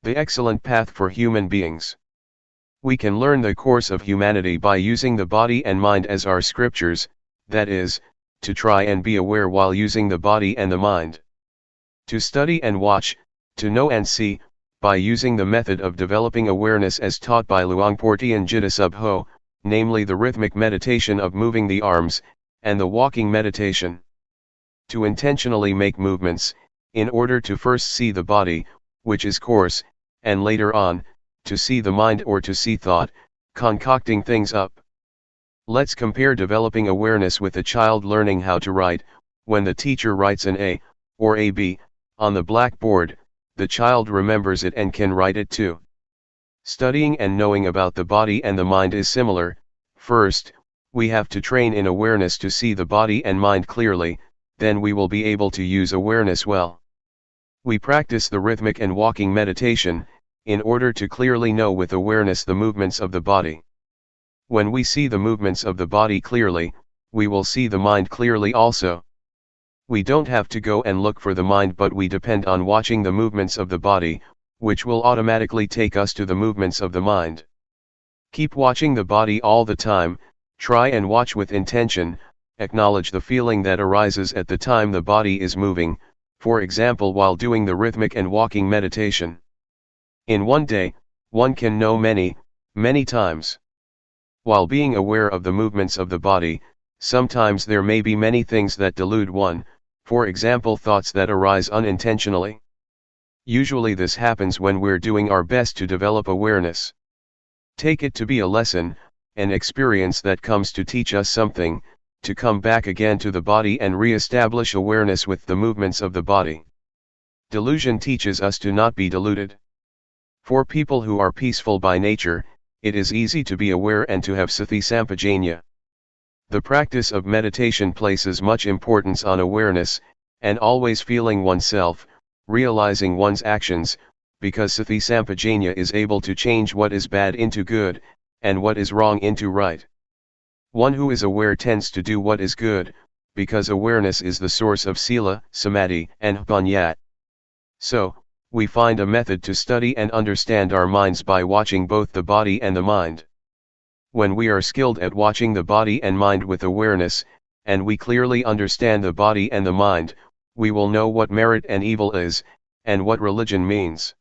The excellent path for human beings. We can learn the course of humanity by using the body and mind as our scriptures, that is, to try and be aware while using the body and the mind. To study and watch, to know and see, by using the method of developing awareness as taught by Luangpor Teean Jidasubho, namely the rhythmic meditation of moving the arms, and the walking meditation. To intentionally make movements, in order to first see the body, which is coarse, and later on, to see the mind or to see thought, concocting things up. Let's compare developing awareness with a child learning how to write. When the teacher writes an A, or a B, on the blackboard, the child remembers it and can write it too. Studying and knowing about the body and the mind is similar. First, we have to train in awareness to see the body and mind clearly, then we will be able to use awareness well. We practice the rhythmic and walking meditation, in order to clearly know with awareness the movements of the body. When we see the movements of the body clearly, we will see the mind clearly also. We don't have to go and look for the mind, but we depend on watching the movements of the body, which will automatically take us to the movements of the mind. Keep watching the body all the time, try and watch with intention, acknowledge the feeling that arises at the time the body is moving, for example while doing the rhythmic and walking meditation. In one day, one can know many, many times. While being aware of the movements of the body, sometimes there may be many things that delude one, for example thoughts that arise unintentionally. Usually this happens when we're doing our best to develop awareness. Take it to be a lesson, an experience that comes to teach us something, to come back again to the body and re-establish awareness with the movements of the body. Delusion teaches us to not be deluded. For people who are peaceful by nature, it is easy to be aware and to have sati sampajanya. The practice of meditation places much importance on awareness, and always feeling oneself, realizing one's actions, because sati sampajanya is able to change what is bad into good, and what is wrong into right. One who is aware tends to do what is good, because awareness is the source of sila, samadhi, and panya. So, we find a method to study and understand our minds by watching both the body and the mind. When we are skilled at watching the body and mind with awareness, and we clearly understand the body and the mind, we will know what merit and evil is, and what religion means.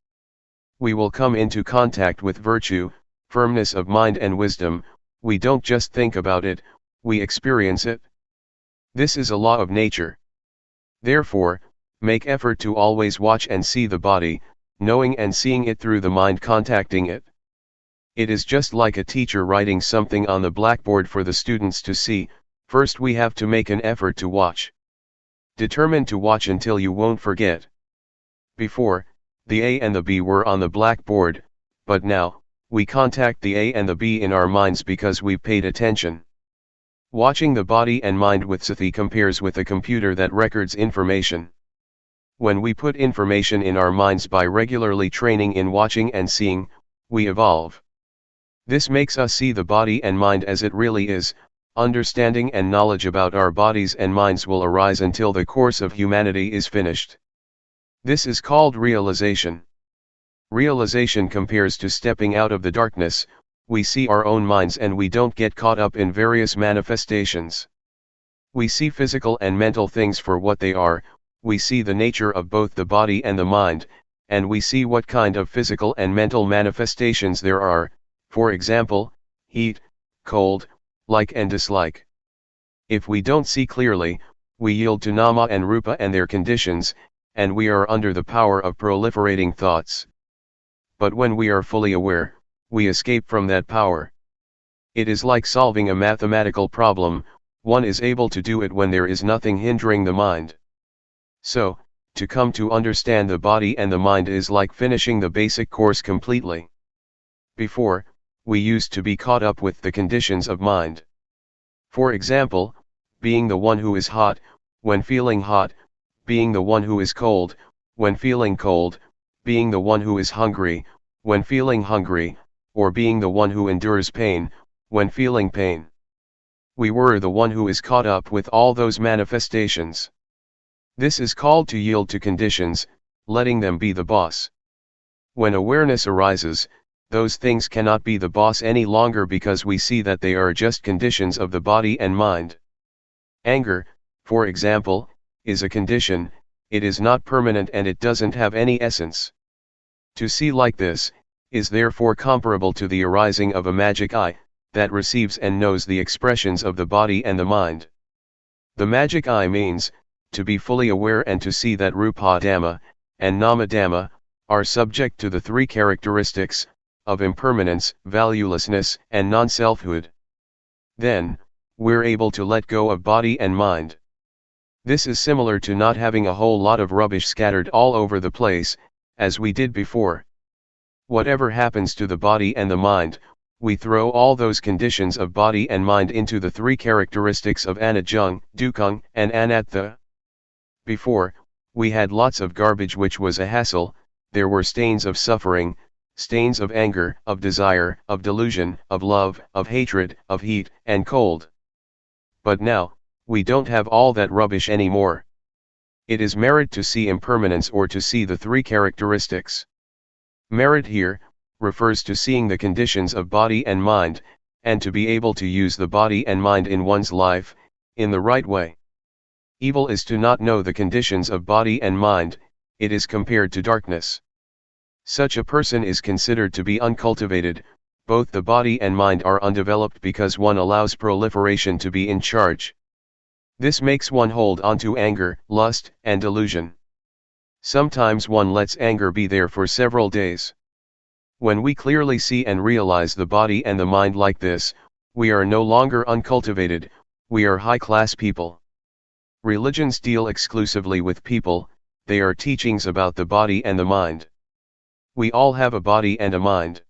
We will come into contact with virtue, firmness of mind and wisdom. We don't just think about it, we experience it. This is a law of nature. Therefore, make effort to always watch and see the body, knowing and seeing it through the mind contacting it. It is just like a teacher writing something on the blackboard for the students to see. First we have to make an effort to watch. Determine to watch until you won't forget. Before, the A and the B were on the blackboard, but now, we contact the A and the B in our minds because we've paid attention. Watching the body and mind with sati compares with a computer that records information. When we put information in our minds by regularly training in watching and seeing, we evolve. This makes us see the body and mind as it really is. Understanding and knowledge about our bodies and minds will arise until the course of humanity is finished. This is called realization. Realization compares to stepping out of the darkness. We see our own minds and we don't get caught up in various manifestations. We see physical and mental things for what they are. We see the nature of both the body and the mind, and we see what kind of physical and mental manifestations there are, for example, heat, cold, like and dislike. If we don't see clearly, we yield to nama and rupa and their conditions, and we are under the power of proliferating thoughts. But when we are fully aware, we escape from that power. It is like solving a mathematical problem. One is able to do it when there is nothing hindering the mind. So, to come to understand the body and the mind is like finishing the basic course completely. Before, we used to be caught up with the conditions of mind. For example, being the one who is hot, when feeling hot, being the one who is cold, when feeling cold, being the one who is hungry, when feeling hungry, or being the one who endures pain, when feeling pain. We were the one who is caught up with all those manifestations. This is called to yield to conditions, letting them be the boss. When awareness arises, those things cannot be the boss any longer because we see that they are just conditions of the body and mind. Anger, for example, is a condition, it is not permanent and it doesn't have any essence. To see like this, is therefore comparable to the arising of a magic eye, that receives and knows the expressions of the body and the mind. The magic eye means, to be fully aware and to see that Rupa Dhamma, and Nama Dhamma, are subject to the three characteristics, of impermanence, valuelessness, and non-selfhood. Then, we're able to let go of body and mind. This is similar to not having a whole lot of rubbish scattered all over the place, as we did before. Whatever happens to the body and the mind, we throw all those conditions of body and mind into the three characteristics of anajjung, dukkung, and anatta. Before, we had lots of garbage which was a hassle, there were stains of suffering, stains of anger, of desire, of delusion, of love, of hatred, of heat, and cold. But now, we don't have all that rubbish anymore. It is merit to see impermanence or to see the three characteristics. Merit here, refers to seeing the conditions of body and mind, and to be able to use the body and mind in one's life, in the right way. Evil is to not know the conditions of body and mind, it is compared to darkness. Such a person is considered to be uncultivated, both the body and mind are undeveloped because one allows proliferation to be in charge. This makes one hold on to anger, lust, and delusion. Sometimes one lets anger be there for several days. When we clearly see and realize the body and the mind like this, we are no longer uncultivated, we are high-class people. Religions deal exclusively with people, they are teachings about the body and the mind. We all have a body and a mind.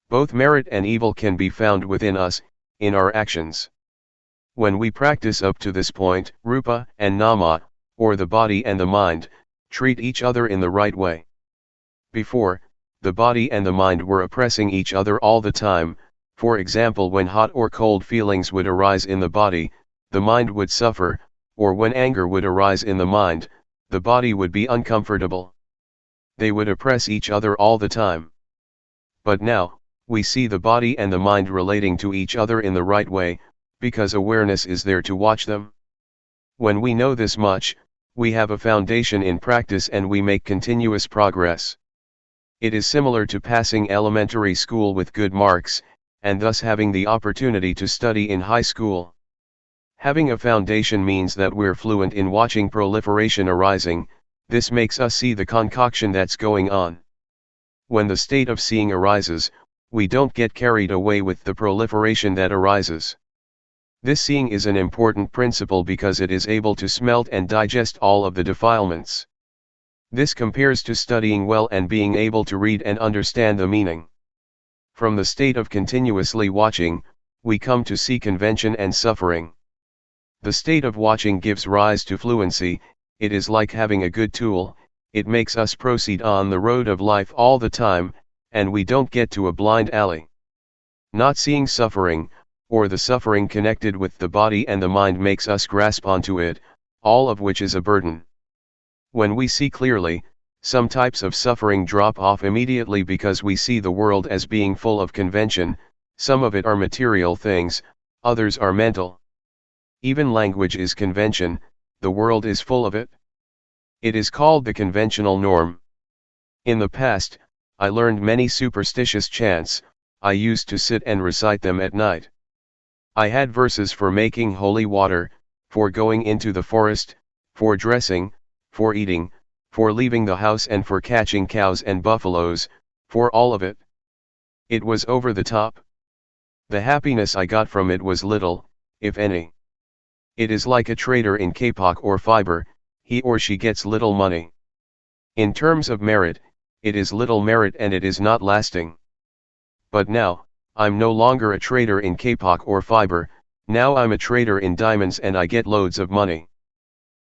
Both merit and evil can be found within us, in our actions. When we practice up to this point, Rupa and Nama, or the body and the mind, treat each other in the right way. Before, the body and the mind were oppressing each other all the time, for example when hot or cold feelings would arise in the body, the mind would suffer, or when anger would arise in the mind, the body would be uncomfortable. They would oppress each other all the time. But now, we see the body and the mind relating to each other in the right way, because awareness is there to watch them. When we know this much, we have a foundation in practice and we make continuous progress. It is similar to passing elementary school with good marks, and thus having the opportunity to study in high school. Having a foundation means that we're fluent in watching proliferation arising, this makes us see the concoction that's going on. When the state of seeing arises, we don't get carried away with the proliferation that arises. This seeing is an important principle because it is able to smelt and digest all of the defilements. This compares to studying well and being able to read and understand the meaning. From the state of continuously watching, we come to see convention and suffering. The state of watching gives rise to fluency, it is like having a good tool, it makes us proceed on the road of life all the time, and we don't get to a blind alley. Not seeing suffering, or the suffering connected with the body and the mind makes us grasp onto it, all of which is a burden. When we see clearly, some types of suffering drop off immediately because we see the world as being full of convention, some of it are material things, others are mental. Even language is convention, the world is full of it. It is called the conventional norm. In the past, I learned many superstitious chants, I used to sit and recite them at night. I had verses for making holy water, for going into the forest, for dressing, for eating, for leaving the house and for catching cows and buffaloes, for all of it. It was over the top. The happiness I got from it was little, if any. It is like a trader in kapok or fiber, he or she gets little money. In terms of merit, it is little merit and it is not lasting. But now, I'm no longer a trader in kapok or fiber, now I'm a trader in diamonds and I get loads of money.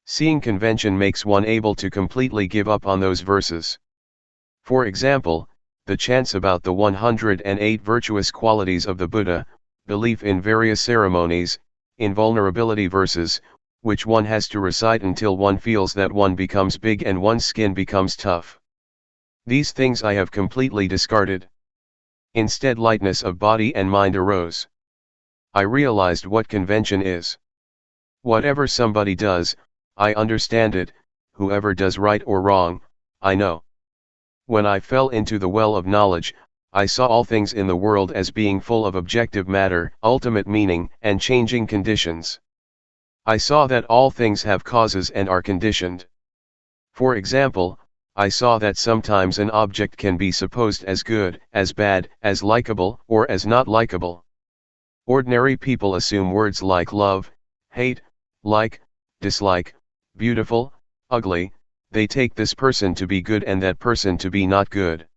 Seeing convention makes one able to completely give up on those verses. For example, the chants about the 108 virtuous qualities of the Buddha, belief in various ceremonies, invulnerability verses, which one has to recite until one feels that one becomes big and one's skin becomes tough. These things I have completely discarded. Instead, lightness of body and mind arose. I realized what convention is. Whatever somebody does, I understand it, whoever does right or wrong, I know. When I fell into the well of knowledge, I saw all things in the world as being full of objective matter, ultimate meaning, and changing conditions. I saw that all things have causes and are conditioned. For example, I saw that sometimes an object can be supposed as good, as bad, as likable, or as not likable. Ordinary people assume words like love, hate, like, dislike, beautiful, ugly, they take this person to be good and that person to be not good.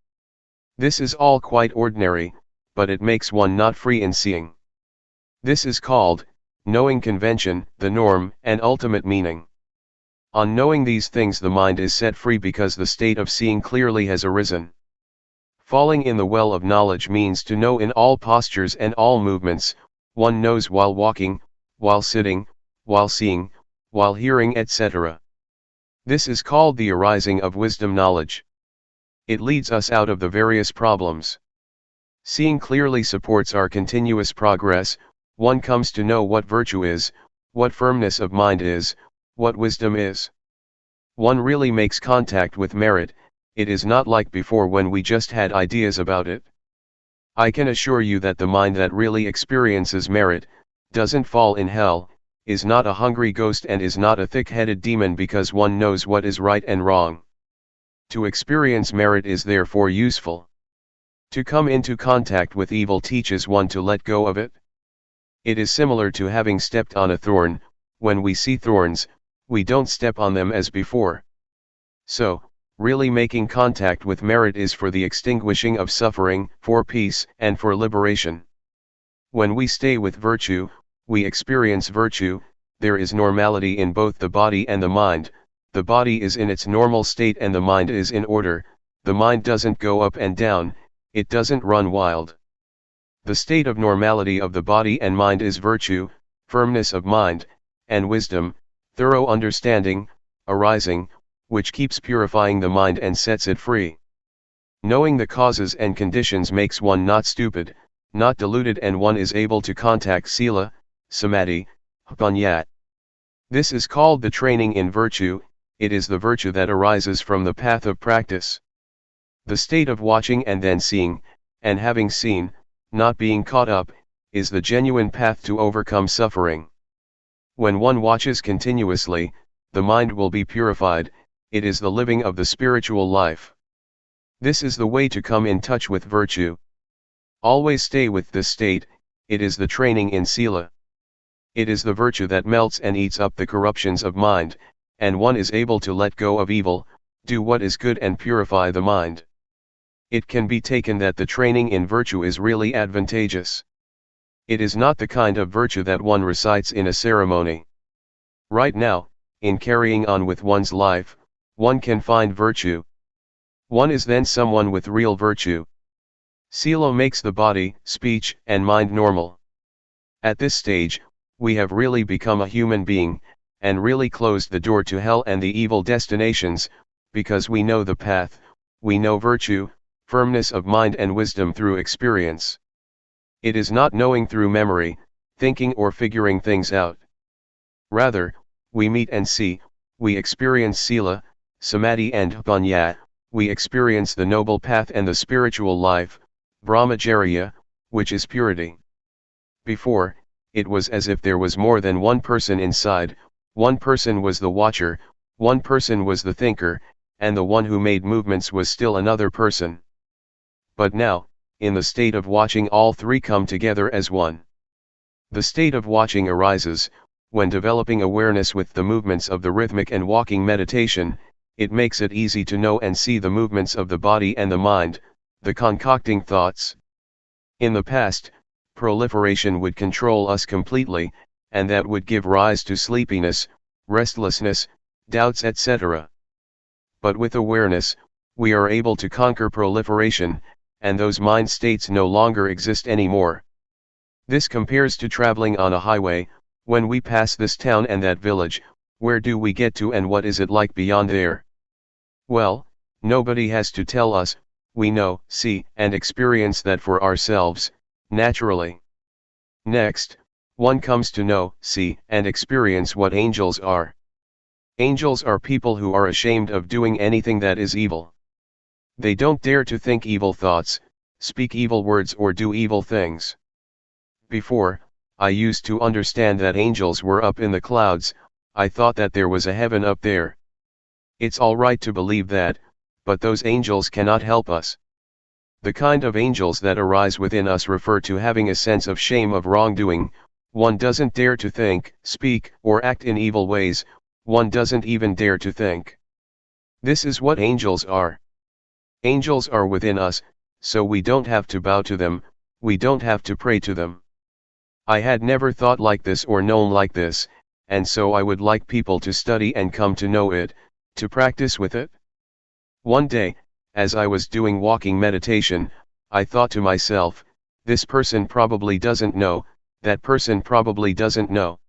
This is all quite ordinary, but it makes one not free in seeing. This is called, knowing convention, the norm, and ultimate meaning. On knowing these things the mind is set free because the state of seeing clearly has arisen. Falling in the well of knowledge means to know in all postures and all movements, one knows while walking, while sitting, while seeing, while hearing, etc. This is called the arising of wisdom knowledge. It leads us out of the various problems. Seeing clearly supports our continuous progress, one comes to know what virtue is, what firmness of mind is, what wisdom is. One really makes contact with merit, it is not like before when we just had ideas about it. I can assure you that the mind that really experiences merit, doesn't fall in hell, is not a hungry ghost and is not a thick-headed demon because one knows what is right and wrong. To experience merit is therefore useful. To come into contact with evil teaches one to let go of it. It is similar to having stepped on a thorn, when we see thorns, we don't step on them as before. So, really making contact with merit is for the extinguishing of suffering, for peace, and for liberation. When we stay with virtue, we experience virtue, there is normality in both the body and the mind, the body is in its normal state and the mind is in order, the mind doesn't go up and down, it doesn't run wild. The state of normality of the body and mind is virtue, firmness of mind, and wisdom, thorough understanding, arising, which keeps purifying the mind and sets it free. Knowing the causes and conditions makes one not stupid, not deluded, and one is able to contact sila, samadhi, panya. This is called the training in virtue, it is the virtue that arises from the path of practice. The state of watching and then seeing, and having seen, not being caught up, is the genuine path to overcome suffering. When one watches continuously, the mind will be purified, it is the living of the spiritual life. This is the way to come in touch with virtue. Always stay with this state, it is the training in sila. It is the virtue that melts and eats up the corruptions of mind, and one is able to let go of evil, do what is good and purify the mind. It can be taken that the training in virtue is really advantageous. It is not the kind of virtue that one recites in a ceremony. Right now, in carrying on with one's life, one can find virtue. One is then someone with real virtue. Sila makes the body, speech, and mind normal. At this stage, we have really become a human being, and really closed the door to hell and the evil destinations, because we know the path, we know virtue, firmness of mind and wisdom through experience. It is not knowing through memory, thinking or figuring things out. Rather, we meet and see, we experience sila, samadhi and panya, we experience the noble path and the spiritual life, brahmacharya, which is purity. Before, it was as if there was more than one person inside, one person was the watcher, one person was the thinker, and the one who made movements was still another person. But now, in the state of watching, all three come together as one. The state of watching arises, when developing awareness with the movements of the rhythmic and walking meditation, it makes it easy to know and see the movements of the body and the mind, the concocting thoughts. In the past, proliferation would control us completely, and that would give rise to sleepiness, restlessness, doubts, etc. But with awareness, we are able to conquer proliferation, and those mind states no longer exist anymore. This compares to traveling on a highway. When we pass this town and that village, where do we get to and what is it like beyond there? Well, nobody has to tell us, we know, see, and experience that for ourselves, naturally. Next, one comes to know, see, and experience what angels are. Angels are people who are ashamed of doing anything that is evil. They don't dare to think evil thoughts, speak evil words, or do evil things. Before, I used to understand that angels were up in the clouds. I thought that there was a heaven up there. It's all right to believe that, but those angels cannot help us. The kind of angels that arise within us refer to having a sense of shame of wrongdoing. One doesn't dare to think, speak, or act in evil ways. One doesn't even dare to think. This is what angels are. Angels are within us, so we don't have to bow to them, we don't have to pray to them. I had never thought like this or known like this, and so I would like people to study and come to know it, to practice with it. One day, as I was doing walking meditation, I thought to myself, this person probably doesn't know, that person probably doesn't know.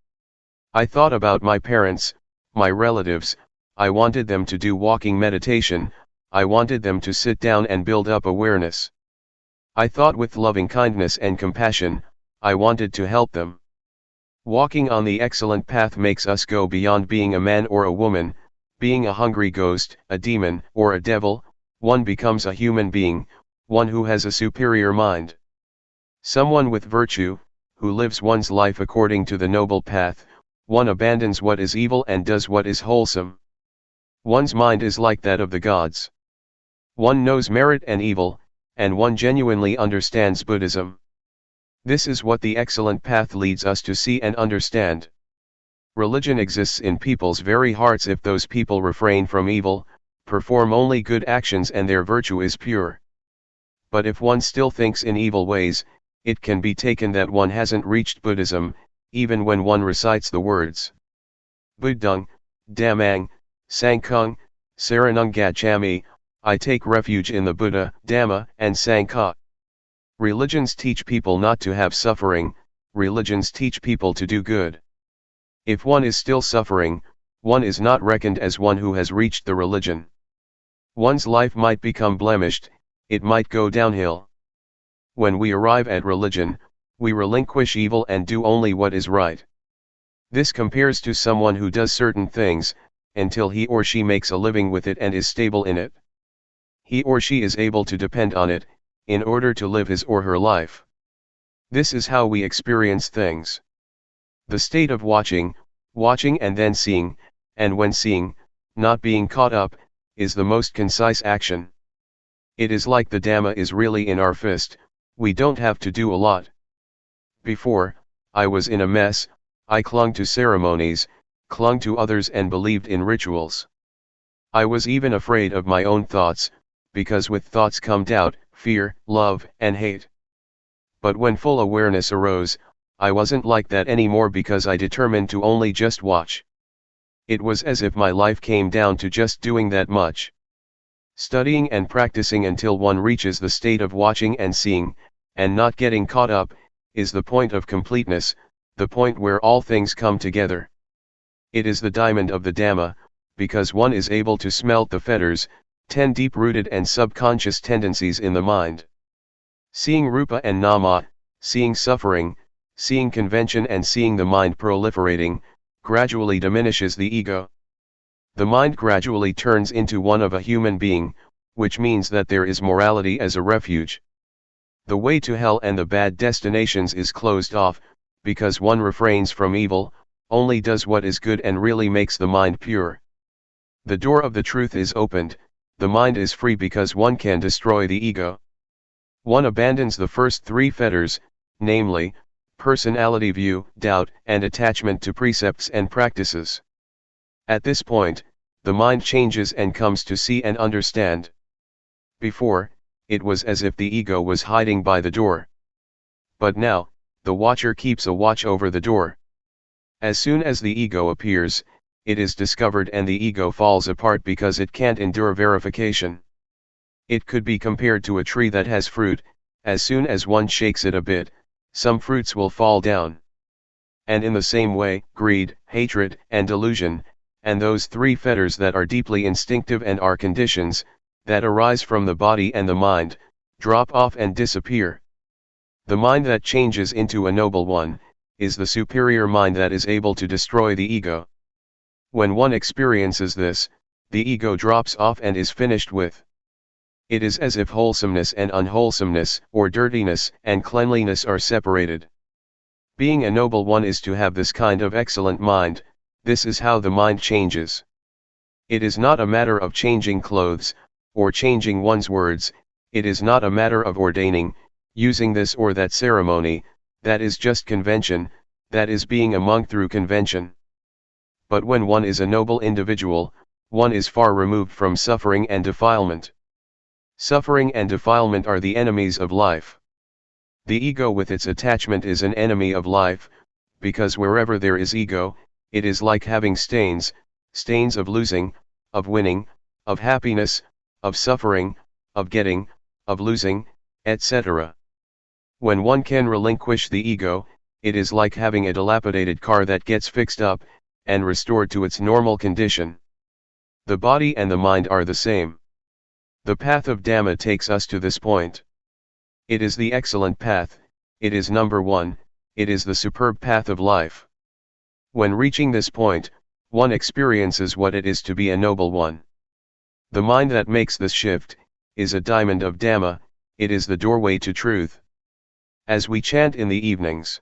I thought about my parents, my relatives. I wanted them to do walking meditation, I wanted them to sit down and build up awareness. I thought with loving kindness and compassion, I wanted to help them. Walking on the excellent path makes us go beyond being a man or a woman, being a hungry ghost, a demon, or a devil. One becomes a human being, one who has a superior mind. Someone with virtue, who lives one's life according to the noble path. One abandons what is evil and does what is wholesome. One's mind is like that of the gods. One knows merit and evil, and one genuinely understands Buddhism. This is what the excellent path leads us to see and understand. Religion exists in people's very hearts if those people refrain from evil, perform only good actions, and their virtue is pure. But if one still thinks in evil ways, it can be taken that one hasn't reached Buddhism, even when one recites the words Buddhang, Dhammang, Sanghang, Saranang Gacchami, I take refuge in the Buddha, Dhamma, and Sangha. Religions teach people not to have suffering, religions teach people to do good. If one is still suffering, one is not reckoned as one who has reached the religion. One's life might become blemished, it might go downhill. When we arrive at religion, we relinquish evil and do only what is right. This compares to someone who does certain things, until he or she makes a living with it and is stable in it. He or she is able to depend on it, in order to live his or her life. This is how we experience things. The state of watching and then seeing, and when seeing, not being caught up, is the most concise action. It is like the Dhamma is really in our fist, we don't have to do a lot. Before, I was in a mess, I clung to ceremonies, clung to others and believed in rituals. I was even afraid of my own thoughts, because with thoughts come doubt, fear, love, and hate. But when full awareness arose, I wasn't like that anymore because I determined to only just watch. It was as if my life came down to just doing that much. Studying and practicing until one reaches the state of watching and seeing, and not getting caught up, is the point of completeness, the point where all things come together. It is the diamond of the Dhamma, because one is able to smelt the fetters, 10 deep-rooted and subconscious tendencies in the mind. Seeing Rupa and Nama, seeing suffering, seeing convention and seeing the mind proliferating, gradually diminishes the ego. The mind gradually turns into one of a human being, which means that there is morality as a refuge. The way to hell and the bad destinations is closed off, because one refrains from evil, only does what is good and really makes the mind pure. The door of the truth is opened, the mind is free because one can destroy the ego. One abandons the first 3 fetters, namely, personality view, doubt, and attachment to precepts and practices. At this point, the mind changes and comes to see and understand. Before, it was as if the ego was hiding by the door. But now, the watcher keeps a watch over the door. As soon as the ego appears, it is discovered and the ego falls apart because it can't endure verification. It could be compared to a tree that has fruit. As soon as one shakes it a bit, some fruits will fall down. And in the same way, greed, hatred, and delusion, and those three fetters that are deeply instinctive and are conditions, that arise from the body and the mind, drop off and disappear. The mind that changes into a noble one, is the superior mind that is able to destroy the ego. When one experiences this, the ego drops off and is finished with. It is as if wholesomeness and unwholesomeness, or dirtiness and cleanliness are separated. Being a noble one is to have this kind of excellent mind. This is how the mind changes. It is not a matter of changing clothes, or changing one's words. It is not a matter of ordaining, using this or that ceremony. That is just convention, that is being a monk through convention. But when one is a noble individual, one is far removed from suffering and defilement. Suffering and defilement are the enemies of life. The ego with its attachment is an enemy of life, because wherever there is ego, it is like having stains, stains of losing, of winning, of happiness, of suffering, of getting, of losing, etc. When one can relinquish the ego, it is like having a dilapidated car that gets fixed up, and restored to its normal condition. The body and the mind are the same. The path of Dhamma takes us to this point. It is the excellent path, it is number one, it is the superb path of life. When reaching this point, one experiences what it is to be a noble one. The mind that makes this shift, is a diamond of Dhamma, it is the doorway to truth. As we chant in the evenings,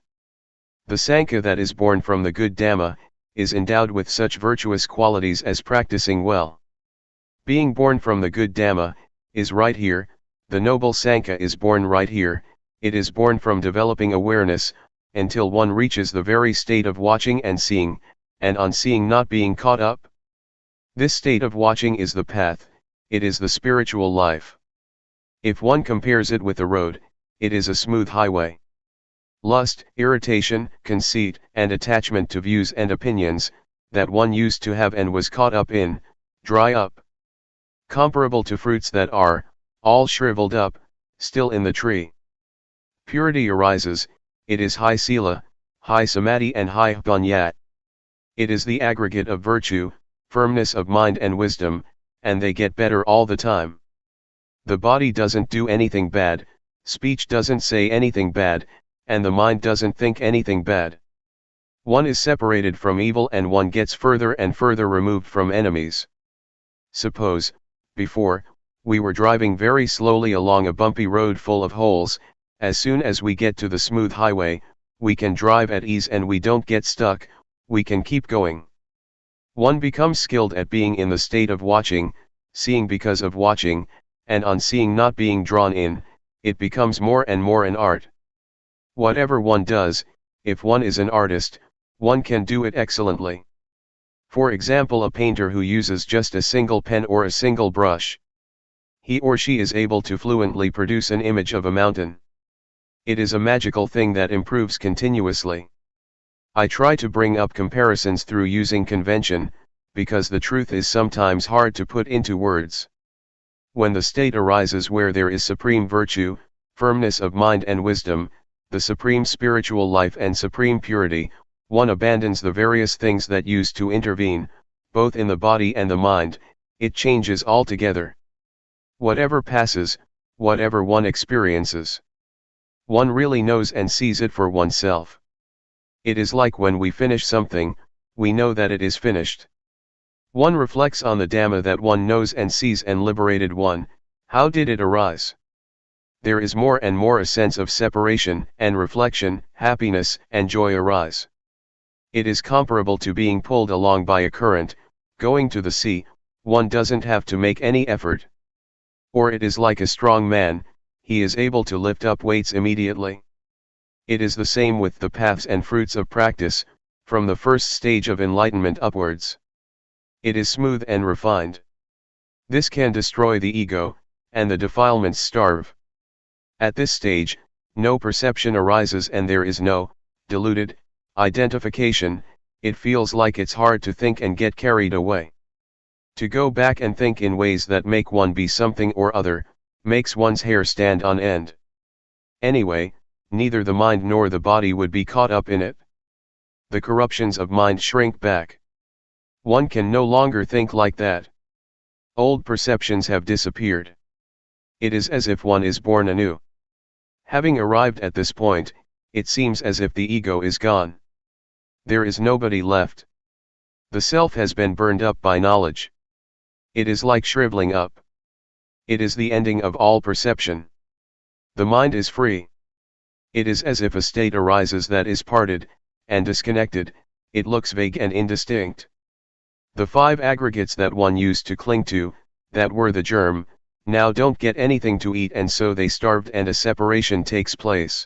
the Sangha that is born from the good Dhamma, is endowed with such virtuous qualities as practicing well. Being born from the good Dhamma, is right here, the noble Sangha is born right here, it is born from developing awareness, until one reaches the very state of watching and seeing, and on seeing not being caught up. This state of watching is the path, it is the spiritual life. If one compares it with a road, it is a smooth highway. Lust, irritation, conceit, and attachment to views and opinions, that one used to have and was caught up in, dry up. Comparable to fruits that are, all shriveled up, still in the tree. Purity arises, it is high sila, high samadhi and high panyat. It is the aggregate of virtue, firmness of mind and wisdom, and they get better all the time. The body doesn't do anything bad, speech doesn't say anything bad, and the mind doesn't think anything bad. One is separated from evil and one gets further and further removed from enemies. Suppose, before, we were driving very slowly along a bumpy road full of holes. As soon as we get to the smooth highway, we can drive at ease and we don't get stuck, we can keep going. One becomes skilled at being in the state of watching, seeing because of watching, and on seeing not being drawn in, it becomes more and more an art. Whatever one does, if one is an artist, one can do it excellently. For example, a painter who uses just a single pen or a single brush. He or she is able to fluently produce an image of a mountain. It is a magical thing that improves continuously. I try to bring up comparisons through using convention, because the truth is sometimes hard to put into words. When the state arises where there is supreme virtue, firmness of mind and wisdom, the supreme spiritual life and supreme purity, one abandons the various things that used to intervene, both in the body and the mind, it changes altogether. Whatever passes, whatever one experiences, one really knows and sees it for oneself. It is like when we finish something, we know that it is finished. One reflects on the Dhamma that one knows and sees and liberated one, how did it arise? There is more and more a sense of separation and reflection, happiness and joy arise. It is comparable to being pulled along by a current, going to the sea, one doesn't have to make any effort. Or it is like a strong man, he is able to lift up weights immediately. It is the same with the paths and fruits of practice, from the first stage of enlightenment upwards. It is smooth and refined. This can destroy the ego, and the defilements starve. At this stage, no perception arises and there is no deluded identification. It feels like it's hard to think and get carried away. To go back and think in ways that make one be something or other, makes one's hair stand on end. Anyway, neither the mind nor the body would be caught up in it. The corruptions of mind shrink back. One can no longer think like that. Old perceptions have disappeared. It is as if one is born anew. Having arrived at this point, it seems as if the ego is gone. There is nobody left. The self has been burned up by knowledge. It is like shriveling up. It is the ending of all perception. The mind is free. It is as if a state arises that is parted and disconnected. It looks vague and indistinct. The five aggregates that one used to cling to, that were the germ, now don't get anything to eat and so they starved and a separation takes place.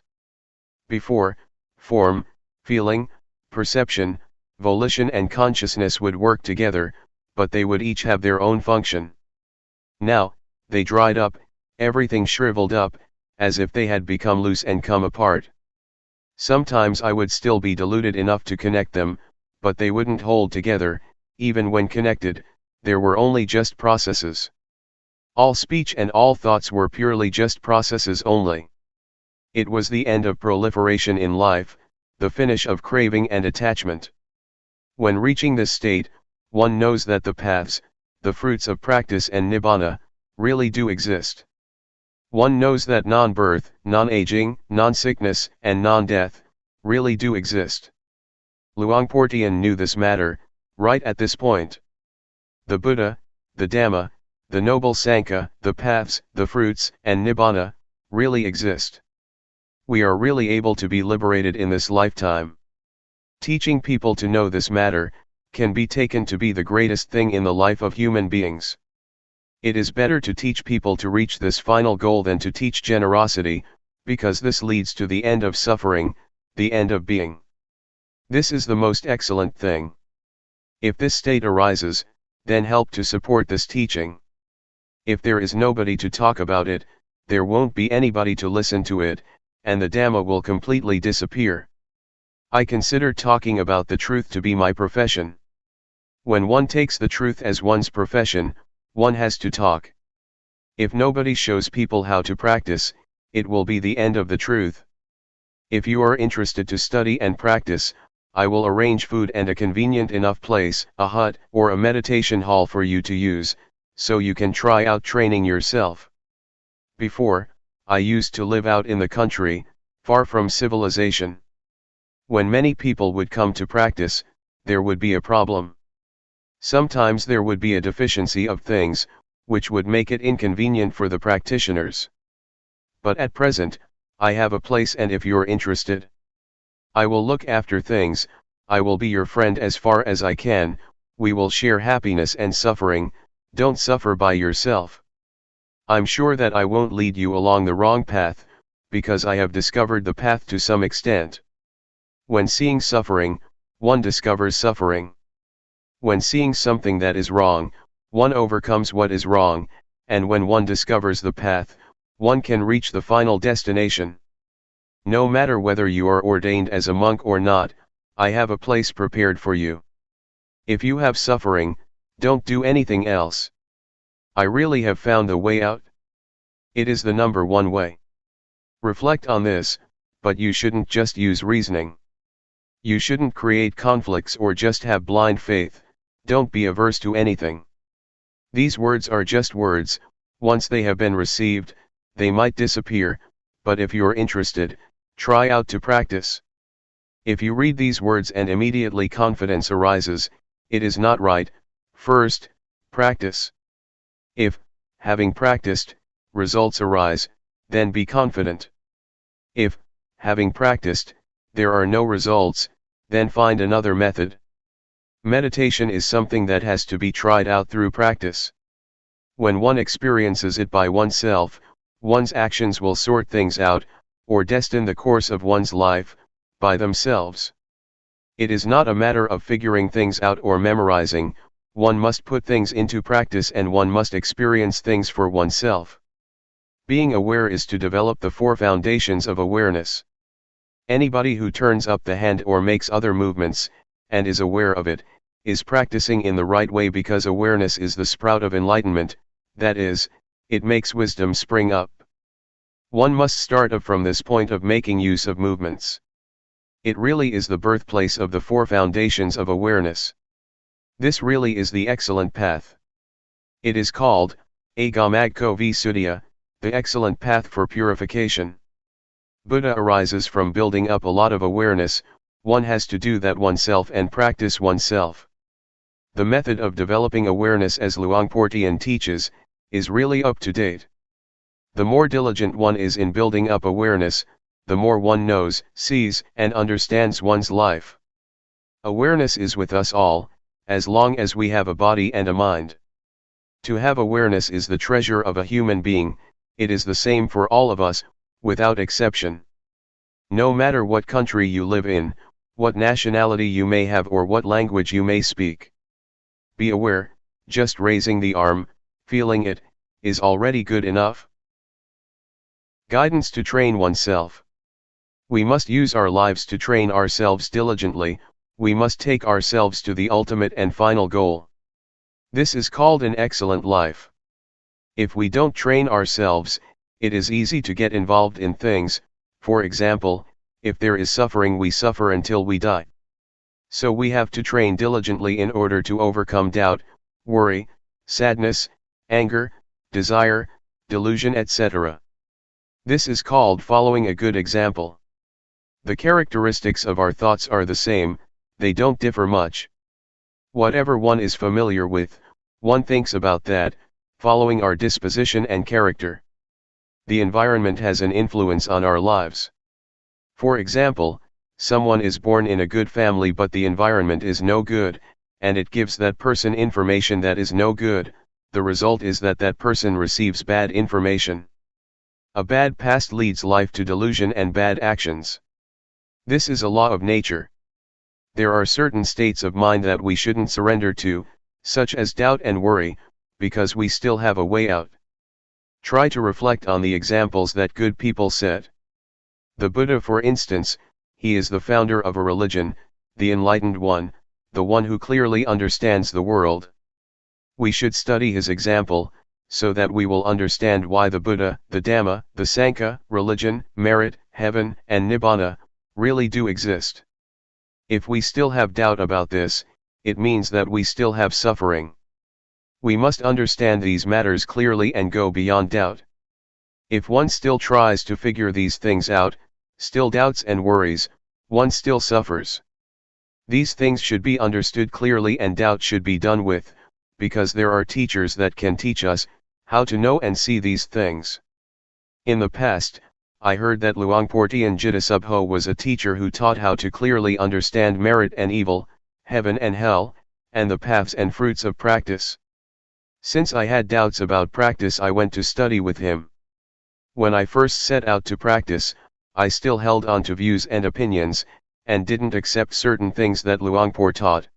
Before, form, feeling, perception, volition and consciousness would work together, but they would each have their own function. Now, they dried up, everything shriveled up, as if they had become loose and come apart. Sometimes I would still be deluded enough to connect them, but they wouldn't hold together. Even when connected, there were only just processes. All speech and all thoughts were purely just processes only. It was the end of proliferation in life, the finish of craving and attachment. When reaching this state, one knows that the paths, the fruits of practice and nibbana, really do exist. One knows that non-birth, non-aging, non-sickness, and non-death, really do exist. Luangpor Teean knew this matter, right at this point. The Buddha, the Dhamma, the Noble Sangha, the paths, the fruits, and nibbana, really exist. We are really able to be liberated in this lifetime. Teaching people to know this matter, can be taken to be the greatest thing in the life of human beings. It is better to teach people to reach this final goal than to teach generosity, because this leads to the end of suffering, the end of being. This is the most excellent thing. If this state arises, then help to support this teaching. If there is nobody to talk about it, there won't be anybody to listen to it, and the Dhamma will completely disappear. I consider talking about the truth to be my profession. When one takes the truth as one's profession, one has to talk. If nobody shows people how to practice, it will be the end of the truth. If you are interested to study and practice, I will arrange food and a convenient enough place, a hut or a meditation hall for you to use, so you can try out training yourself. Before, I used to live out in the country, far from civilization. When many people would come to practice, there would be a problem. Sometimes there would be a deficiency of things, which would make it inconvenient for the practitioners. But at present, I have a place, and if you're interested, I will look after things. I will be your friend as far as I can. We will share happiness and suffering. Don't suffer by yourself. I'm sure that I won't lead you along the wrong path, because I have discovered the path to some extent. When seeing suffering, one discovers suffering. When seeing something that is wrong, one overcomes what is wrong, and when one discovers the path, one can reach the final destination. No matter whether you are ordained as a monk or not, I have a place prepared for you. If you have suffering, don't do anything else. I really have found the way out. It is the number one way. Reflect on this, but you shouldn't just use reasoning. You shouldn't create conflicts or just have blind faith. Don't be averse to anything. These words are just words. Once they have been received, they might disappear, but if you're interested, try out to practice. If you read these words and immediately confidence arises, it is not right. First, practice. If, having practiced, results arise, then be confident. If, having practiced, there are no results, then find another method. Meditation is something that has to be tried out through practice. When one experiences it by oneself, one's actions will sort things out. or destine the course of one's life, by themselves. It is not a matter of figuring things out or memorizing, one must put things into practice and one must experience things for oneself. Being aware is to develop the four foundations of awareness. Anybody who turns up the hand or makes other movements, and is aware of it, is practicing in the right way, because awareness is the sprout of enlightenment, that is, it makes wisdom spring up. One must start up from this point of making use of movements. It really is the birthplace of the four foundations of awareness. This really is the excellent path. It is called, Agamagko Visuddhya, the excellent path for purification. Buddha arises from building up a lot of awareness. One has to do that oneself and practice oneself. The method of developing awareness, as Luangpor Teean teaches, is really up to date. The more diligent one is in building up awareness, the more one knows, sees, and understands one's life. Awareness is with us all, as long as we have a body and a mind. To have awareness is the treasure of a human being. It is the same for all of us, without exception. No matter what country you live in, what nationality you may have, or what language you may speak. Be aware, just raising the arm, feeling it, is already good enough. Guidance to train oneself. We must use our lives to train ourselves diligently. We must take ourselves to the ultimate and final goal. This is called an excellent life. If we don't train ourselves, it is easy to get involved in things. For example, if there is suffering, we suffer until we die. So we have to train diligently in order to overcome doubt, worry, sadness, anger, desire, delusion, etc. This is called following a good example. The characteristics of our thoughts are the same, they don't differ much. Whatever one is familiar with, one thinks about that, following our disposition and character. The environment has an influence on our lives. For example, someone is born in a good family but the environment is no good, and it gives that person information that is no good. The result is that that person receives bad information. A bad past leads life to delusion and bad actions. This is a law of nature. There are certain states of mind that we shouldn't surrender to, such as doubt and worry, because we still have a way out. Try to reflect on the examples that good people set. The Buddha, for instance, he is the founder of a religion, the enlightened one, the one who clearly understands the world. We should study his example, so that we will understand why the Buddha, the Dhamma, the Sangha, religion, merit, heaven, and Nibbana, really do exist. If we still have doubt about this, it means that we still have suffering. We must understand these matters clearly and go beyond doubt. If one still tries to figure these things out, still doubts and worries, one still suffers. These things should be understood clearly and doubt should be done with, because there are teachers that can teach us how to know and see these things. In the past, I heard that Luangpor Teean Jittasubho was a teacher who taught how to clearly understand merit and evil, heaven and hell, and the paths and fruits of practice. Since I had doubts about practice, I went to study with him. When I first set out to practice, I still held on to views and opinions, and didn't accept certain things that Luangpor taught.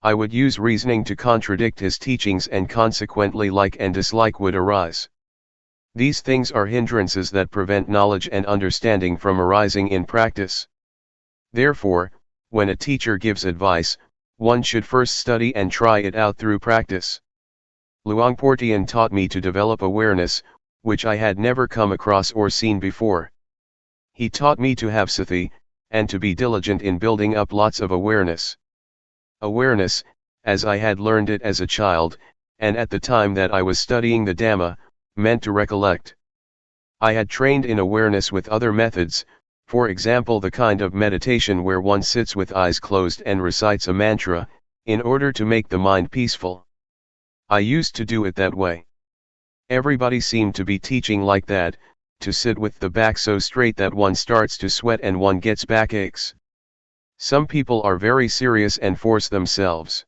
I would use reasoning to contradict his teachings, and consequently like and dislike would arise. These things are hindrances that prevent knowledge and understanding from arising in practice. Therefore, when a teacher gives advice, one should first study and try it out through practice. Luangpor Teean taught me to develop awareness, which I had never come across or seen before. He taught me to have sati, and to be diligent in building up lots of awareness. Awareness, as I had learned it as a child, and at the time that I was studying the Dhamma, meant to recollect. I had trained in awareness with other methods, for example the kind of meditation where one sits with eyes closed and recites a mantra, in order to make the mind peaceful. I used to do it that way. Everybody seemed to be teaching like that, to sit with the back so straight that one starts to sweat and one gets backaches. Some people are very serious and force themselves.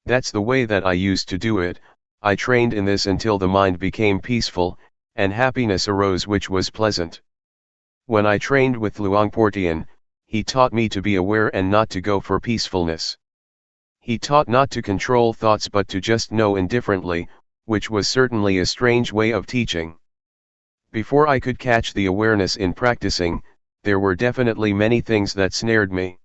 That's the way that I used to do it. I trained in this until the mind became peaceful, and happiness arose which was pleasant. When I trained with Luangpor Teean, he taught me to be aware and not to go for peacefulness. He taught not to control thoughts but to just know indifferently, which was certainly a strange way of teaching. Before I could catch the awareness in practicing, there were definitely many things that snared me.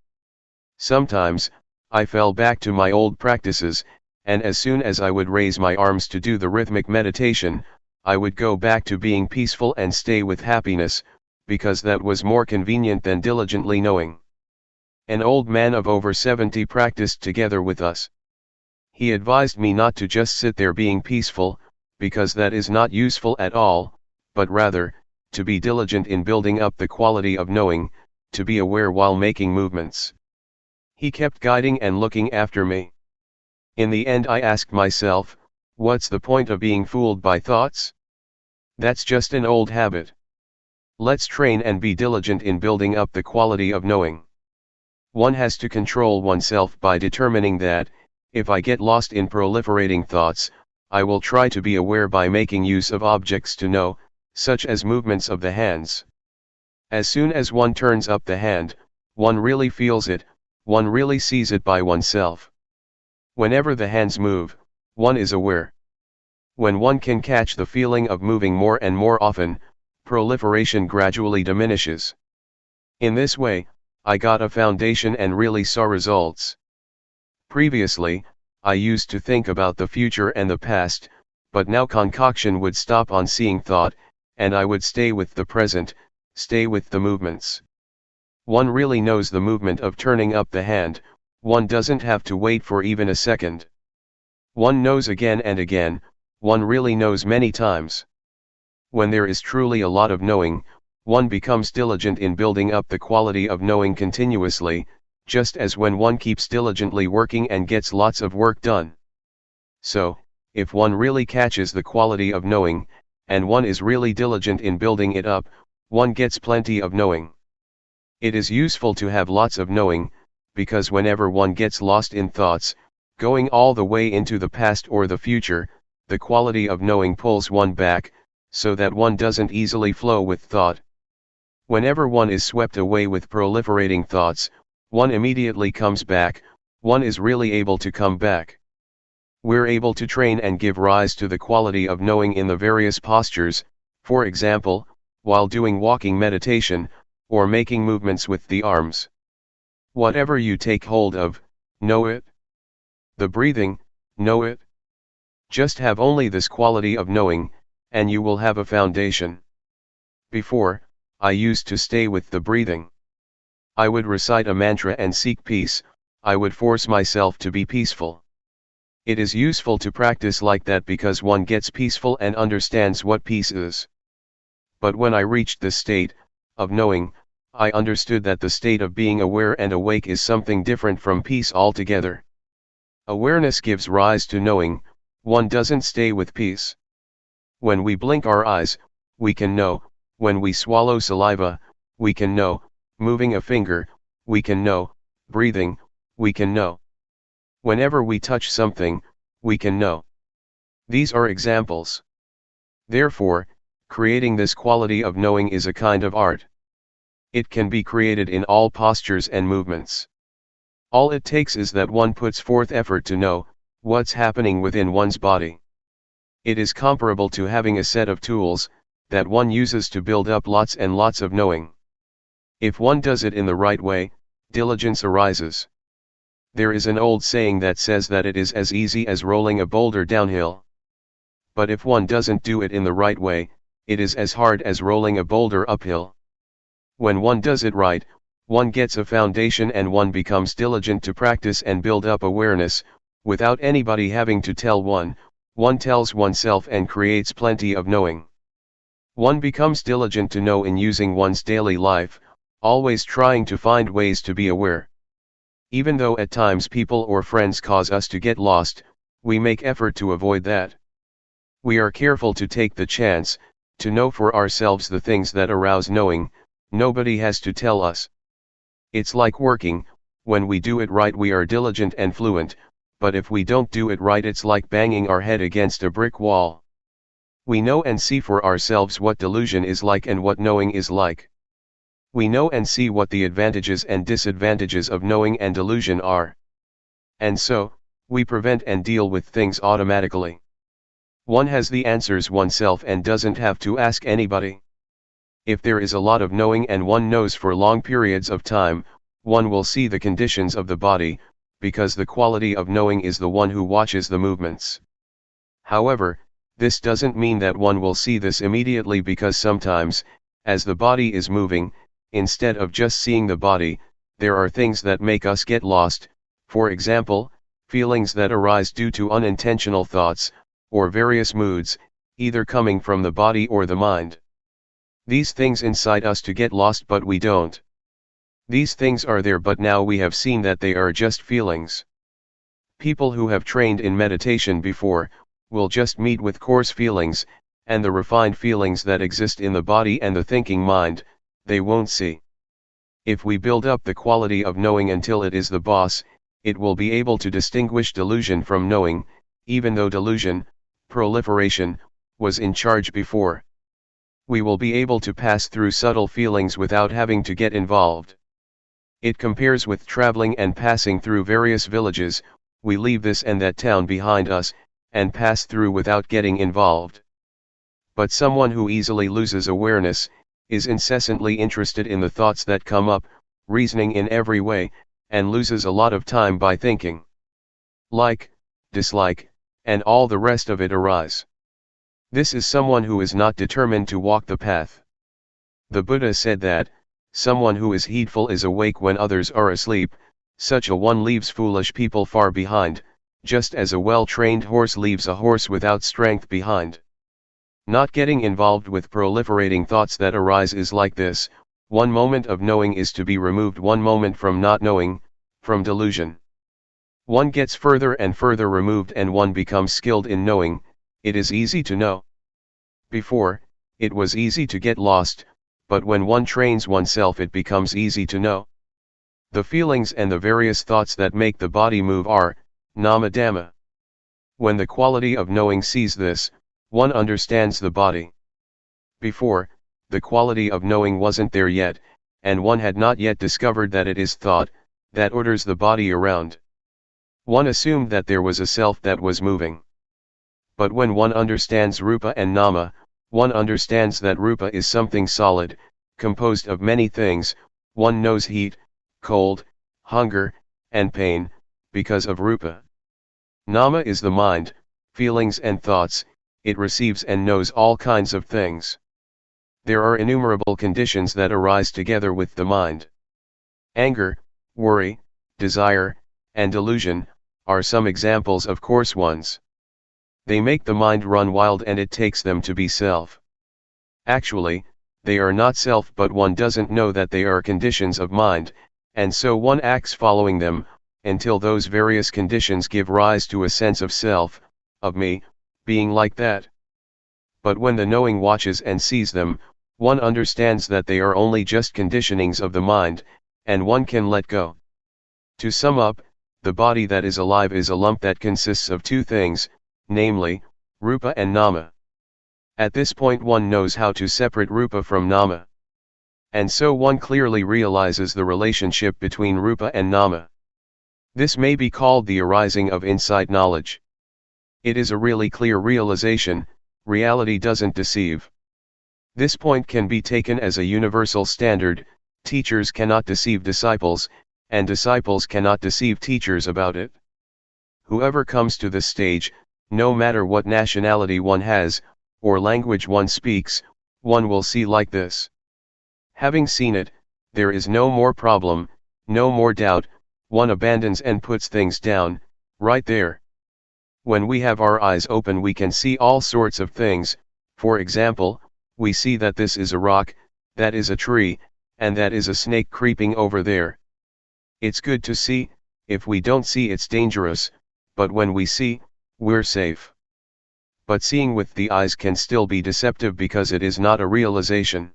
Sometimes, I fell back to my old practices, and as soon as I would raise my arms to do the rhythmic meditation, I would go back to being peaceful and stay with happiness, because that was more convenient than diligently knowing. An old man of over 70 practiced together with us. He advised me not to just sit there being peaceful, because that is not useful at all, but rather, to be diligent in building up the quality of knowing, to be aware while making movements. He kept guiding and looking after me. In the end I asked myself, what's the point of being fooled by thoughts? That's just an old habit. Let's train and be diligent in building up the quality of knowing. One has to control oneself by determining that, if I get lost in proliferating thoughts, I will try to be aware by making use of objects to know, such as movements of the hands. As soon as one turns up the hand, one really feels it, one really sees it by oneself. Whenever the hands move, one is aware. When one can catch the feeling of moving more and more often, proliferation gradually diminishes. In this way, I got a foundation and really saw results. Previously, I used to think about the future and the past, but now concoction would stop on seeing thought, and I would stay with the present, stay with the movements. One really knows the movement of turning up the hand, one doesn't have to wait for even a second. One knows again and again, one really knows many times. When there is truly a lot of knowing, one becomes diligent in building up the quality of knowing continuously, just as when one keeps diligently working and gets lots of work done. So, if one really catches the quality of knowing, and one is really diligent in building it up, one gets plenty of knowing. It is useful to have lots of knowing, because whenever one gets lost in thoughts, going all the way into the past or the future, the quality of knowing pulls one back, so that one doesn't easily flow with thought. Whenever one is swept away with proliferating thoughts, one immediately comes back, one is really able to come back. We're able to train and give rise to the quality of knowing in the various postures, for example, while doing walking meditation, or making movements with the arms. Whatever you take hold of, know it. The breathing, know it. Just have only this quality of knowing, and you will have a foundation. Before, I used to stay with the breathing. I would recite a mantra and seek peace, I would force myself to be peaceful. It is useful to practice like that because one gets peaceful and understands what peace is. But when I reached this state of knowing, I understood that the state of being aware and awake is something different from peace altogether. Awareness gives rise to knowing, one doesn't stay with peace. When we blink our eyes, we can know, when we swallow saliva, we can know, moving a finger, we can know, breathing, we can know. Whenever we touch something, we can know. These are examples. Therefore, creating this quality of knowing is a kind of art. It can be created in all postures and movements. All it takes is that one puts forth effort to know what's happening within one's body. It is comparable to having a set of tools that one uses to build up lots and lots of knowing. If one does it in the right way, diligence arises. There is an old saying that says that it is as easy as rolling a boulder downhill. But if one doesn't do it in the right way, it is as hard as rolling a boulder uphill. When one does it right, one gets a foundation and one becomes diligent to practice and build up awareness, without anybody having to tell one, one tells oneself and creates plenty of knowing. One becomes diligent to know in using one's daily life, always trying to find ways to be aware. Even though at times people or friends cause us to get lost, we make effort to avoid that. We are careful to take the chance, to know for ourselves the things that arouse knowing. Nobody has to tell us. It's like working, when we do it right we are diligent and fluent, but if we don't do it right it's like banging our head against a brick wall. We know and see for ourselves what delusion is like and what knowing is like. We know and see what the advantages and disadvantages of knowing and delusion are. And so, we prevent and deal with things automatically. One has the answers oneself and doesn't have to ask anybody. If there is a lot of knowing and one knows for long periods of time, one will see the conditions of the body, because the quality of knowing is the one who watches the movements. However, this doesn't mean that one will see this immediately, because sometimes, as the body is moving, instead of just seeing the body, there are things that make us get lost, for example, feelings that arise due to unintentional thoughts, or various moods, either coming from the body or the mind. These things incite us to get lost, but we don't. These things are there, but now we have seen that they are just feelings. People who have trained in meditation before, will just meet with coarse feelings, and the refined feelings that exist in the body and the thinking mind, they won't see. If we build up the quality of knowing until it is the boss, it will be able to distinguish delusion from knowing, even though delusion, proliferation, was in charge before. We will be able to pass through subtle feelings without having to get involved. It compares with traveling and passing through various villages. We leave this and that town behind us, and pass through without getting involved. But someone who easily loses awareness, is incessantly interested in the thoughts that come up, reasoning in every way, and loses a lot of time by thinking. Like, dislike, and all the rest of it arise. This is someone who is not determined to walk the path. The Buddha said that, someone who is heedful is awake when others are asleep. Such a one leaves foolish people far behind, just as a well-trained horse leaves a horse without strength behind. Not getting involved with proliferating thoughts that arise is like this: one moment of knowing is to be removed one moment from not knowing, from delusion. One gets further and further removed and one becomes skilled in knowing. It is easy to know. Before, it was easy to get lost, but when one trains oneself it becomes easy to know. The feelings and the various thoughts that make the body move are nama dhamma. When the quality of knowing sees this, one understands the body. Before, the quality of knowing wasn't there yet, and one had not yet discovered that it is thought that orders the body around. One assumed that there was a self that was moving. But when one understands rupa and nama, one understands that rupa is something solid, composed of many things. One knows heat, cold, hunger, and pain, because of rupa. Nama is the mind, feelings and thoughts. It receives and knows all kinds of things. There are innumerable conditions that arise together with the mind. Anger, worry, desire, and delusion, are some examples of coarse ones. They make the mind run wild and it takes them to be self. Actually, they are not self, but one doesn't know that they are conditions of mind, and so one acts following them, until those various conditions give rise to a sense of self, of me, being like that. But when the knowing watches and sees them, one understands that they are only just conditionings of the mind, and one can let go. To sum up, the body that is alive is a lump that consists of two things, namely, rupa and nama. At this point one knows how to separate rupa from nama. And so one clearly realizes the relationship between rupa and nama. This may be called the arising of insight knowledge. It is a really clear realization. Reality doesn't deceive. This point can be taken as a universal standard. Teachers cannot deceive disciples, and disciples cannot deceive teachers about it. Whoever comes to this stage, no matter what nationality one has, or language one speaks, one will see like this. Having seen it, there is no more problem, no more doubt. One abandons and puts things down, right there. When we have our eyes open we can see all sorts of things. For example, we see that this is a rock, that is a tree, and that is a snake creeping over there. It's good to see. If we don't see it's dangerous, but when we see, we're safe. But seeing with the eyes can still be deceptive because it is not a realization.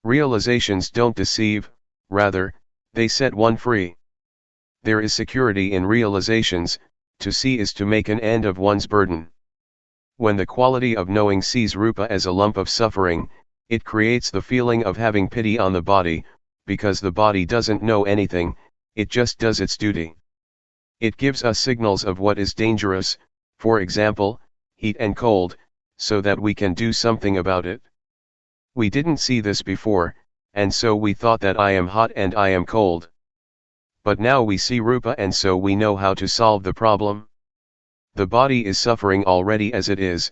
Realizations don't deceive, rather, they set one free. There is security in realizations. To see is to make an end of one's burden. When the quality of knowing sees rupa as a lump of suffering, It creates the feeling of having pity on the body, because the body doesn't know anything, it just does its duty. It gives us signals of what is dangerous, for example, heat and cold, so that we can do something about it. We didn't see this before, and so we thought that I am hot and I am cold. But now we see Rupa, and so we know how to solve the problem. The body is suffering already as it is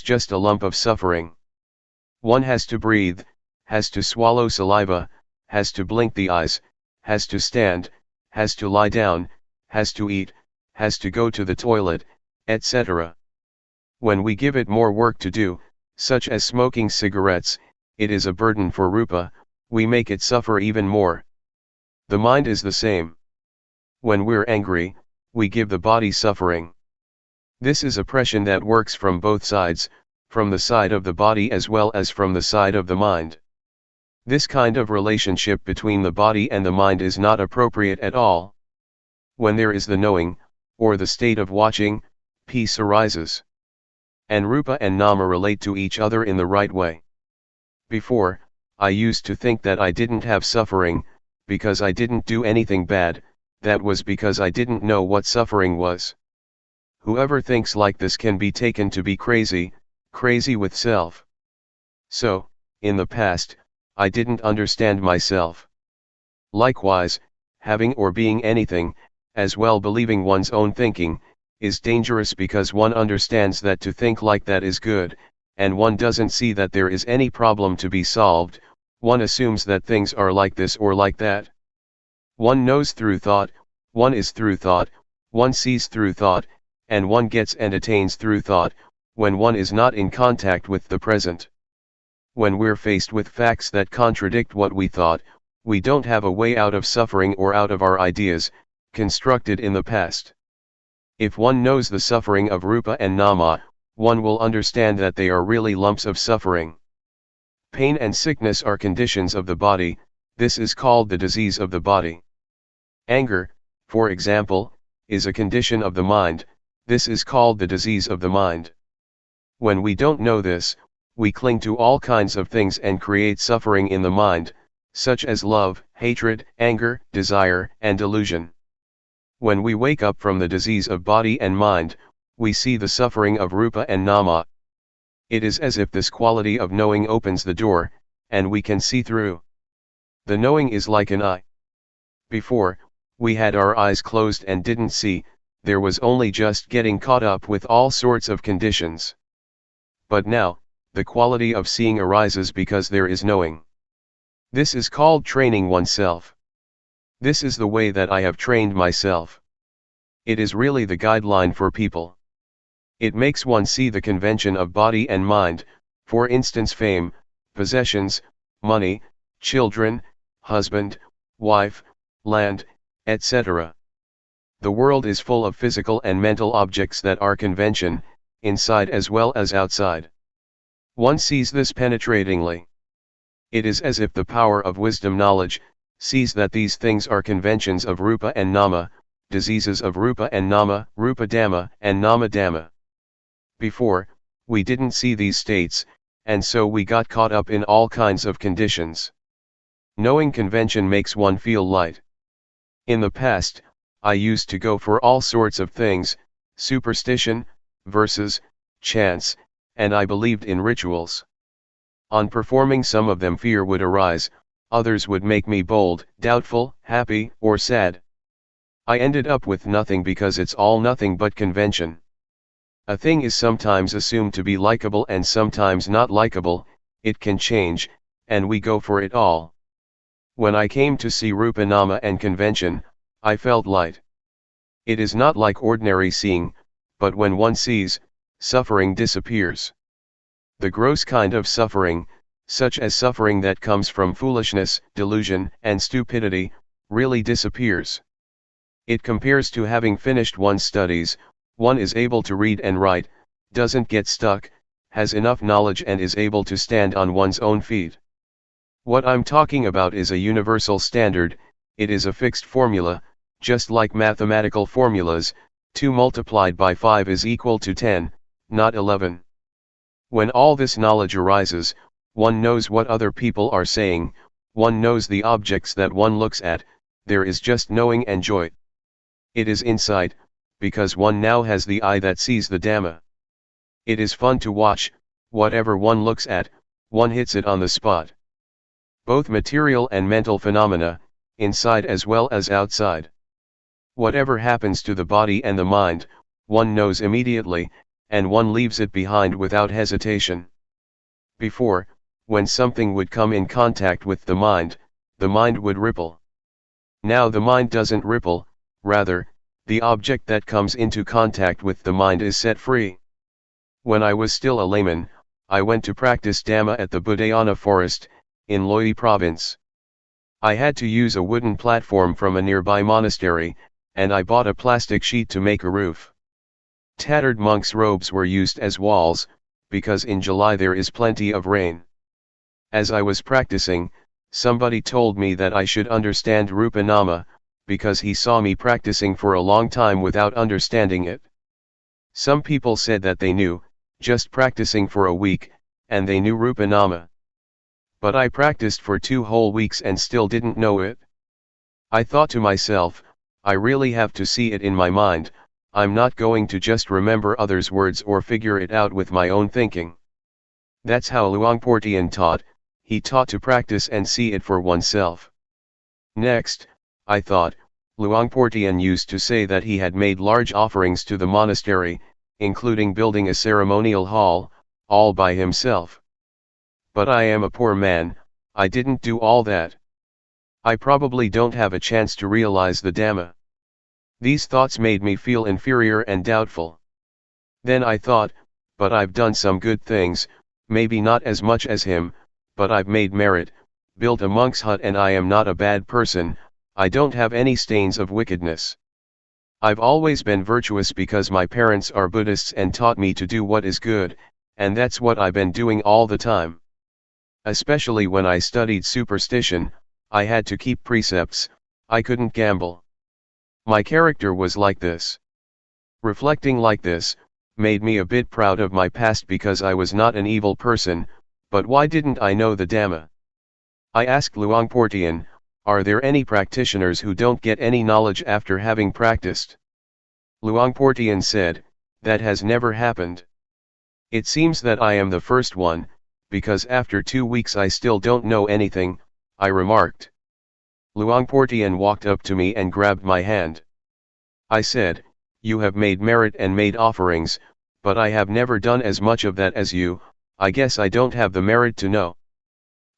just a lump of suffering. One has to breathe, has to swallow saliva, has to blink the eyes, has to stand, has to lie down, has to eat, has to go to the toilet, etc. When we give it more work to do, such as smoking cigarettes, it is a burden for Rupa, we make it suffer even more. The mind is the same. When we're angry, we give the body suffering. This is oppression that works from both sides, from the side of the body as well as from the side of the mind. This kind of relationship between the body and the mind is not appropriate at all. When there is the knowing, or the state of watching, peace arises. And Rupa and Nama relate to each other in the right way. Before, I used to think that I didn't have suffering, because I didn't do anything bad, that was because I didn't know what suffering was. Whoever thinks like this can be taken to be crazy, crazy with self. So, in the past, I didn't understand myself. Likewise, having or being anything, as well believing one's own thinking, is dangerous because one understands that to think like that is good, and one doesn't see that there is any problem to be solved, one assumes that things are like this or like that. One knows through thought, one is through thought, one sees through thought, and one gets and attains through thought, when one is not in contact with the present. When we're faced with facts that contradict what we thought, we don't have a way out of suffering or out of our ideas, constructed in the past. If one knows the suffering of Rupa and Nama, one will understand that they are really lumps of suffering. Pain and sickness are conditions of the body, this is called the disease of the body. Anger, for example, is a condition of the mind, this is called the disease of the mind. When we don't know this, we cling to all kinds of things and create suffering in the mind, such as love, hatred, anger, desire, and delusion. When we wake up from the disease of body and mind, we see the suffering of Rupa and Nama. It is as if this quality of knowing opens the door, and we can see through. The knowing is like an eye. Before, we had our eyes closed and didn't see, there was only just getting caught up with all sorts of conditions. But now, the quality of seeing arises because there is knowing. This is called training oneself. This is the way that I have trained myself. It is really the guideline for people. It makes one see the convention of body and mind, for instance fame, possessions, money, children, husband, wife, land, etc. The world is full of physical and mental objects that are convention, inside as well as outside. One sees this penetratingly. It is as if the power of wisdom knowledge sees that these things are conventions of Rupa and Nama, diseases of Rupa and Nama, Rupa Dhamma and Nama Dhamma. Before, we didn't see these states, and so we got caught up in all kinds of conditions. Knowing convention makes one feel light. In the past, I used to go for all sorts of things, superstition, verses, chants, and I believed in rituals. On performing some of them fear would arise, others would make me bold, doubtful, happy, or sad. I ended up with nothing because it's all nothing but convention. A thing is sometimes assumed to be likable and sometimes not likable, it can change, and we go for it all. When I came to see Rupa Nama and convention, I felt light. It is not like ordinary seeing, but when one sees, suffering disappears. The gross kind of suffering, such as suffering that comes from foolishness, delusion, and stupidity, really disappears. It compares to having finished one's studies, one is able to read and write, doesn't get stuck, has enough knowledge and is able to stand on one's own feet. What I'm talking about is a universal standard, it is a fixed formula, just like mathematical formulas, 2 multiplied by 5 is equal to 10, not 11. When all this knowledge arises, One knows what other people are saying, one knows the objects that one looks at, there is just knowing and joy. It is insight, because one now has the eye that sees the Dhamma. It is fun to watch, whatever one looks at, one hits it on the spot. Both material and mental phenomena, inside as well as outside. Whatever happens to the body and the mind, one knows immediately, and one leaves it behind without hesitation. Before, when something would come in contact with the mind would ripple. Now the mind doesn't ripple, rather, the object that comes into contact with the mind is set free. When I was still a layman, I went to practice Dhamma at the Budayana forest, in Loi province. I had to use a wooden platform from a nearby monastery, and I bought a plastic sheet to make a roof. Tattered monks' robes were used as walls, because in July there is plenty of rain. As I was practicing, somebody told me that I should understand Rupanama, because he saw me practicing for a long time without understanding it. Some people said that they knew, just practicing for a week, and they knew Rupanama. But I practiced for 2 whole weeks and still didn't know it. I thought to myself, I really have to see it in my mind, I'm not going to just remember others' words or figure it out with my own thinking. That's how Luangpor Teean taught, he taught to practice and see it for oneself. Next, I thought, Luangpor Teean used to say that he had made large offerings to the monastery, including building a ceremonial hall, all by himself. But I am a poor man, I didn't do all that. I probably don't have a chance to realize the Dhamma. These thoughts made me feel inferior and doubtful. Then I thought, but I've done some good things, maybe not as much as him, but I've made merit, built a monk's hut, and I am not a bad person, I don't have any stains of wickedness. I've always been virtuous because my parents are Buddhists and taught me to do what is good, and that's what I've been doing all the time. Especially when I studied superstition, I had to keep precepts, I couldn't gamble. My character was like this. Reflecting like this, made me a bit proud of my past because I was not an evil person, but why didn't I know the Dhamma? I asked Luangpor Teean, are there any practitioners who don't get any knowledge after having practiced? Luangpor Teean said, that has never happened. It seems that I am the first one, because after 2 weeks I still don't know anything, I remarked. Luangpor Teean walked up to me and grabbed my hand. I said, you have made merit and made offerings, but I have never done as much of that as you, I guess I don't have the merit to know.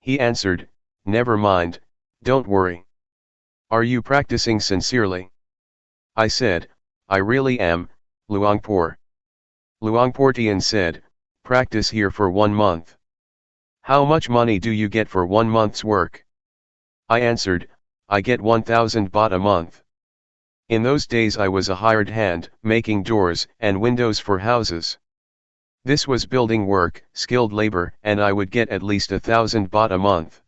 He answered, never mind, don't worry. Are you practicing sincerely? I said, I really am, Luangpor. Luangpor Teean said, practice here for 1 month. How much money do you get for 1 month's work? I answered, I get 1,000 baht a month. In those days I was a hired hand, making doors and windows for houses. This was building work, skilled labor, and I would get at least 1,000 baht a month.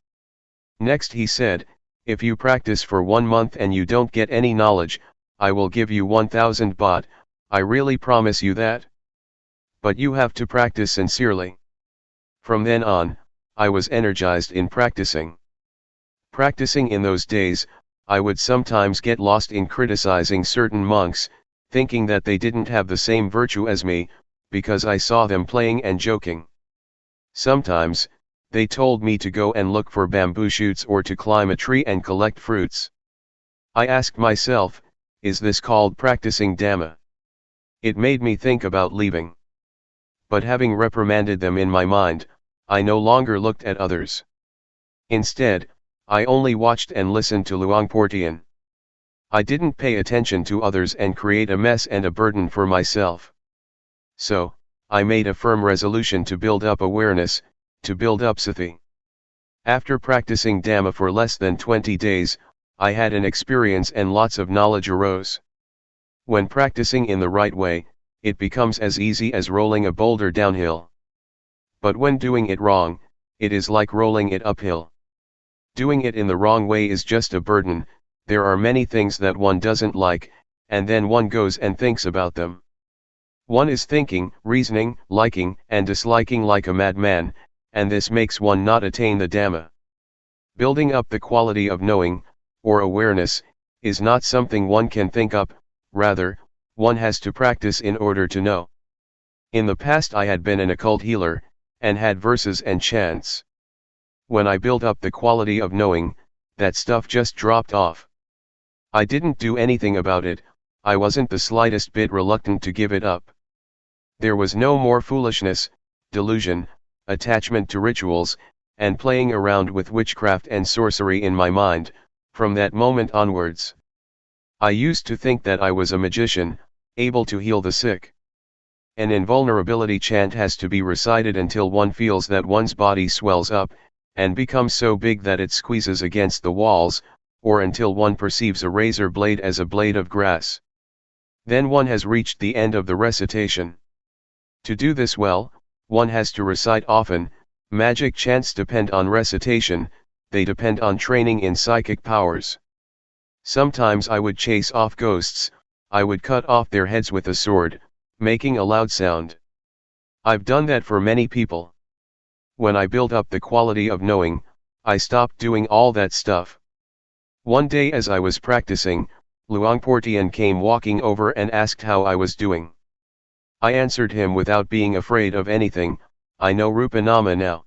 Next he said, if you practice for 1 month and you don't get any knowledge, I will give you 1,000 baht, I really promise you that. But you have to practice sincerely. From then on, I was energized in practicing. Practicing in those days, I would sometimes get lost in criticizing certain monks, thinking that they didn't have the same virtue as me, because I saw them playing and joking. Sometimes, they told me to go and look for bamboo shoots or to climb a tree and collect fruits. I asked myself, is this called practicing Dhamma? It made me think about leaving. But having reprimanded them in my mind, I no longer looked at others. Instead, I only watched and listened to Luangpor Teean. I didn't pay attention to others and create a mess and a burden for myself. So, I made a firm resolution to build up awareness, to build up sati. After practicing Dhamma for less than 20 days, I had an experience and lots of knowledge arose. When practicing in the right way, it becomes as easy as rolling a boulder downhill. But when doing it wrong, it is like rolling it uphill. Doing it in the wrong way is just a burden, there are many things that one doesn't like, and then one goes and thinks about them. One is thinking, reasoning, liking and disliking like a madman, and this makes one not attain the Dhamma. Building up the quality of knowing, or awareness, is not something one can think up, rather, one has to practice in order to know. In the past I had been an occult healer, and had verses and chants. When I built up the quality of knowing, that stuff just dropped off. I didn't do anything about it, I wasn't the slightest bit reluctant to give it up. There was no more foolishness, delusion, attachment to rituals, and playing around with witchcraft and sorcery in my mind, from that moment onwards. I used to think that I was a magician, able to heal the sick. An invulnerability chant has to be recited until one feels that one's body swells up, and becomes so big that it squeezes against the walls, or until one perceives a razor blade as a blade of grass. Then one has reached the end of the recitation. To do this well, one has to recite often. Magic chants depend on recitation, they depend on training in psychic powers. Sometimes I would chase off ghosts, I would cut off their heads with a sword, making a loud sound. I've done that for many people. When I built up the quality of knowing, I stopped doing all that stuff. One day as I was practicing, Luangpor Teean came walking over and asked how I was doing. I answered him without being afraid of anything, I know Rupa Nama now.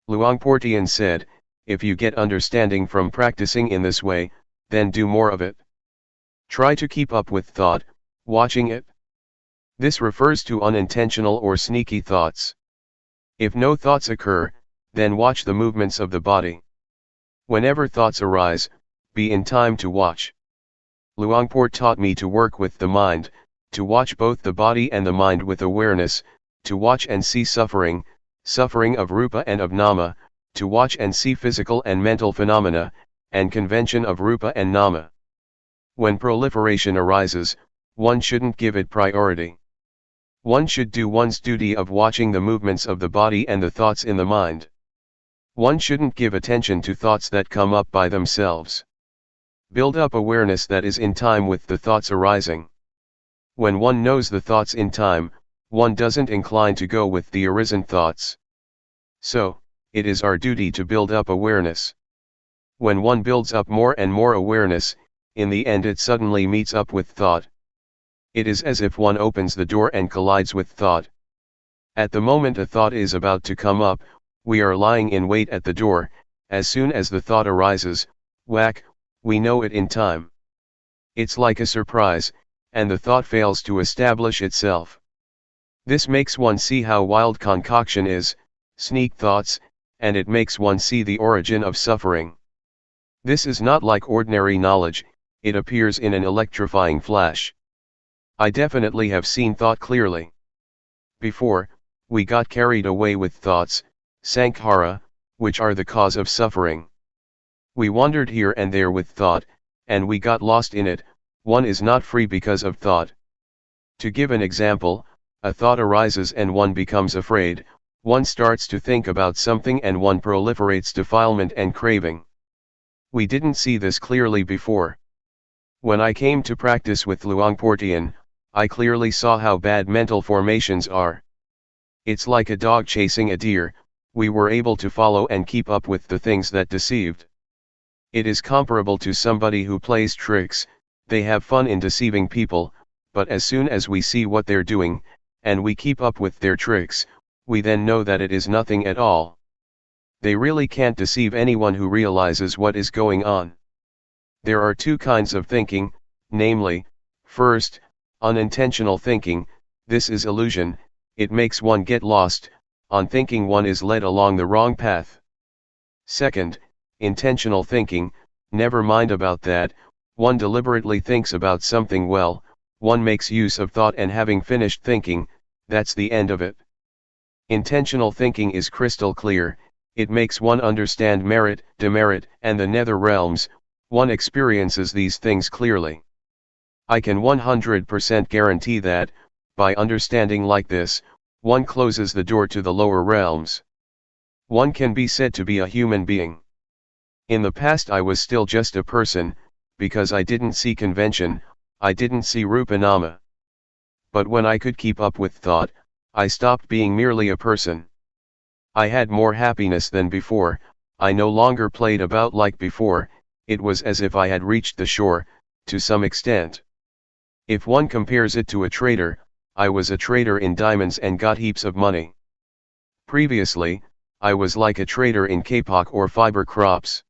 Luangpor Teean said, if you get understanding from practicing in this way, then do more of it. Try to keep up with thought, watching it. This refers to unintentional or sneaky thoughts. If no thoughts occur, then watch the movements of the body. Whenever thoughts arise, be in time to watch. Luangpor taught me to work with the mind, to watch both the body and the mind with awareness, to watch and see suffering, suffering of Rupa and of Nama, to watch and see physical and mental phenomena, and convention of Rupa and Nama. When proliferation arises, one shouldn't give it priority. One should do one's duty of watching the movements of the body and the thoughts in the mind. One shouldn't give attention to thoughts that come up by themselves. Build up awareness that is in time with the thoughts arising. When one knows the thoughts in time, one doesn't incline to go with the arisen thoughts. So, it is our duty to build up awareness. When one builds up more and more awareness, in the end it suddenly meets up with thought. It is as if one opens the door and collides with thought. At the moment a thought is about to come up, we are lying in wait at the door. As soon as the thought arises, whack, we know it in time. It's like a surprise, and the thought fails to establish itself. This makes one see how wild concoction is, sneak thoughts, and it makes one see the origin of suffering. This is not like ordinary knowledge, it appears in an electrifying flash. I definitely have seen thought clearly. Before, we got carried away with thoughts, sankhara, which are the cause of suffering. We wandered here and there with thought, and we got lost in it. One is not free because of thought. To give an example, a thought arises and one becomes afraid, one starts to think about something and one proliferates defilement and craving. We didn't see this clearly before. When I came to practice with Luangpor Teean, I clearly saw how bad mental formations are. It's like a dog chasing a deer, we were able to follow and keep up with the things that deceived. It is comparable to somebody who plays tricks, they have fun in deceiving people, but as soon as we see what they're doing, and we keep up with their tricks, we then know that it is nothing at all. They really can't deceive anyone who realizes what is going on. There are two kinds of thinking, namely, first, unintentional thinking. This is illusion, it makes one get lost, on thinking one is led along the wrong path. Second, intentional thinking, never mind about that, one deliberately thinks about something well, one makes use of thought and having finished thinking, that's the end of it. Intentional thinking is crystal clear, it makes one understand merit, demerit, and the nether realms, one experiences these things clearly. I can 100% guarantee that, by understanding like this, one closes the door to the lower realms. One can be said to be a human being. In the past I was still just a person, because I didn't see convention, I didn't see Rupa Nama. But when I could keep up with thought, I stopped being merely a person. I had more happiness than before, I no longer played about like before, it was as if I had reached the shore, to some extent. If one compares it to a trader, I was a trader in diamonds and got heaps of money. Previously, I was like a trader in kapok or fiber crops.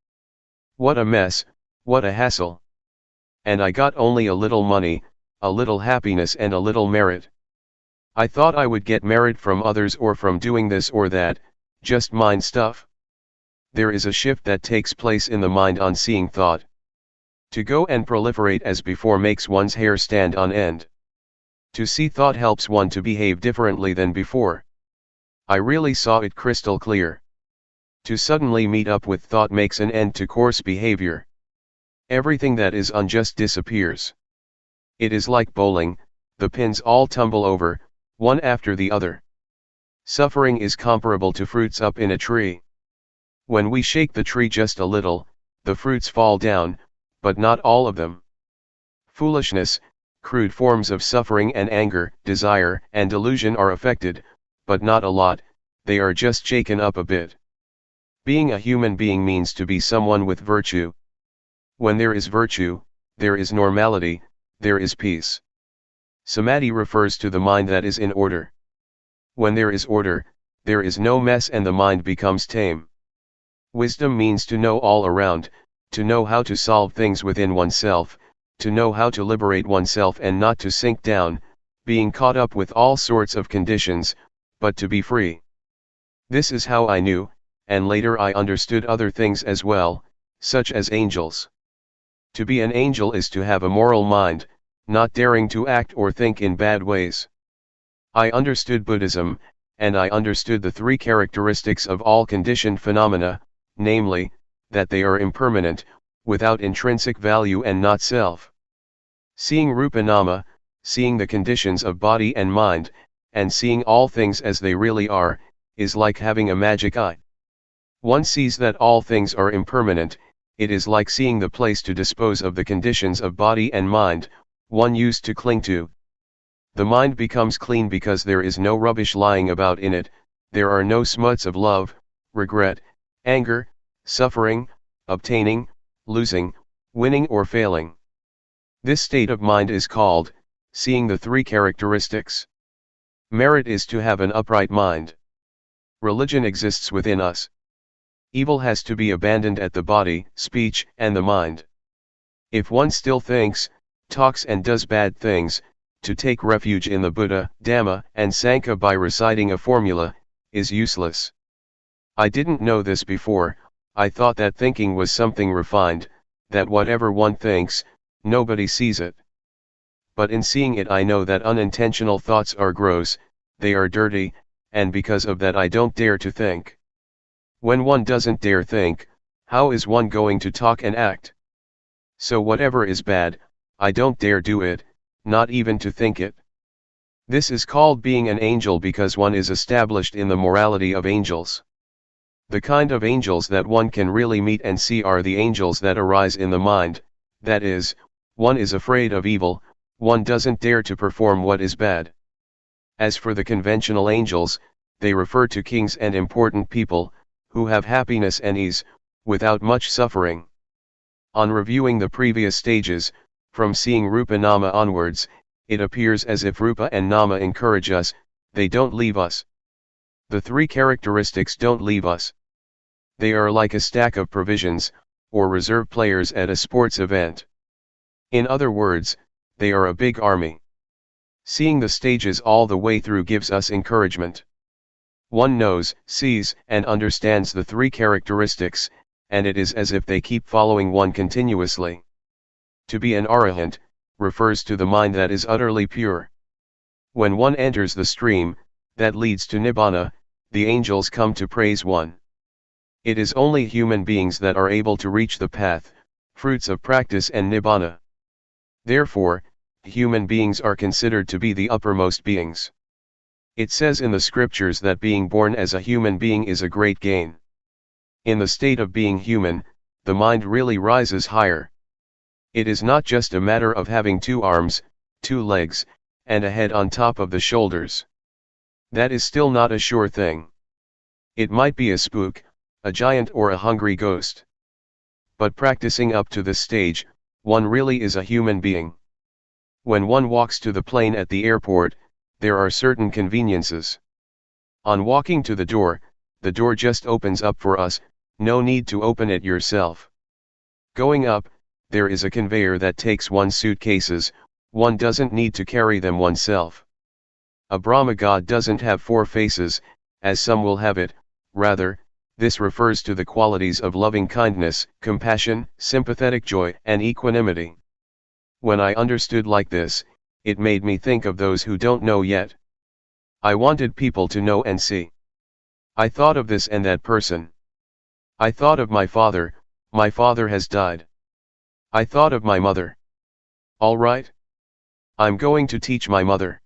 What a mess, what a hassle. And I got only a little money, a little happiness and a little merit. I thought I would get merit from others or from doing this or that, just mind stuff. There is a shift that takes place in the mind on seeing thought. To go and proliferate as before makes one's hair stand on end. To see thought helps one to behave differently than before. I really saw it crystal clear. To suddenly meet up with thought makes an end to coarse behavior. Everything that is unjust disappears. It is like bowling, the pins all tumble over, one after the other. Suffering is comparable to fruits up in a tree. When we shake the tree just a little, the fruits fall down, but not all of them. Foolishness, crude forms of suffering and anger, desire and delusion are affected, but not a lot, they are just shaken up a bit. Being a human being means to be someone with virtue. When there is virtue, there is normality, there is peace. Samadhi refers to the mind that is in order. When there is order, there is no mess and the mind becomes tame. Wisdom means to know all around, to know how to solve things within oneself, to know how to liberate oneself and not to sink down, being caught up with all sorts of conditions, but to be free. This is how I knew, and later I understood other things as well, such as angels. To be an angel is to have a moral mind, not daring to act or think in bad ways. I understood Buddhism, and I understood the three characteristics of all conditioned phenomena, namely, that they are impermanent, without intrinsic value and not self. Seeing Rupa Nama, seeing the conditions of body and mind, and seeing all things as they really are, is like having a magic eye. One sees that all things are impermanent, it is like seeing the place to dispose of the conditions of body and mind, one used to cling to. The mind becomes clean because there is no rubbish lying about in it, there are no smuts of love, regret, anger, suffering, obtaining, losing, winning or failing. This state of mind is called, seeing the three characteristics. Merit is to have an upright mind. Religion exists within us. Evil has to be abandoned at the body, speech, and the mind. If one still thinks, talks and does bad things, to take refuge in the Buddha, Dhamma, and Sangha by reciting a formula, is useless. I didn't know this before, I thought that thinking was something refined, that whatever one thinks, nobody sees it. But in seeing it I know that unintentional thoughts are gross, they are dirty, and because of that I don't dare to think. When one doesn't dare think, how is one going to talk and act? So whatever is bad, I don't dare do it, not even to think it. This is called being an angel because one is established in the morality of angels. The kind of angels that one can really meet and see are the angels that arise in the mind, that is, one is afraid of evil, one doesn't dare to perform what is bad. As for the conventional angels, they refer to kings and important people, who have happiness and ease, without much suffering. On reviewing the previous stages, from seeing Rupa Nama onwards, it appears as if Rupa and Nama encourage us, they don't leave us. The three characteristics don't leave us. They are like a stack of provisions, or reserve players at a sports event. In other words, they are a big army. Seeing the stages all the way through gives us encouragement. One knows, sees, and understands the three characteristics, and it is as if they keep following one continuously. To be an arahant, refers to the mind that is utterly pure. When one enters the stream, that leads to Nibbana, the angels come to praise one. It is only human beings that are able to reach the path, fruits of practice and Nibbana. Therefore, human beings are considered to be the uppermost beings. It says in the scriptures that being born as a human being is a great gain. In the state of being human, the mind really rises higher. It is not just a matter of having 2 arms, 2 legs, and a head on top of the shoulders. That is still not a sure thing. It might be a spook, a giant or a hungry ghost. But practicing up to this stage, one really is a human being. When one walks to the plane at the airport, there are certain conveniences. On walking to the door just opens up for us, no need to open it yourself. Going up, there is a conveyor that takes one's suitcases, one doesn't need to carry them oneself. A Brahma god doesn't have 4 faces, as some will have it, rather, this refers to the qualities of loving kindness, compassion, sympathetic joy, and equanimity. When I understood like this, it made me think of those who don't know yet. I wanted people to know and see. I thought of this and that person. I thought of my father has died. I thought of my mother. All right. I'm going to teach my mother.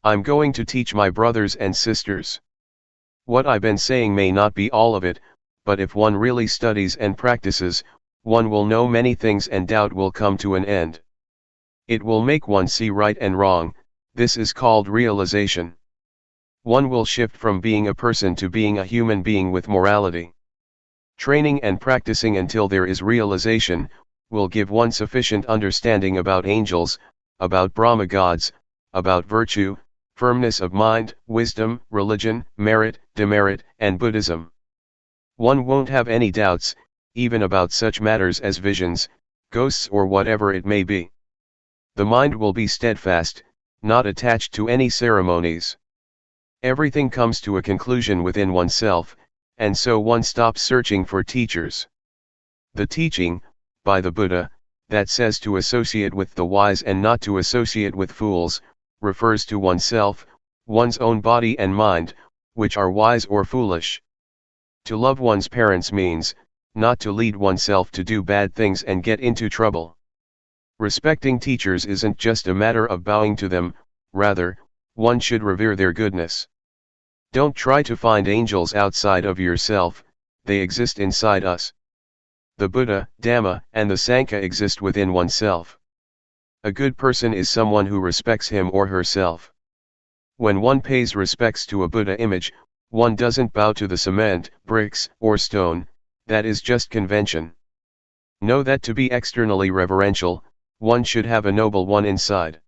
I'm going to teach my brothers and sisters. What I've been saying may not be all of it, but if one really studies and practices, one will know many things and doubt will come to an end. It will make one see right and wrong, this is called realization. One will shift from being a person to being a human being with morality. Training and practicing until there is realization, will give one sufficient understanding about angels, about Brahma gods, about virtue, firmness of mind, wisdom, religion, merit, demerit, and Buddhism. One won't have any doubts, even about such matters as visions, ghosts or whatever it may be. The mind will be steadfast, not attached to any ceremonies. Everything comes to a conclusion within oneself, and so one stops searching for teachers. The teaching, by the Buddha, that says to associate with the wise and not to associate with fools, refers to oneself, one's own body and mind, which are wise or foolish. To love one's parents means, not to lead oneself to do bad things and get into trouble. Respecting teachers isn't just a matter of bowing to them, rather, one should revere their goodness. Don't try to find angels outside of yourself, they exist inside us. The Buddha, Dhamma, and the Sangha exist within oneself. A good person is someone who respects him or herself. When one pays respects to a Buddha image, one doesn't bow to the cement, bricks, or stone, that is just convention. Know that to be externally reverential, one should have a noble one inside.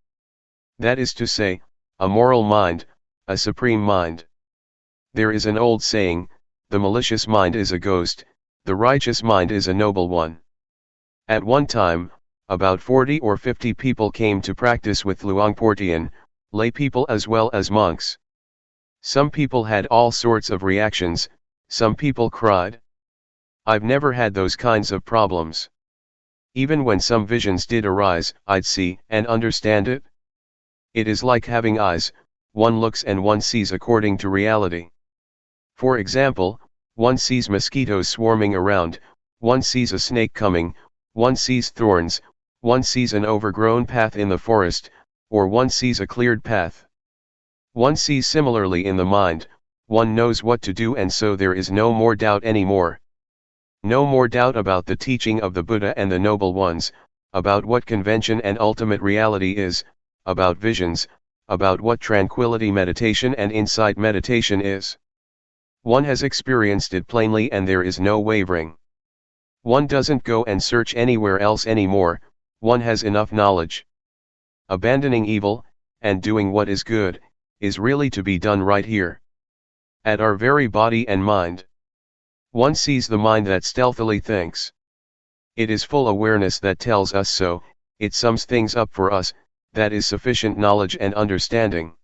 That is to say, a moral mind, a supreme mind. There is an old saying, the malicious mind is a ghost, the righteous mind is a noble one. At one time, about 40 or 50 people came to practice with Luangpor Teean, lay people as well as monks. Some people had all sorts of reactions, some people cried. I've never had those kinds of problems. Even when some visions did arise, I'd see and understand it. It is like having eyes, one looks and one sees according to reality. For example, one sees mosquitoes swarming around, one sees a snake coming, one sees thorns, one sees an overgrown path in the forest, or one sees a cleared path. One sees similarly in the mind, one knows what to do, and so there is no more doubt anymore. No more doubt about the teaching of the Buddha and the noble ones, about what convention and ultimate reality is, about visions, about what tranquility meditation and insight meditation is. One has experienced it plainly and there is no wavering. One doesn't go and search anywhere else anymore, one has enough knowledge. Abandoning evil, and doing what is good, is really to be done right here. At our very body and mind. One sees the mind that stealthily thinks. It is full awareness that tells us so, it sums things up for us, that is sufficient knowledge and understanding.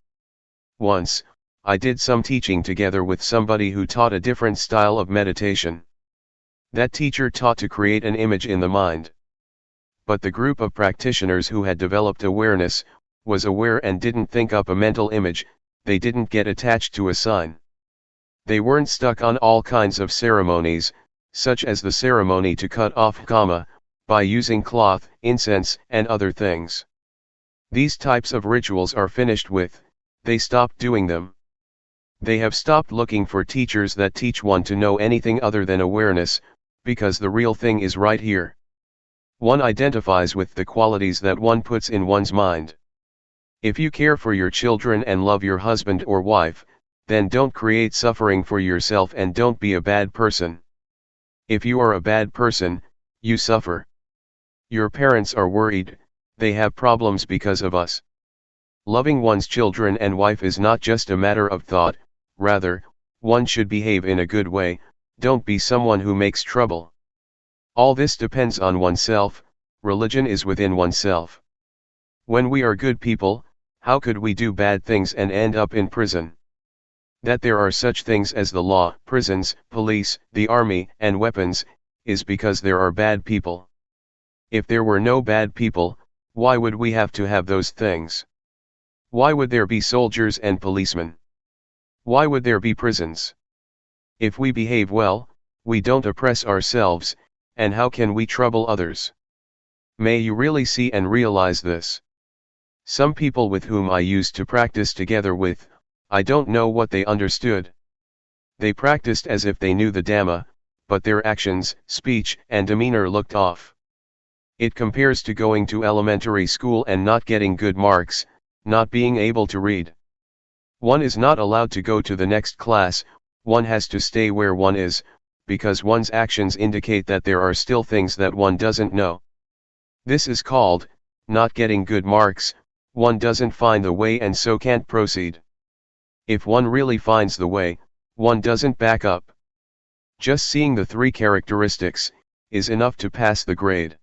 Once, I did some teaching together with somebody who taught a different style of meditation. That teacher taught to create an image in the mind. But the group of practitioners who had developed awareness, was aware and didn't think up a mental image, they didn't get attached to a sign. They weren't stuck on all kinds of ceremonies, such as the ceremony to cut off kama, by using cloth, incense, and other things. These types of rituals are finished with, they stopped doing them. They have stopped looking for teachers that teach one to know anything other than awareness, because the real thing is right here. One identifies with the qualities that one puts in one's mind. If you care for your children and love your husband or wife, then don't create suffering for yourself and don't be a bad person. If you are a bad person, you suffer. Your parents are worried, they have problems because of us. Loving one's children and wife is not just a matter of thought, rather, one should behave in a good way, don't be someone who makes trouble. All this depends on oneself, religion is within oneself. When we are good people, how could we do bad things and end up in prison? That there are such things as the law, prisons, police, the army, and weapons, is because there are bad people. If there were no bad people, why would we have to have those things? Why would there be soldiers and policemen? Why would there be prisons? If we behave well, we don't oppress ourselves, and how can we trouble others? May you really see and realize this. Some people with whom I used to practice together with, I don't know what they understood. They practiced as if they knew the Dhamma, but their actions, speech, and demeanor looked off. It compares to going to elementary school and not getting good marks, not being able to read. One is not allowed to go to the next class, one has to stay where one is, because one's actions indicate that there are still things that one doesn't know. This is called, not getting good marks, one doesn't find the way and so can't proceed. If one really finds the way, one doesn't back up. Just seeing the three characteristics, is enough to pass the grade.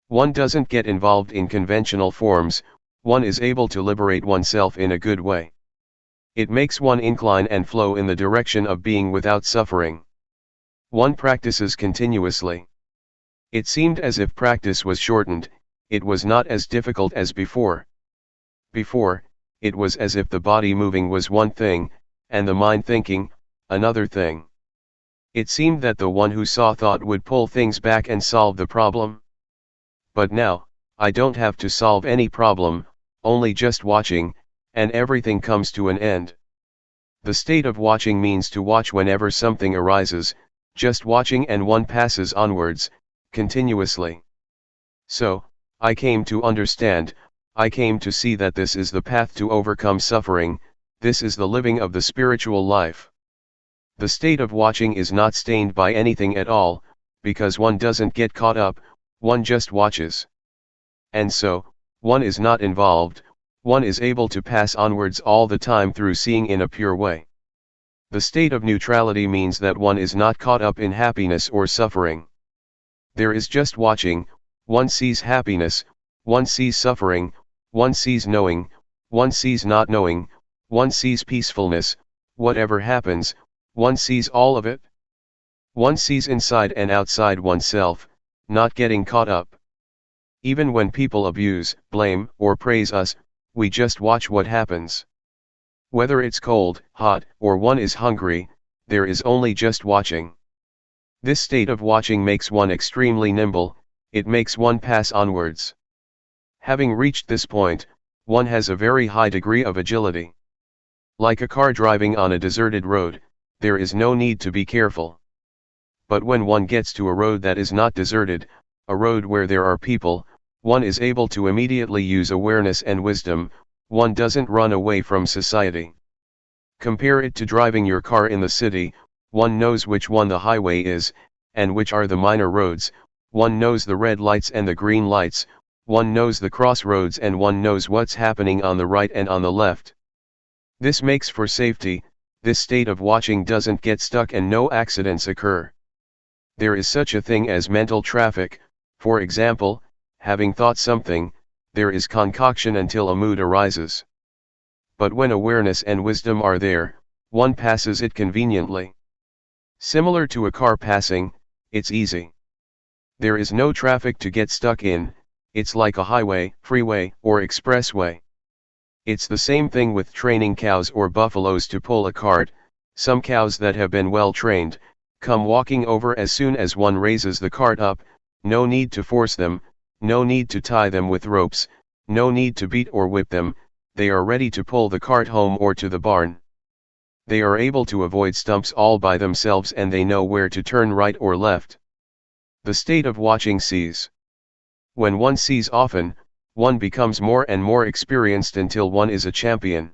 One doesn't get involved in conventional forms, one is able to liberate oneself in a good way. It makes one incline and flow in the direction of being without suffering. One practices continuously. It seemed as if practice was shortened, it was not as difficult as before. Before, it was as if the body moving was one thing, and the mind thinking, another thing. It seemed that the one who saw thought would pull things back and solve the problem. But now, I don't have to solve any problem, only just watching, and everything comes to an end. The state of watching means to watch whenever something arises, just watching and one passes onwards, continuously. So, I came to understand, I came to see that this is the path to overcome suffering, this is the living of the spiritual life. The state of watching is not stained by anything at all, because one doesn't get caught up, one just watches. And so, one is not involved, one is able to pass onwards all the time through seeing in a pure way. The state of neutrality means that one is not caught up in happiness or suffering. There is just watching, one sees happiness, one sees suffering, one sees knowing, one sees not knowing, one sees peacefulness, whatever happens, one sees all of it. One sees inside and outside oneself, not getting caught up. Even when people abuse, blame, or praise us, we just watch what happens. Whether it's cold, hot, or one is hungry, there is only just watching. This state of watching makes one extremely nimble, it makes one pass onwards. Having reached this point, one has a very high degree of agility. Like a car driving on a deserted road, there is no need to be careful. But when one gets to a road that is not deserted, a road where there are people, one is able to immediately use awareness and wisdom, one doesn't run away from society. Compare it to driving your car in the city, one knows which one the highway is, and which are the minor roads, one knows the red lights and the green lights, one knows the crossroads and one knows what's happening on the right and on the left. This makes for safety, this state of watching doesn't get stuck and no accidents occur. There is such a thing as mental traffic, for example, having thought something, there is concoction until a mood arises. But when awareness and wisdom are there, one passes it conveniently. Similar to a car passing, it's easy. There is no traffic to get stuck in, it's like a highway, freeway, or expressway. It's the same thing with training cows or buffaloes to pull a cart. Some cows that have been well trained, come walking over as soon as one raises the cart up, no need to force them, no need to tie them with ropes, no need to beat or whip them, they are ready to pull the cart home or to the barn. They are able to avoid stumps all by themselves and they know where to turn right or left. The state of watching sees. When one sees often, one becomes more and more experienced until one is a champion.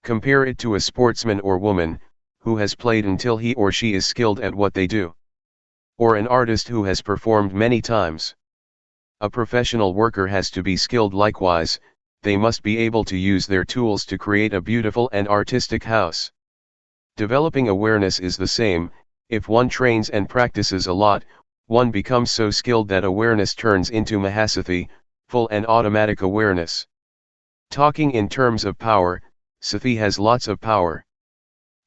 Compare it to a sportsman or woman, who has played until he or she is skilled at what they do. Or an artist who has performed many times. A professional worker has to be skilled likewise, they must be able to use their tools to create a beautiful and artistic house. Developing awareness is the same. If one trains and practices a lot, one becomes so skilled that awareness turns into Mahasathi, full and automatic awareness. Talking in terms of power, Sathi has lots of power.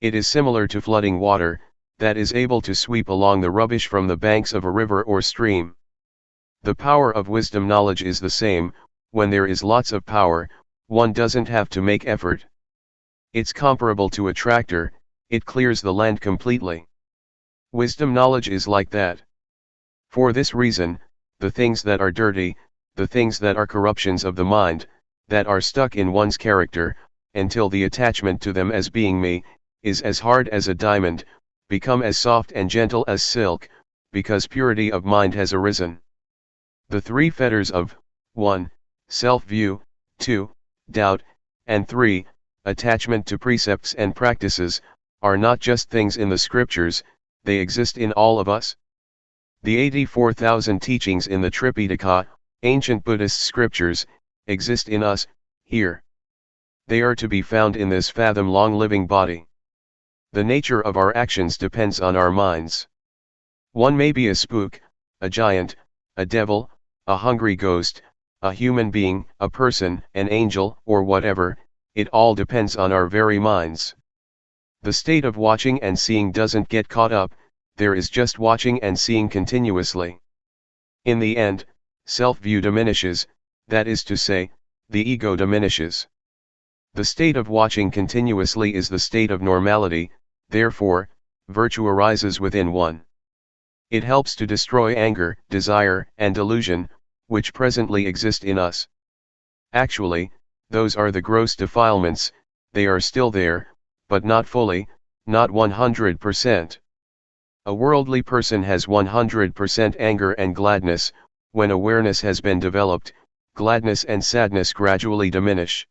It is similar to flooding water, that is able to sweep along the rubbish from the banks of a river or stream. The power of wisdom knowledge is the same. When there is lots of power, one doesn't have to make effort. It's comparable to a tractor, it clears the land completely. Wisdom knowledge is like that. For this reason, the things that are dirty, the things that are corruptions of the mind, that are stuck in one's character, until the attachment to them as being me, is as hard as a diamond, become as soft and gentle as silk, because purity of mind has arisen. The three fetters of 1. Self-view, 2. Doubt, and 3. Attachment to precepts and practices, are not just things in the scriptures, they exist in all of us. The 84,000 teachings in the Tripitaka, ancient Buddhist scriptures, exist in us, here. They are to be found in this fathom-long living body. The nature of our actions depends on our minds. One may be a spook, a giant, a devil, a hungry ghost, a human being, a person, an angel, or whatever, it all depends on our very minds. The state of watching and seeing doesn't get caught up, there is just watching and seeing continuously. In the end, self-view diminishes, that is to say, the ego diminishes. The state of watching continuously is the state of normality, therefore, virtue arises within one. It helps to destroy anger, desire, and delusion, which presently exist in us. Actually, those are the gross defilements, they are still there, but not fully, not 100%. A worldly person has 100% anger and gladness. When awareness has been developed, gladness and sadness gradually diminish.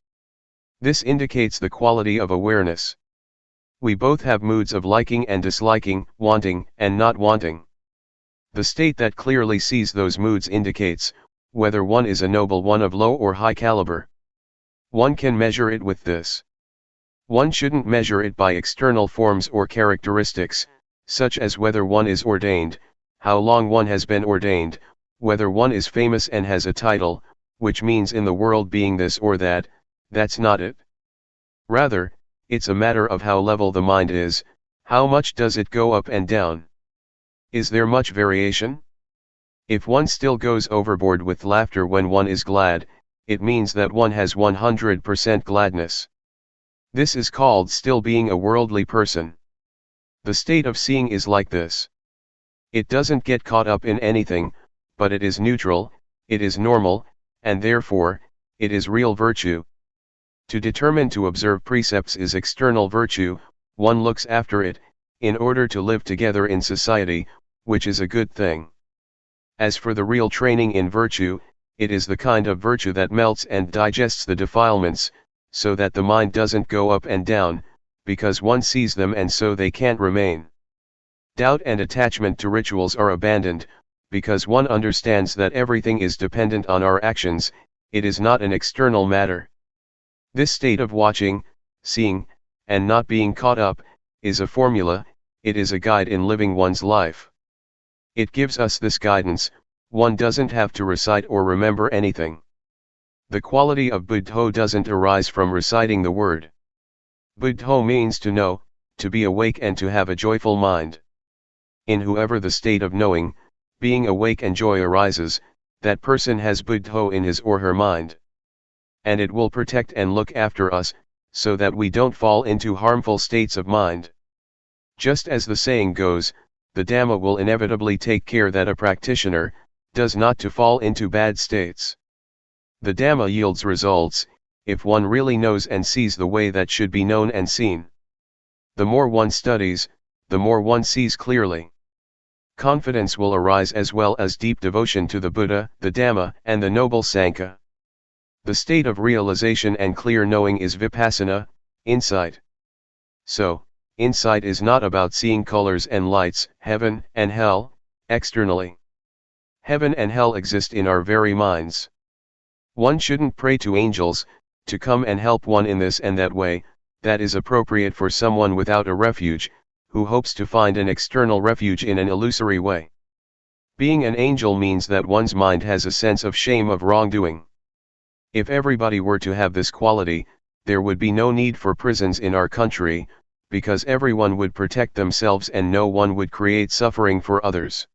This indicates the quality of awareness. We both have moods of liking and disliking, wanting and not wanting. The state that clearly sees those moods indicates whether one is a noble one of low or high caliber. One can measure it with this. One shouldn't measure it by external forms or characteristics, such as whether one is ordained, how long one has been ordained, whether one is famous and has a title, which means in the world being this or that, that's not it. Rather, it's a matter of how level the mind is, how much does it go up and down. Is there much variation? If one still goes overboard with laughter when one is glad, it means that one has 100% gladness. This is called still being a worldly person. The state of seeing is like this. It doesn't get caught up in anything, but it is neutral, it is normal, and therefore, it is real virtue. To determine to observe precepts is external virtue, one looks after it, in order to live together in society, which is a good thing. As for the real training in virtue, it is the kind of virtue that melts and digests the defilements, so that the mind doesn't go up and down, because one sees them and so they can't remain. Doubt and attachment to rituals are abandoned, because one understands that everything is dependent on our actions, it is not an external matter. This state of watching, seeing, and not being caught up, is a formula, it is a guide in living one's life. It gives us this guidance, one doesn't have to recite or remember anything. The quality of buddho doesn't arise from reciting the word. Buddho means to know, to be awake and to have a joyful mind. In whoever the state of knowing, being awake and joy arises, that person has buddho in his or her mind. And it will protect and look after us, so that we don't fall into harmful states of mind. Just as the saying goes, the Dhamma will inevitably take care that a practitioner does not to fall into bad states. The Dhamma yields results, if one really knows and sees the way that should be known and seen. The more one studies, the more one sees clearly. Confidence will arise as well as deep devotion to the Buddha, the Dhamma, and the Noble Sangha. The state of realization and clear knowing is Vipassana, Insight. So, insight is not about seeing colors and lights, heaven and hell, externally. Heaven and hell exist in our very minds. One shouldn't pray to angels, to come and help one in this and that way. That is appropriate for someone without a refuge, who hopes to find an external refuge in an illusory way. Being an angel means that one's mind has a sense of shame of wrongdoing. If everybody were to have this quality, there would be no need for prisons in our country, because everyone would protect themselves and no one would create suffering for others.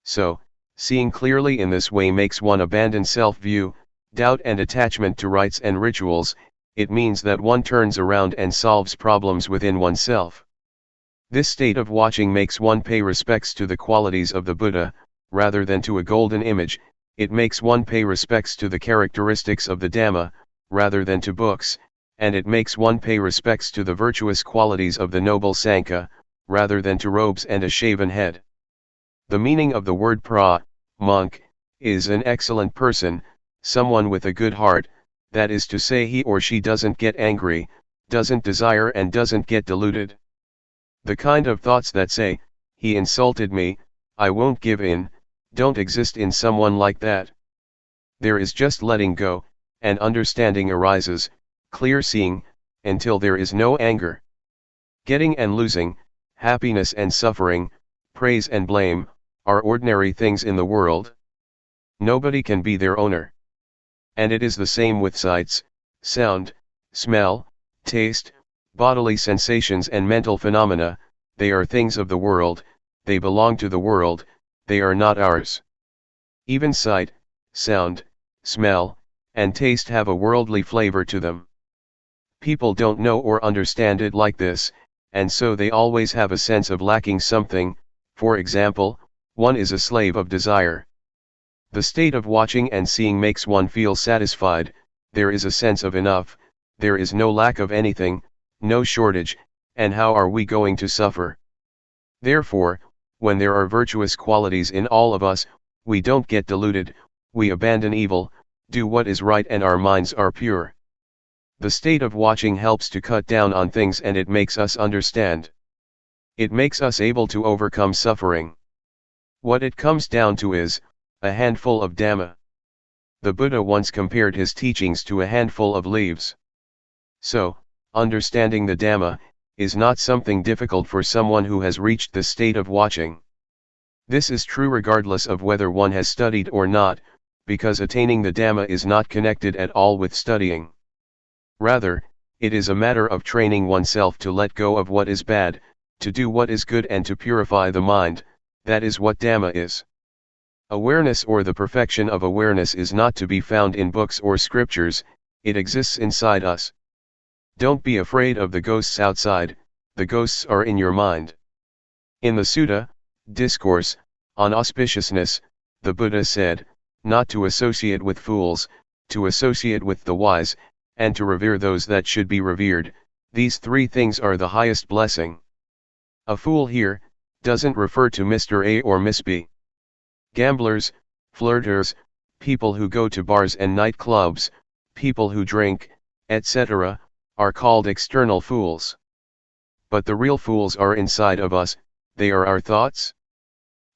So, seeing clearly in this way makes one abandon self-view, doubt and attachment to rites and rituals. It means that one turns around and solves problems within oneself. This state of watching makes one pay respects to the qualities of the Buddha, rather than to a golden image. It makes one pay respects to the characteristics of the Dhamma, rather than to books, and it makes one pay respects to the virtuous qualities of the noble Sangha, rather than to robes and a shaven head. The meaning of the word pra, monk, is an excellent person, someone with a good heart. That is to say, he or she doesn't get angry, doesn't desire and doesn't get deluded. The kind of thoughts that say, he insulted me, I won't give in, don't exist in someone like that. There is just letting go, and understanding arises, clear seeing, until there is no anger. Getting and losing, happiness and suffering, praise and blame, are ordinary things in the world. Nobody can be their owner. And it is the same with sights, sound, smell, taste, bodily sensations and mental phenomena. They are things of the world, they belong to the world, they are not ours. Even sight, sound, smell, and taste have a worldly flavor to them. People don't know or understand it like this, and so they always have a sense of lacking something. For example, one is a slave of desire. The state of watching and seeing makes one feel satisfied. There is a sense of enough, there is no lack of anything, no shortage, and how are we going to suffer? Therefore, when there are virtuous qualities in all of us, we don't get deluded, we abandon evil, do what is right, and our minds are pure. The state of watching helps to cut down on things, and it makes us understand. It makes us able to overcome suffering. What it comes down to is a handful of Dhamma. The Buddha once compared his teachings to a handful of leaves. So, understanding the Dhamma is not something difficult for someone who has reached the state of watching. This is true regardless of whether one has studied or not, because attaining the Dhamma is not connected at all with studying. Rather, it is a matter of training oneself to let go of what is bad, to do what is good, and to purify the mind. That is what Dhamma is. Awareness, or the perfection of awareness, is not to be found in books or scriptures, it exists inside us. Don't be afraid of the ghosts outside, the ghosts are in your mind. In the Sutta, Discourse on Auspiciousness, the Buddha said, not to associate with fools, to associate with the wise, and to revere those that should be revered. These three things are the highest blessing. A fool here doesn't refer to Mr. A or Miss B. Gamblers, flirters, people who go to bars and nightclubs, people who drink, etc., are called external fools. But the real fools are inside of us, they are our thoughts.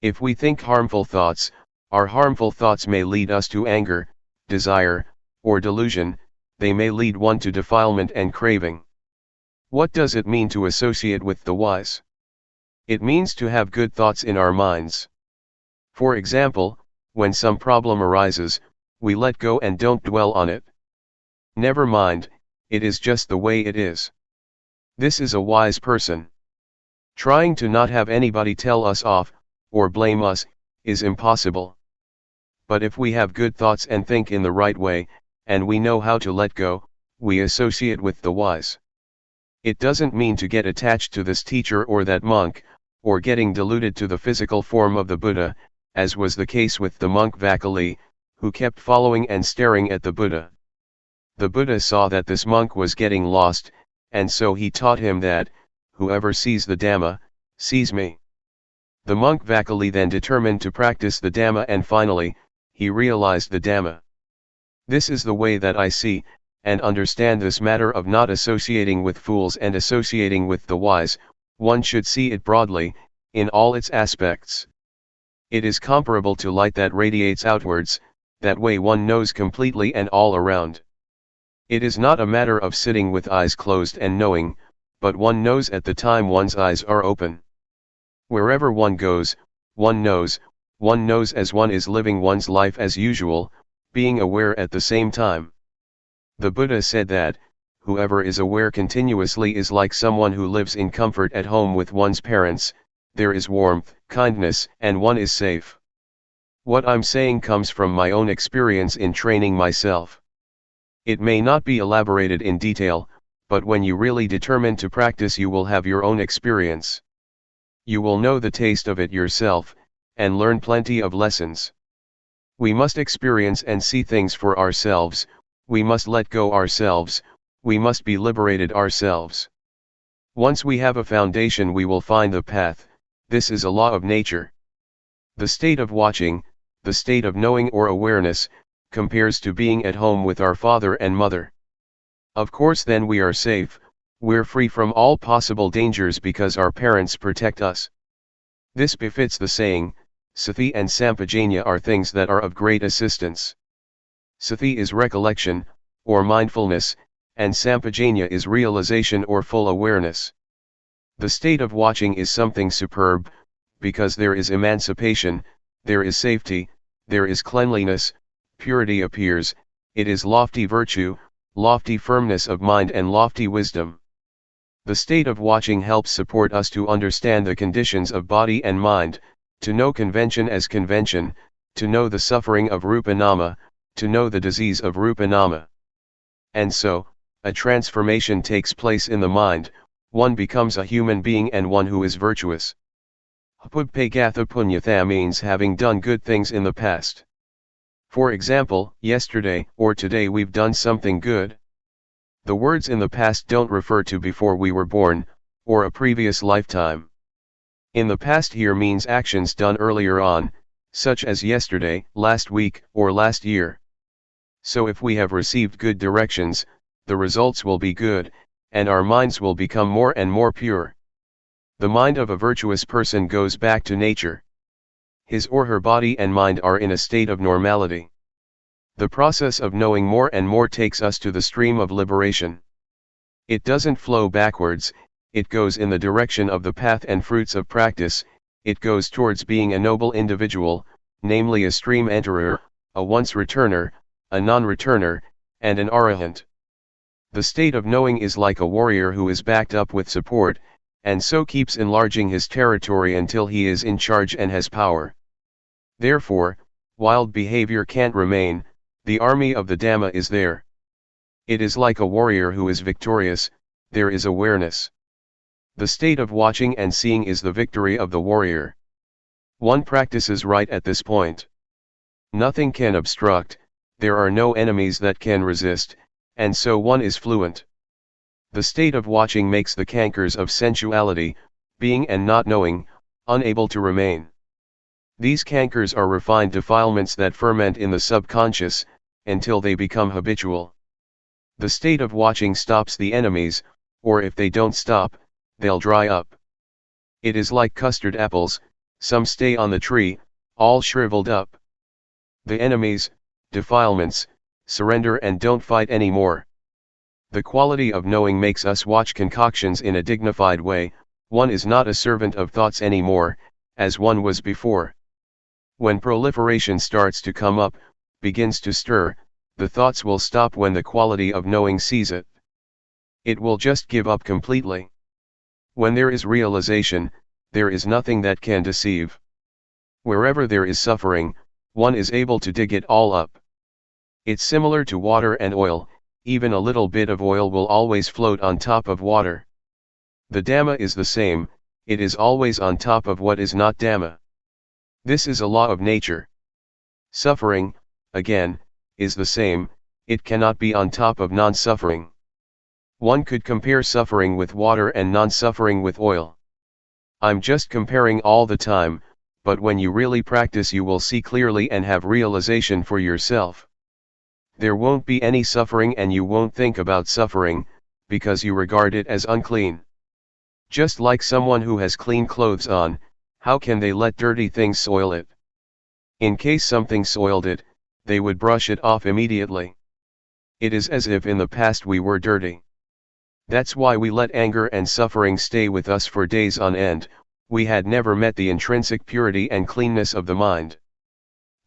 If we think harmful thoughts, our harmful thoughts may lead us to anger, desire, or delusion. They may lead one to defilement and craving. What does it mean to associate with the wise? It means to have good thoughts in our minds. For example, when some problem arises, we let go and don't dwell on it. Never mind, it is just the way it is. This is a wise person. Trying to not have anybody tell us off, or blame us, is impossible. But if we have good thoughts and think in the right way, and we know how to let go, we associate with the wise. It doesn't mean to get attached to this teacher or that monk, or getting deluded to the physical form of the Buddha, as was the case with the monk Vakali, who kept following and staring at the Buddha. The Buddha saw that this monk was getting lost, and so he taught him that, whoever sees the Dhamma, sees me. The monk Vakali then determined to practice the Dhamma, and finally, he realized the Dhamma. This is the way that I see, and understand this matter of not associating with fools and associating with the wise, one should see it broadly, in all its aspects. It is comparable to light that radiates outwards, that way one knows completely and all around. It is not a matter of sitting with eyes closed and knowing, but one knows at the time one's eyes are open. Wherever one goes, one knows as one is living one's life as usual, being aware at the same time. The Buddha said that, whoever is aware continuously is like someone who lives in comfort at home with one's parents, there is warmth, kindness, and one is safe. What I'm saying comes from my own experience in training myself. It may not be elaborated in detail, but when you really determine to practice you will have your own experience. You will know the taste of it yourself, and learn plenty of lessons. We must experience and see things for ourselves, we must let go ourselves, we must be liberated ourselves. Once we have a foundation we will find the path, this is a law of nature. The state of watching, the state of knowing or awareness, compares to being at home with our father and mother. Of course then we are safe, we're free from all possible dangers because our parents protect us. This befits the saying, Sati and Sampajanya are things that are of great assistance. Sati is recollection, or mindfulness, and Sampajanya is realization or full awareness. The state of watching is something superb, because there is emancipation, there is safety, there is cleanliness, purity appears, it is lofty virtue, lofty firmness of mind and lofty wisdom. The state of watching helps support us to understand the conditions of body and mind, to know convention as convention, to know the suffering of Rupanama, to know the disease of Rupanama. And so, a transformation takes place in the mind, one becomes a human being and one who is virtuous. Pubpegatha punyatha means having done good things in the past. For example, yesterday or today we've done something good. The words in the past don't refer to before we were born, or a previous lifetime. In the past here means actions done earlier on, such as yesterday, last week, or last year. So if we have received good directions, the results will be good, and our minds will become more and more pure. The mind of a virtuous person goes back to nature. His or her body and mind are in a state of normality. The process of knowing more and more takes us to the stream of liberation. It doesn't flow backwards, it goes in the direction of the path and fruits of practice, it goes towards being a noble individual, namely a stream enterer, a once returner, a non-returner, and an arahant. The state of knowing is like a warrior who is backed up with support, and so keeps enlarging his territory until he is in charge and has power. Therefore, wild behavior can't remain, the army of the Dhamma is there. It is like a warrior who is victorious, there is awareness. The state of watching and seeing is the victory of the warrior. One practices right at this point. Nothing can obstruct, there are no enemies that can resist, and so one is fluent. The state of watching makes the cankers of sensuality, being and not knowing, unable to remain. These cankers are refined defilements that ferment in the subconscious, until they become habitual. The state of watching stops the enemies, or if they don't stop, they'll dry up. It is like custard apples, some stay on the tree, all shriveled up. The enemies, defilements, surrender and don't fight anymore. The quality of knowing makes us watch concoctions in a dignified way, one is not a servant of thoughts anymore, as one was before. When proliferation starts to come up, begins to stir, the thoughts will stop when the quality of knowing sees it. It will just give up completely. When there is realization, there is nothing that can deceive. Wherever there is suffering, one is able to dig it all up. It's similar to water and oil, even a little bit of oil will always float on top of water. The Dhamma is the same, it is always on top of what is not Dhamma. This is a law of nature. Suffering, again, is the same, it cannot be on top of non-suffering. One could compare suffering with water and non-suffering with oil. I'm just comparing all the time, but when you really practice you will see clearly and have realization for yourself. There won't be any suffering and you won't think about suffering, because you regard it as unclean. Just like someone who has clean clothes on, how can they let dirty things soil it? In case something soiled it, they would brush it off immediately. It is as if in the past we were dirty. That's why we let anger and suffering stay with us for days on end. We had never met the intrinsic purity and cleanness of the mind.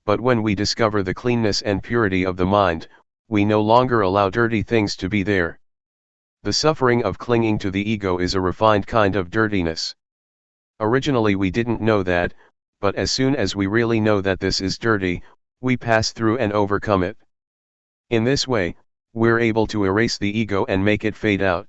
But when we discover the cleanness and purity of the mind, we no longer allow dirty things to be there. The suffering of clinging to the ego is a refined kind of dirtiness. Originally we didn't know that, but as soon as we really know that this is dirty, we pass through and overcome it. In this way, we're able to erase the ego and make it fade out.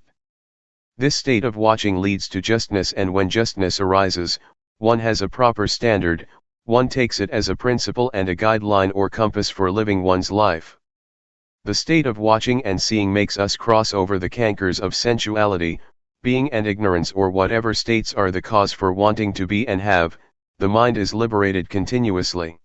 This state of watching leads to justness, and when justness arises, one has a proper standard, one takes it as a principle and a guideline or compass for living one's life. The state of watching and seeing makes us cross over the cankers of sensuality, being and ignorance, or whatever states are the cause for wanting to be and have. The mind is liberated continuously.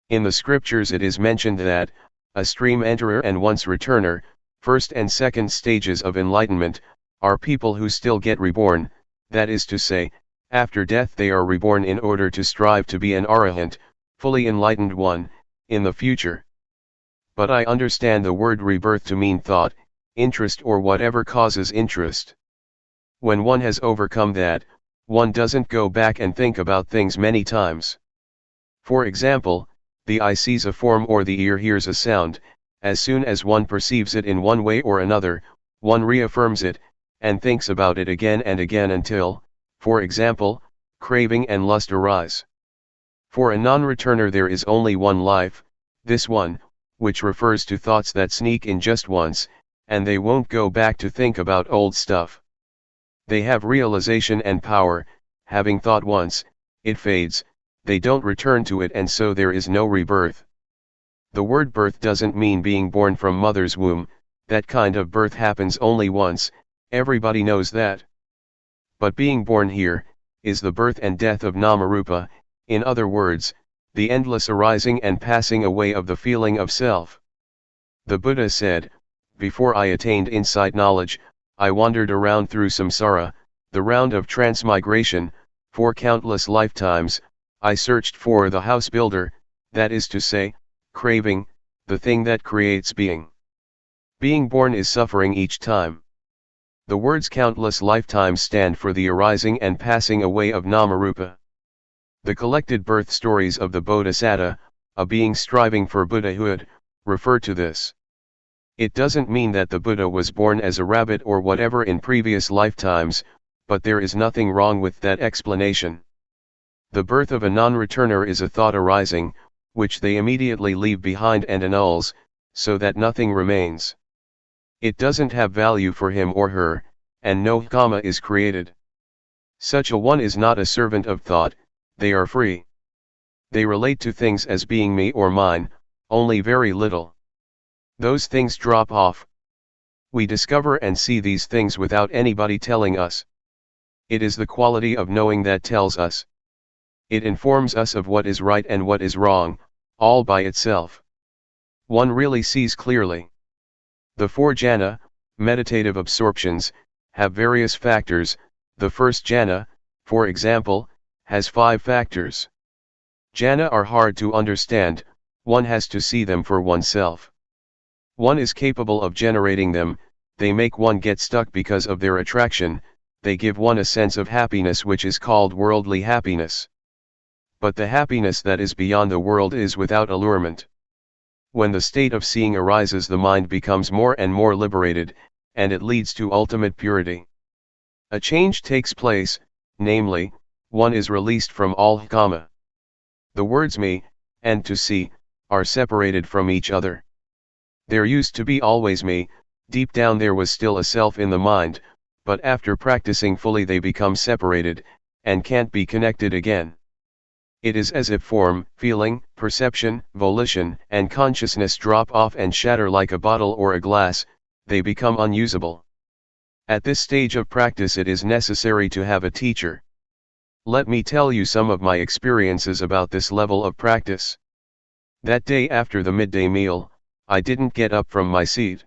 In the scriptures it is mentioned that a stream enterer and once returner, first and second stages of enlightenment, are people who still get reborn, that is to say, after death they are reborn in order to strive to be an arahant, fully enlightened one, in the future. But I understand the word rebirth to mean thought, interest, or whatever causes interest. When one has overcome that, one doesn't go back and think about things many times. For example, the eye sees a form or the ear hears a sound. As soon as one perceives it in one way or another, one reaffirms it, and thinks about it again and again until, for example, craving and lust arise. For a non-returner there is only one life, this one, which refers to thoughts that sneak in just once, and they won't go back to think about old stuff. They have realization and power. Having thought once, it fades, they don't return to it, and so there is no rebirth. The word birth doesn't mean being born from mother's womb. That kind of birth happens only once, everybody knows that. But being born here, is the birth and death of Namarupa, in other words, the endless arising and passing away of the feeling of self. The Buddha said, "Before I attained insight knowledge, I wandered around through samsara, the round of transmigration, for countless lifetimes. I searched for the house builder, that is to say, craving, the thing that creates being. Being born is suffering each time." The words countless lifetimes stand for the arising and passing away of Namarupa. The collected birth stories of the Bodhisattva, a being striving for Buddhahood, refer to this. It doesn't mean that the Buddha was born as a rabbit or whatever in previous lifetimes, but there is nothing wrong with that explanation. The birth of a non-returner is a thought arising, which they immediately leave behind and annuls, so that nothing remains. It doesn't have value for him or her, and no karma is created. Such a one is not a servant of thought, they are free. They relate to things as being me or mine, only very little. Those things drop off. We discover and see these things without anybody telling us. It is the quality of knowing that tells us. It informs us of what is right and what is wrong, all by itself. One really sees clearly. The four jhana, meditative absorptions, have various factors. The first jhana, for example, has 5 factors. Jhana are hard to understand, one has to see them for oneself. One is capable of generating them, they make one get stuck because of their attraction, they give one a sense of happiness which is called worldly happiness. But the happiness that is beyond the world is without allurement. When the state of seeing arises, the mind becomes more and more liberated, and it leads to ultimate purity. A change takes place, namely, one is released from all kama. The words me, and to see, are separated from each other. There used to be always me, deep down there was still a self in the mind, but after practicing fully they become separated, and can't be connected again. It is as if form, feeling, perception, volition, and consciousness drop off and shatter like a bottle or a glass, they become unusable. At this stage of practice it is necessary to have a teacher. Let me tell you some of my experiences about this level of practice. That day after the midday meal, I didn't get up from my seat.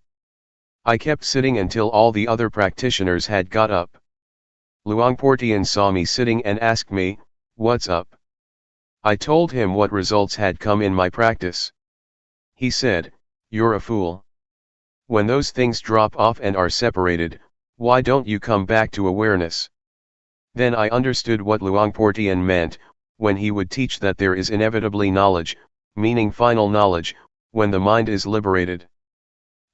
I kept sitting until all the other practitioners had got up. Luangpor Teean saw me sitting and asked me, "What's up?" I told him what results had come in my practice. He said, "You're a fool. When those things drop off and are separated, why don't you come back to awareness?" Then I understood what Luangpor Teean meant, when he would teach that there is inevitably knowledge, meaning final knowledge, when the mind is liberated.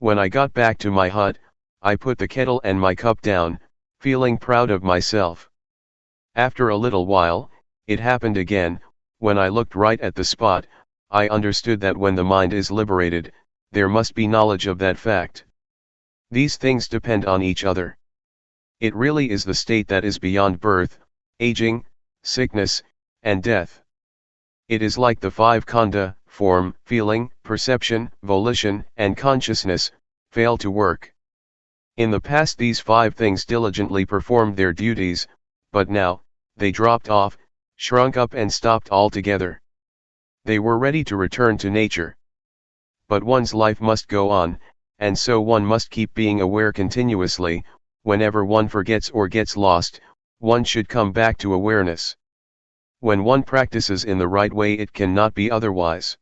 When I got back to my hut, I put the kettle and my cup down, feeling proud of myself. After a little while, it happened again. When I looked right at the spot, I understood that when the mind is liberated, there must be knowledge of that fact. These things depend on each other. It really is the state that is beyond birth, aging, sickness, and death. It is like the five khandha, form, feeling, perception, volition, and consciousness, fail to work. In the past these five things diligently performed their duties, but now, they dropped off, shrunk up and stopped altogether. They were ready to return to nature. But one's life must go on, and so one must keep being aware continuously. Whenever one forgets or gets lost, one should come back to awareness. When one practices in the right way, it cannot be otherwise.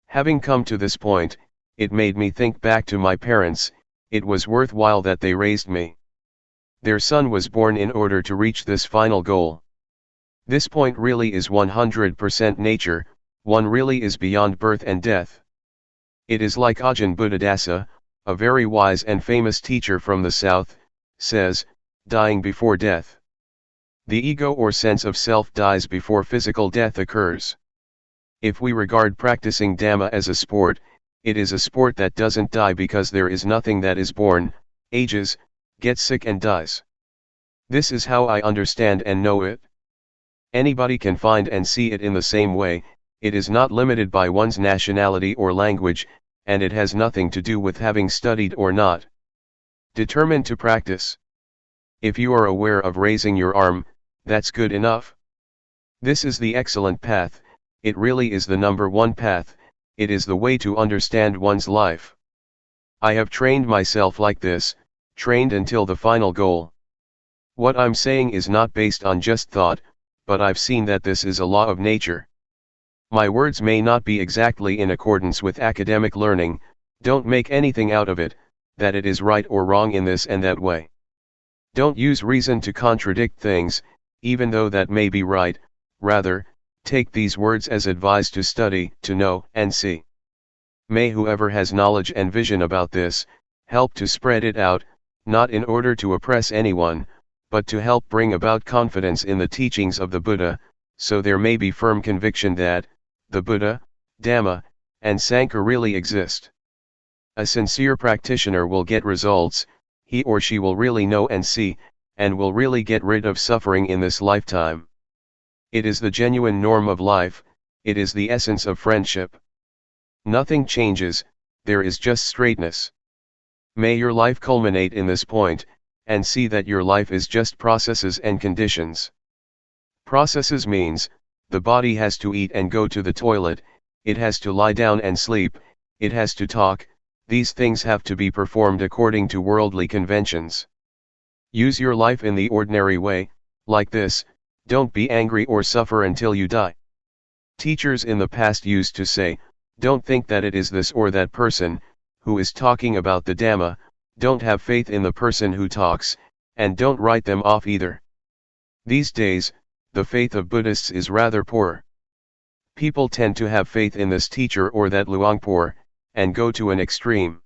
Having come to this point, it made me think back to my parents. It was worthwhile that they raised me. Their son was born in order to reach this final goal. This point really is 100% nature, one really is beyond birth and death. It is like Ajahn Buddhadasa, a very wise and famous teacher from the south, says, dying before death. The ego or sense of self dies before physical death occurs. If we regard practicing Dhamma as a sport, it is a sport that doesn't die because there is nothing that is born, ages, gets sick and dies. This is how I understand and know it. Anybody can find and see it in the same way. It is not limited by one's nationality or language, and it has nothing to do with having studied or not. Determined to practice. If you are aware of raising your arm, that's good enough. This is the excellent path, it really is the number one path, it is the way to understand one's life. I have trained myself like this, trained until the final goal. What I'm saying is not based on just thought, but I've seen that this is a law of nature. My words may not be exactly in accordance with academic learning, don't make anything out of it, that it is right or wrong in this and that way. Don't use reason to contradict things, even though that may be right, rather, take these words as advice to study, to know, and see. May whoever has knowledge and vision about this, help to spread it out, not in order to oppress anyone, but to help bring about confidence in the teachings of the Buddha, so there may be firm conviction that, the Buddha, Dhamma, and Sangha really exist. A sincere practitioner will get results, he or she will really know and see, and will really get rid of suffering in this lifetime. It is the genuine norm of life, it is the essence of friendship. Nothing changes, there is just straightness. May your life culminate in this point, and see that your life is just processes and conditions. Processes means, the body has to eat and go to the toilet, it has to lie down and sleep, it has to talk, these things have to be performed according to worldly conventions. Use your life in the ordinary way, like this, don't be angry or suffer until you die. Teachers in the past used to say, don't think that it is this or that person, who is talking about the Dhamma, don't have faith in the person who talks, and don't write them off either. These days, the faith of Buddhists is rather poor. People tend to have faith in this teacher or that Luangpor, and go to an extreme.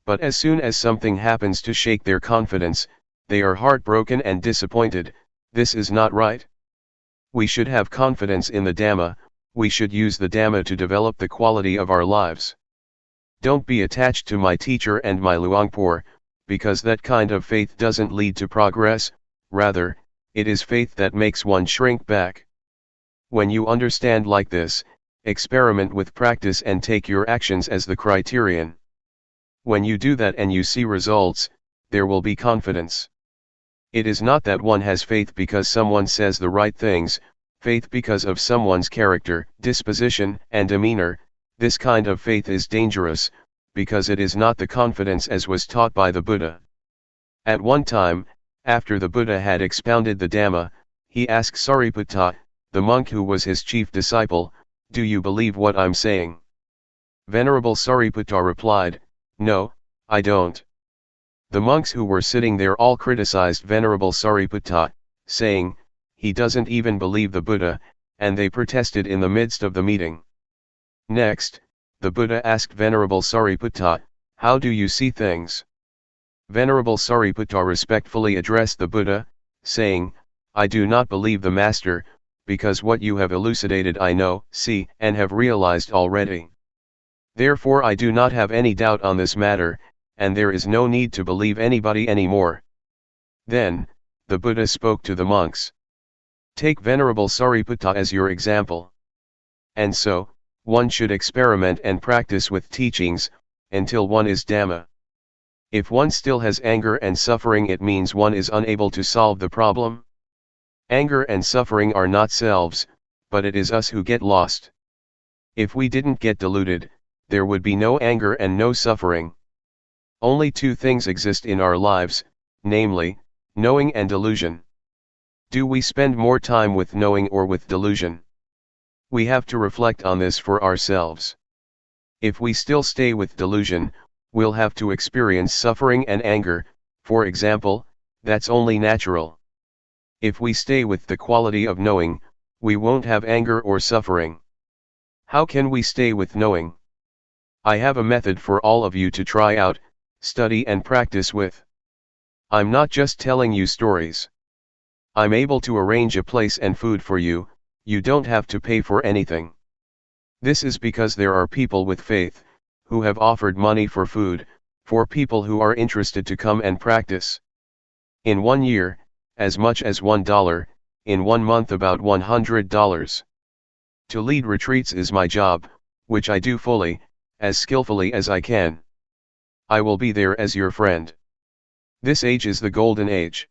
But as soon as something happens to shake their confidence, they are heartbroken and disappointed. This is not right. We should have confidence in the Dhamma, we should use the Dhamma to develop the quality of our lives. Don't be attached to my teacher and my Luangpor, because that kind of faith doesn't lead to progress, rather, it is faith that makes one shrink back. When you understand like this, experiment with practice and take your actions as the criterion. When you do that and you see results, there will be confidence. It is not that one has faith because someone says the right things, faith because of someone's character, disposition, and demeanor, This kind of faith is dangerous, because it is not the confidence as was taught by the Buddha. At one time, after the Buddha had expounded the Dhamma, he asked Sariputta, the monk who was his chief disciple, "Do you believe what I'm saying?" Venerable Sariputta replied, "No, I don't." The monks who were sitting there all criticized Venerable Sariputta, saying, "He doesn't even believe the Buddha," and they protested in the midst of the meeting. Next, the Buddha asked Venerable Sariputta, "How do you see things?" Venerable Sariputta respectfully addressed the Buddha, saying, "I do not believe the Master, because what you have elucidated I know, see, and have realized already. Therefore I do not have any doubt on this matter, and there is no need to believe anybody anymore." Then, the Buddha spoke to the monks. "Take Venerable Sariputta as your example. And so, one should experiment and practice with teachings, until one is Dhamma. If one still has anger and suffering, it means one is unable to solve the problem. Anger and suffering are not selves, but it is us who get lost. If we didn't get deluded, there would be no anger and no suffering. Only two things exist in our lives, namely, knowing and delusion. Do we spend more time with knowing or with delusion? We have to reflect on this for ourselves. If we still stay with delusion, we'll have to experience suffering and anger, for example, that's only natural. If we stay with the quality of knowing, we won't have anger or suffering. How can we stay with knowing? I have a method for all of you to try out, study and practice with. I'm not just telling you stories. I'm able to arrange a place and food for you, you don't have to pay for anything. This is because there are people with faith, who have offered money for food, for people who are interested to come and practice. In 1 year, as much as $1, in 1 month about $100. To lead retreats is my job, which I do fully, as skillfully as I can. I will be there as your friend. This age is the golden age.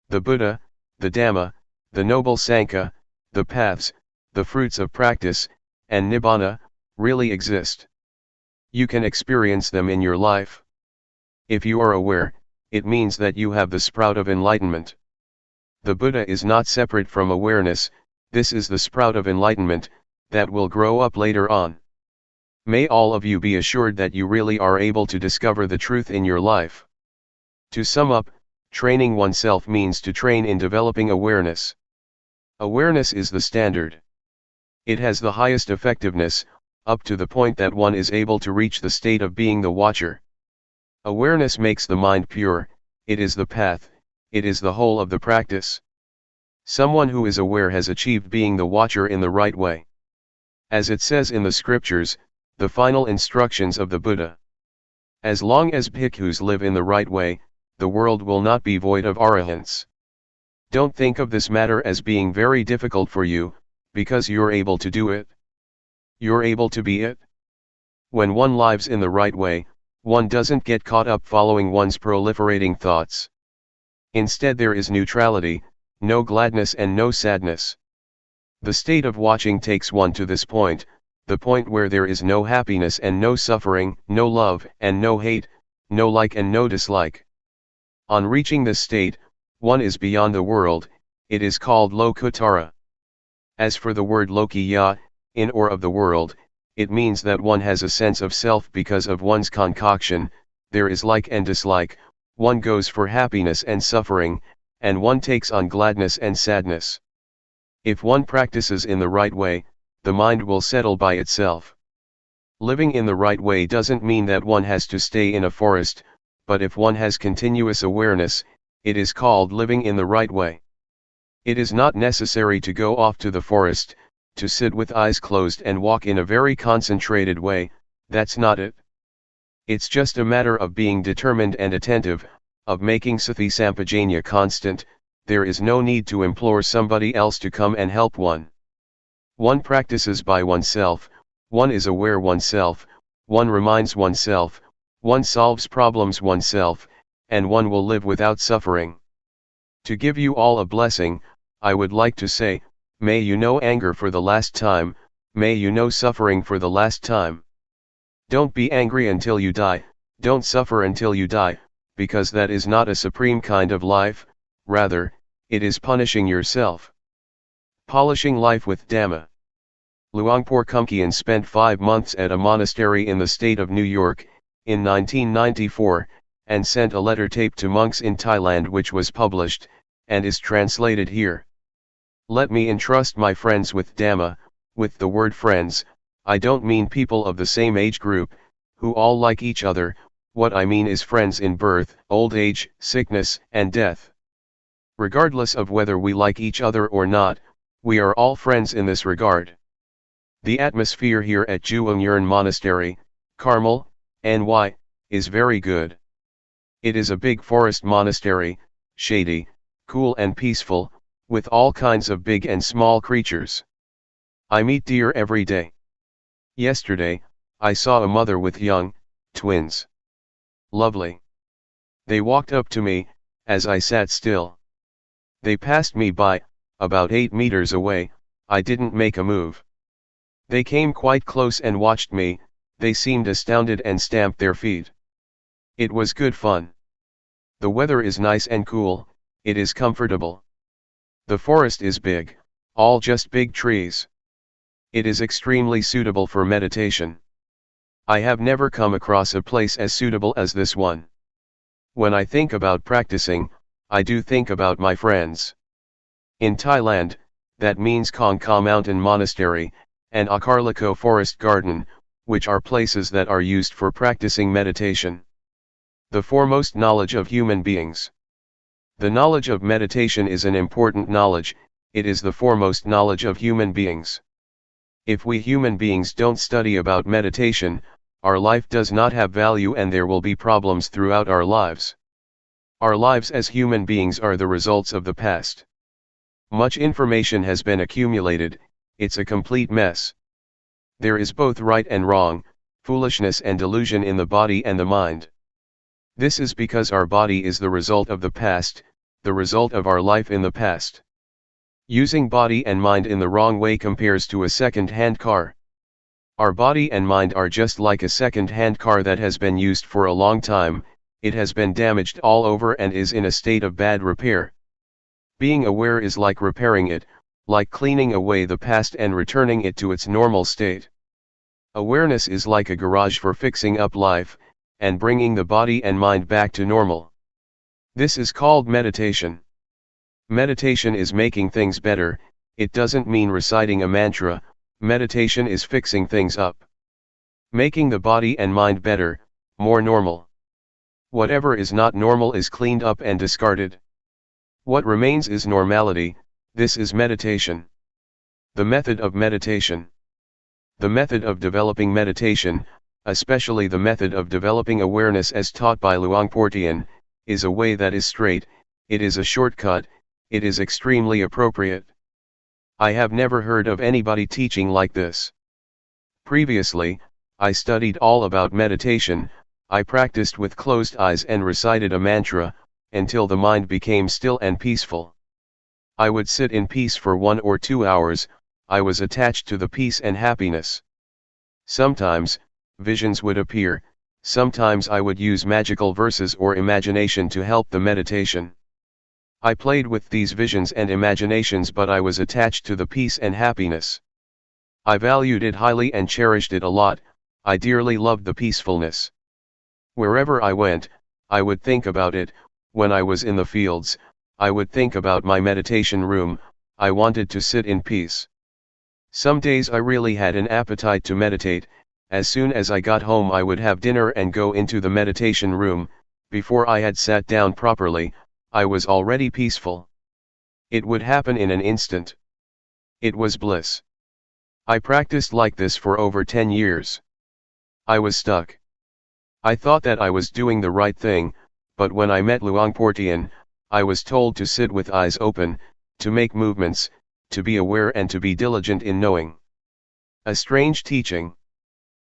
The Buddha, the Dhamma, the Noble Sangha, the paths, the fruits of practice, and Nibbana, really exist. You can experience them in your life. If you are aware, it means that you have the sprout of enlightenment. The Buddha is not separate from awareness, this is the sprout of enlightenment, that will grow up later on. May all of you be assured that you really are able to discover the truth in your life. To sum up, training oneself means to train in developing awareness. Awareness is the standard. It has the highest effectiveness, up to the point that one is able to reach the state of being the watcher. Awareness makes the mind pure, it is the path, it is the whole of the practice. Someone who is aware has achieved being the watcher in the right way. As it says in the scriptures, the final instructions of the Buddha. As long as bhikkhus live in the right way, the world will not be void of arahants. Don't think of this matter as being very difficult for you, because you're able to do it. You're able to be it. When one lives in the right way, one doesn't get caught up following one's proliferating thoughts. Instead there is neutrality, no gladness and no sadness. The state of watching takes one to this point, the point where there is no happiness and no suffering, no love and no hate, no like and no dislike. On reaching this state, one is beyond the world, it is called Lokuttara. As for the word Lokiya, in or of the world, it means that one has a sense of self because of one's concoction, there is like and dislike, one goes for happiness and suffering, and one takes on gladness and sadness. If one practices in the right way, the mind will settle by itself. Living in the right way doesn't mean that one has to stay in a forest, but if one has continuous awareness, it is called living in the right way. It is not necessary to go off to the forest, to sit with eyes closed and walk in a very concentrated way, that's not it. It's just a matter of being determined and attentive, of making sati sampajanya constant, there is no need to implore somebody else to come and help one. One practices by oneself, one is aware oneself, one reminds oneself, one solves problems oneself, and one will live without suffering. To give you all a blessing, I would like to say, may you know anger for the last time, may you know suffering for the last time. Don't be angry until you die, don't suffer until you die, because that is not a supreme kind of life, rather, it is punishing yourself. Polishing life with Dhamma. Luangpor Teean spent 5 months at a monastery in the state of New York, in 1994, and sent a letter taped to monks in Thailand which was published, and is translated here. Let me entrust my friends with Dhamma. With the word friends, I don't mean people of the same age group, who all like each other. What I mean is friends in birth, old age, sickness, and death. Regardless of whether we like each other or not, we are all friends in this regard. The atmosphere here at Juangyuran Monastery, Carmel, NY, is very good. It is a big forest monastery, shady, cool and peaceful, with all kinds of big and small creatures. I meet deer every day. Yesterday, I saw a mother with young twins. Lovely. They walked up to me, as I sat still. They passed me by, about 8 meters away. I didn't make a move. They came quite close and watched me. They seemed astounded and stamped their feet. It was good fun. The weather is nice and cool, it is comfortable. The forest is big, all just big trees. It is extremely suitable for meditation. I have never come across a place as suitable as this one. When I think about practicing, I do think about my friends. In Thailand, that means Kong Ka Mountain Monastery, and Akarliko Forest Garden, which are places that are used for practicing meditation. The foremost knowledge of human beings. The knowledge of meditation is an important knowledge, it is the foremost knowledge of human beings. If we human beings don't study about meditation, our life does not have value and there will be problems throughout our lives. Our lives as human beings are the results of the past. Much information has been accumulated, it's a complete mess. There is both right and wrong, foolishness and delusion in the body and the mind. This is because our body is the result of the past, the result of our life in the past. Using body and mind in the wrong way compares to a second-hand car. Our body and mind are just like a second-hand car that has been used for a long time, it has been damaged all over and is in a state of bad repair. Being aware is like repairing it, like cleaning away the past and returning it to its normal state. Awareness is like a garage for fixing up life, and bringing the body and mind back to normal. This is called meditation. Meditation is making things better, it doesn't mean reciting a mantra, meditation is fixing things up. Making the body and mind better, more normal. Whatever is not normal is cleaned up and discarded. What remains is normality, this is meditation. The method of meditation. The method of developing meditation, especially the method of developing awareness as taught by Luangpor Teean, is a way that is straight, it is a shortcut, it is extremely appropriate. I have never heard of anybody teaching like this. Previously, I studied all about meditation, I practiced with closed eyes and recited a mantra, until the mind became still and peaceful. I would sit in peace for 1 or 2 hours, I was attached to the peace and happiness. Sometimes, visions would appear, sometimes I would use magical verses or imagination to help the meditation. I played with these visions and imaginations but I was attached to the peace and happiness. I valued it highly and cherished it a lot, I dearly loved the peacefulness. Wherever I went, I would think about it, when I was in the fields, I would think about my meditation room, I wanted to sit in peace. Some days I really had an appetite to meditate, as soon as I got home I would have dinner and go into the meditation room, before I had sat down properly, I was already peaceful. It would happen in an instant. It was bliss. I practiced like this for over 10 years. I was stuck. I thought that I was doing the right thing, but when I met Luangpor Teean, I was told to sit with eyes open, to make movements, to be aware and to be diligent in knowing. A strange teaching.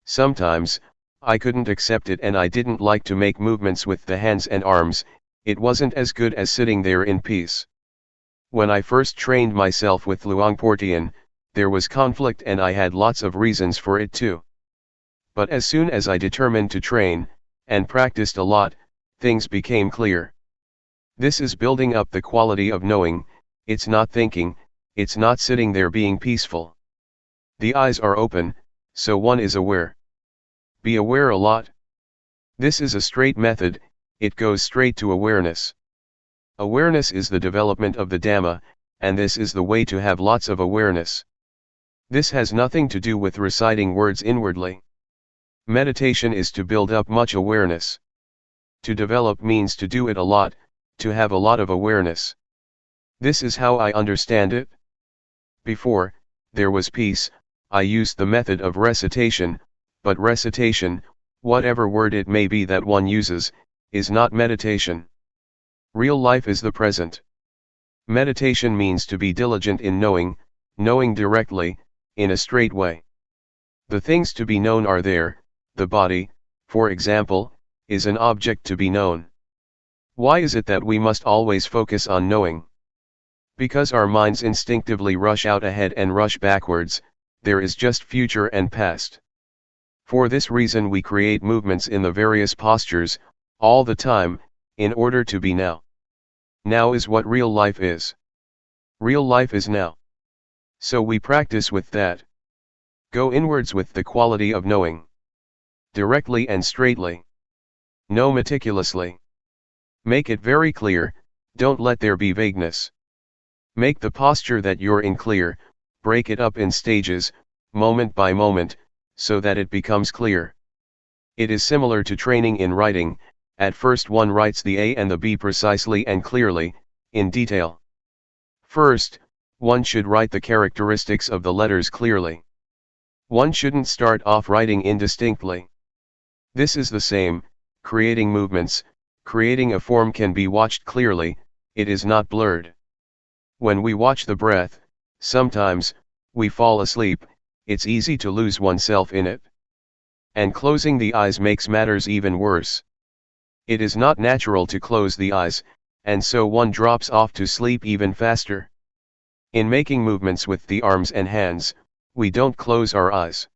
Sometimes, I couldn't accept it and I didn't like to make movements with the hands and arms, it wasn't as good as sitting there in peace. When I first trained myself with Luangpor Teean, there was conflict and I had lots of reasons for it too. But as soon as I determined to train, and practiced a lot, things became clear. This is building up the quality of knowing, it's not thinking, it's not sitting there being peaceful. The eyes are open, so one is aware. Be aware a lot. This is a straight method, it goes straight to awareness. Awareness is the development of the Dhamma, and this is the way to have lots of awareness. This has nothing to do with reciting words inwardly. Meditation is to build up much awareness. To develop means to do it a lot, to have a lot of awareness. This is how I understand it. Before there was peace, I used the method of recitation, but recitation, whatever word it may be that one uses, is not meditation. Real life is the present. Meditation means to be diligent in knowing, knowing directly, in a straight way. The things to be known are there, the body, for example, is an object to be known. Why is it that we must always focus on knowing? Because our minds instinctively rush out ahead and rush backwards, there is just future and past. For this reason we create movements in the various postures, all the time, in order to be now. Now is what real life is. Real life is now. So we practice with that. Go inwards with the quality of knowing. Directly and straightly. Know meticulously. Make it very clear, don't let there be vagueness. Make the posture that you're in clear, break it up in stages, moment by moment, so that it becomes clear. It is similar to training in writing, at first one writes the A and the B precisely and clearly, in detail. First, one should write the characteristics of the letters clearly. One shouldn't start off writing indistinctly. This is the same, creating movements, creating a form can be watched clearly, it is not blurred. When we watch the breath, sometimes, we fall asleep, it's easy to lose oneself in it. And closing the eyes makes matters even worse. It is not natural to close the eyes, and so one drops off to sleep even faster. In making movements with the arms and hands, we don't close our eyes.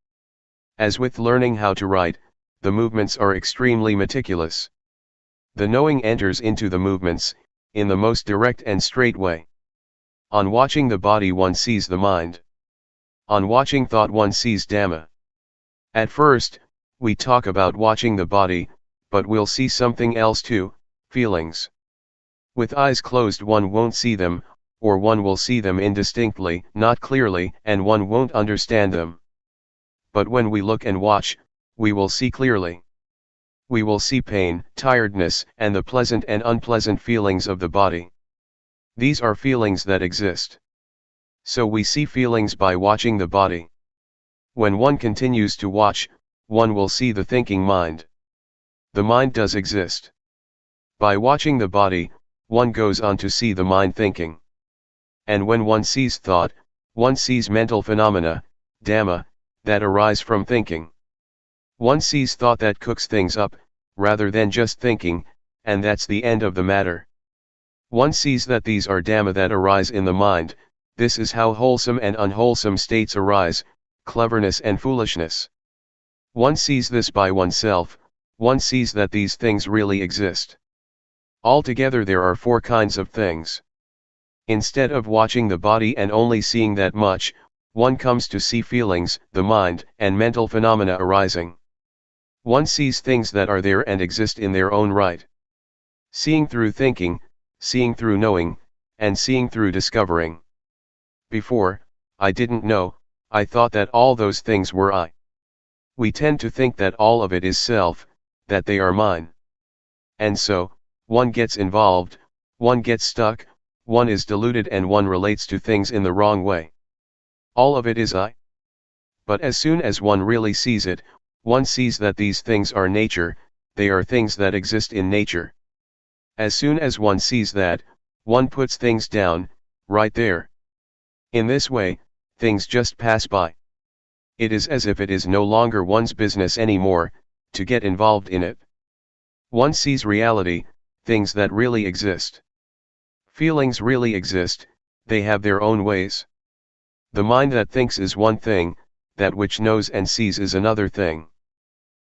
As with learning how to write, the movements are extremely meticulous. The knowing enters into the movements, in the most direct and straight way. On watching the body one sees the mind. On watching thought one sees Dhamma. At first, we talk about watching the body, but we'll see something else too, feelings. With eyes closed one won't see them, or one will see them indistinctly, not clearly, and one won't understand them. But when we look and watch, we will see clearly. We will see pain, tiredness, and the pleasant and unpleasant feelings of the body. These are feelings that exist. So we see feelings by watching the body. When one continues to watch, one will see the thinking mind. The mind does exist. By watching the body, one goes on to see the mind thinking. And when one sees thought, one sees mental phenomena, Dhamma, that arise from thinking. One sees thought that cooks things up, rather than just thinking, and that's the end of the matter. One sees that these are Dhamma that arise in the mind, this is how wholesome and unwholesome states arise, cleverness and foolishness. One sees this by oneself, one sees that these things really exist. Altogether there are 4 kinds of things. Instead of watching the body and only seeing that much, one comes to see feelings, the mind, and mental phenomena arising. One sees things that are there and exist in their own right. Seeing through thinking, seeing through knowing, and seeing through discovering. Before, I didn't know, I thought that all those things were I. We tend to think that all of it is self, that they are mine. And so, one gets involved, one gets stuck, one is deluded and one relates to things in the wrong way. All of it is I. But as soon as one really sees it, one sees that these things are nature, they are things that exist in nature. As soon as one sees that, one puts things down, right there. In this way, things just pass by. It is as if it is no longer one's business anymore, to get involved in it. One sees reality, things that really exist. Feelings really exist, they have their own ways. The mind that thinks is one thing, that which knows and sees is another thing.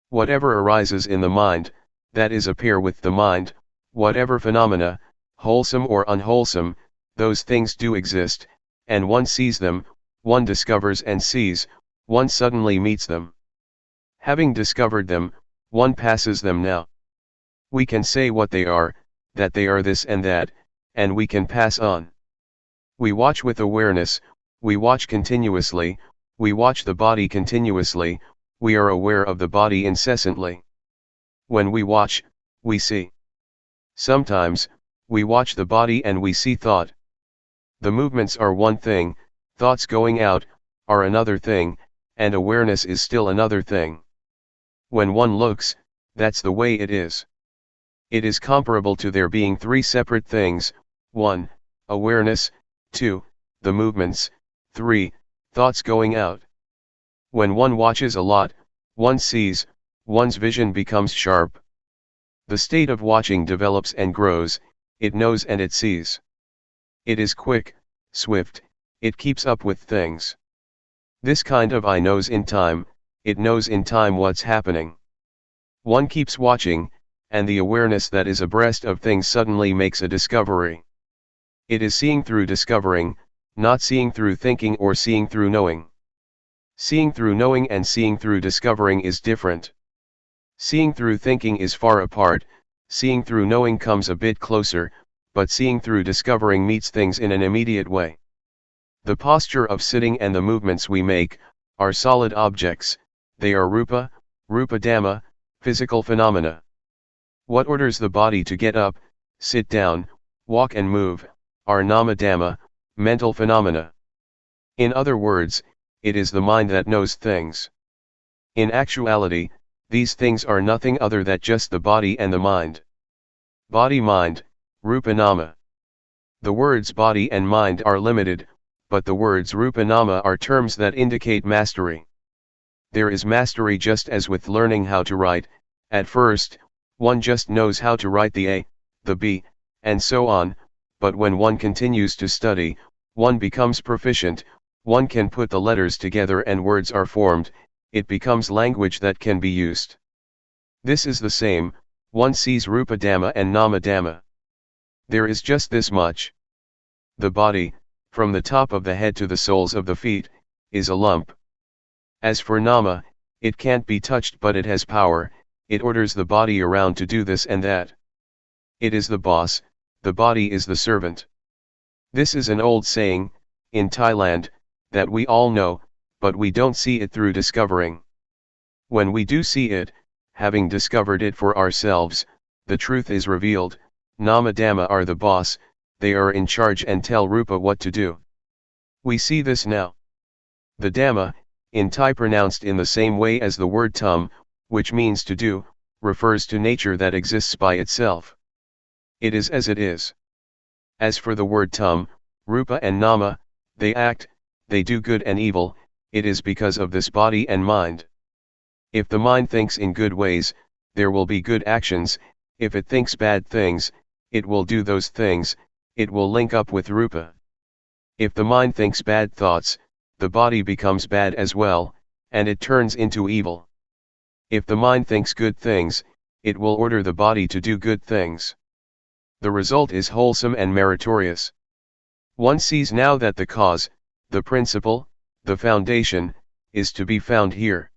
Whatever arises in the mind, that is a pair with the mind, whatever phenomena, wholesome or unwholesome, those things do exist, and one sees them, one discovers and sees, one suddenly meets them. Having discovered them, one passes them now. We can say what they are, that they are this and that, and we can pass on. We watch with awareness, we watch continuously, we watch the body continuously, we are aware of the body incessantly. When we watch, we see. Sometimes, we watch the body and we see thought. The movements are one thing, thoughts going out, are another thing, and awareness is still another thing. When one looks, that's the way it is. It is comparable to there being three separate things: 1. Awareness, 2. The movements, 3. Thoughts going out. When one watches a lot, one sees, one's vision becomes sharp. The state of watching develops and grows, it knows and it sees. It is quick, swift, it keeps up with things. This kind of eye knows in time, it knows in time what's happening. One keeps watching, and the awareness that is abreast of things suddenly makes a discovery. It is seeing through discovering, not seeing through thinking or seeing through knowing. Seeing through knowing and seeing through discovering is different. Seeing through thinking is far apart, seeing through knowing comes a bit closer, but seeing through discovering meets things in an immediate way. The posture of sitting and the movements we make, are solid objects, they are rupa, rupa dhamma, physical phenomena. What orders the body to get up, sit down, walk and move, are nama dhamma, mental phenomena. In other words, it is the mind that knows things. In actuality, these things are nothing other than just the body and the mind. Body-mind, rupa nama. The words body and mind are limited, but the words rupa nama are terms that indicate mastery. There is mastery just as with learning how to write. At first, one just knows how to write the A, the B, and so on, but when one continues to study, one becomes proficient, one can put the letters together and words are formed, it becomes language that can be used. This is the same, one sees rupa dhamma and nama dhamma. There is just this much. The body, from the top of the head to the soles of the feet, is a lump. As for nama, it can't be touched but it has power, it orders the body around to do this and that. It is the boss, the body is the servant. This is an old saying, in Thailand, that we all know, but we don't see it through discovering. When we do see it, having discovered it for ourselves, the truth is revealed, nama dhamma are the boss, they are in charge and tell rupa what to do. We see this now. The dhamma, in Thai pronounced in the same way as the word tum, which means to do, refers to nature that exists by itself. It is as it is. As for the word tum, rupa and nama, they act, they do good and evil, it is because of this body and mind. If the mind thinks in good ways, there will be good actions, if it thinks bad things, it will do those things, it will link up with rupa. If the mind thinks bad thoughts, the body becomes bad as well, and it turns into evil. If the mind thinks good things, it will order the body to do good things. The result is wholesome and meritorious. One sees now that the cause, the principle, the foundation, is to be found here.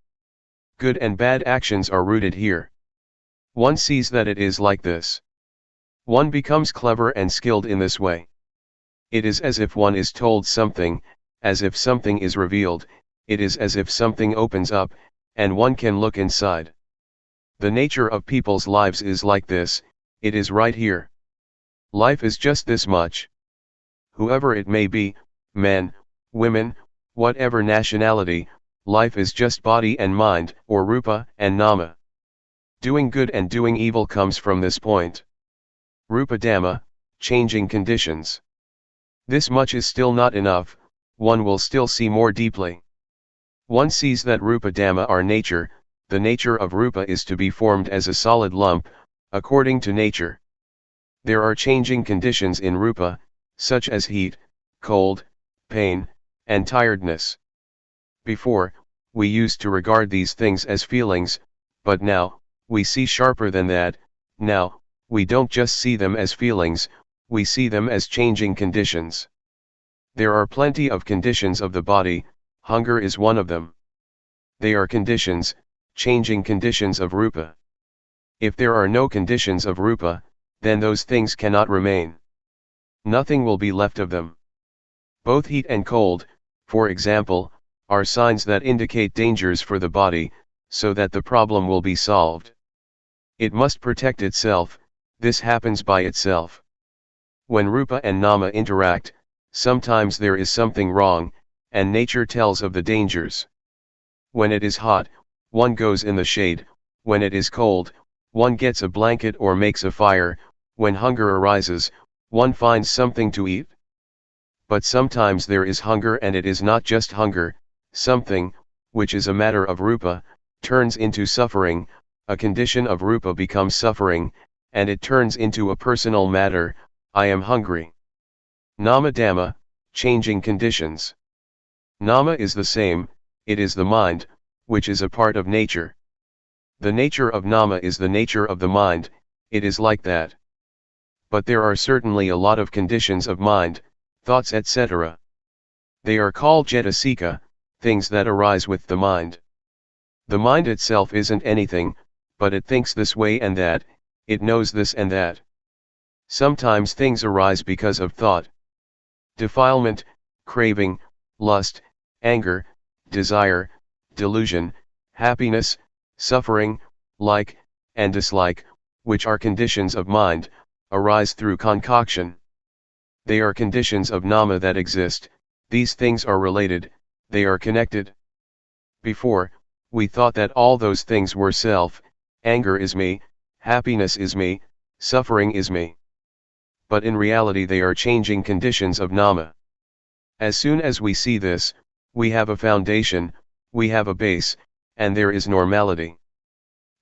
Good and bad actions are rooted here. One sees that it is like this. One becomes clever and skilled in this way. It is as if one is told something, as if something is revealed, it is as if something opens up, and one can look inside. The nature of people's lives is like this, it is right here. Life is just this much. Whoever it may be, men, women, whatever nationality, life is just body and mind, or rupa and nama. Doing good and doing evil comes from this point. Rupa dhamma, changing conditions. This much is still not enough, one will still see more deeply. One sees that rupa dhamma are nature, the nature of rupa is to be formed as a solid lump, according to nature. There are changing conditions in rupa, such as heat, cold, pain, and tiredness. Before, we used to regard these things as feelings, but now, we see sharper than that. Now, we don't just see them as feelings, we see them as changing conditions. There are plenty of conditions of the body, hunger is one of them. They are conditions, changing conditions of rupa. If there are no conditions of rupa, then those things cannot remain. Nothing will be left of them. Both heat and cold, for example, are signs that indicate dangers for the body, so that the problem will be solved. It must protect itself, this happens by itself. When rupa and nama interact, sometimes there is something wrong, and nature tells of the dangers. When it is hot, one goes in the shade, when it is cold, one gets a blanket or makes a fire, when hunger arises, one finds something to eat. But sometimes there is hunger and it is not just hunger, something, which is a matter of rupa, turns into suffering, a condition of rupa becomes suffering, and it turns into a personal matter, I am hungry. Nama Dhamma, changing conditions. Nama is the same, it is the mind, which is a part of nature. The nature of Nama is the nature of the mind, it is like that. But there are certainly a lot of conditions of mind, thoughts etc. They are called cetasika, things that arise with the mind. The mind itself isn't anything, but it thinks this way and that, it knows this and that. Sometimes things arise because of thought. Defilement, craving, lust, anger, desire, delusion, happiness, suffering, like, and dislike, which are conditions of mind, arise through concoction. They are conditions of nama that exist, these things are related, they are connected. Before, we thought that all those things were self, anger is me, happiness is me, suffering is me. But in reality they are changing conditions of nama. As soon as we see this, we have a foundation, we have a base, and there is normality.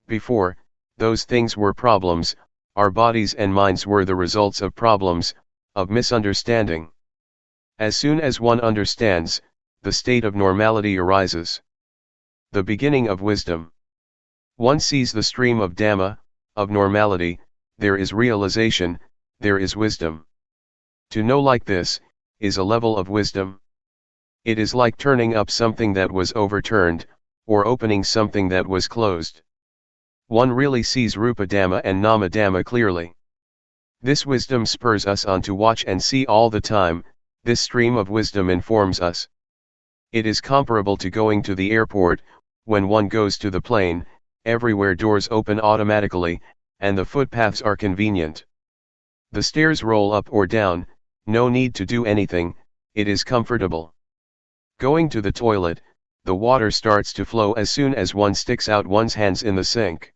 Before, those things were problems, our bodies and minds were the results of problems, of misunderstanding. As soon as one understands, the state of normality arises. The beginning of wisdom. One sees the stream of Dhamma, of normality, there is realization, there is wisdom. To know like this, is a level of wisdom. It is like turning up something that was overturned, or opening something that was closed. One really sees Rupa Dhamma and Nama Dhamma clearly. This wisdom spurs us on to watch and see all the time, this stream of wisdom informs us. It is comparable to going to the airport, when one goes to the plane, everywhere doors open automatically, and the footpaths are convenient. The stairs roll up or down, no need to do anything, it is comfortable. Going to the toilet, the water starts to flow as soon as one sticks out one's hands in the sink.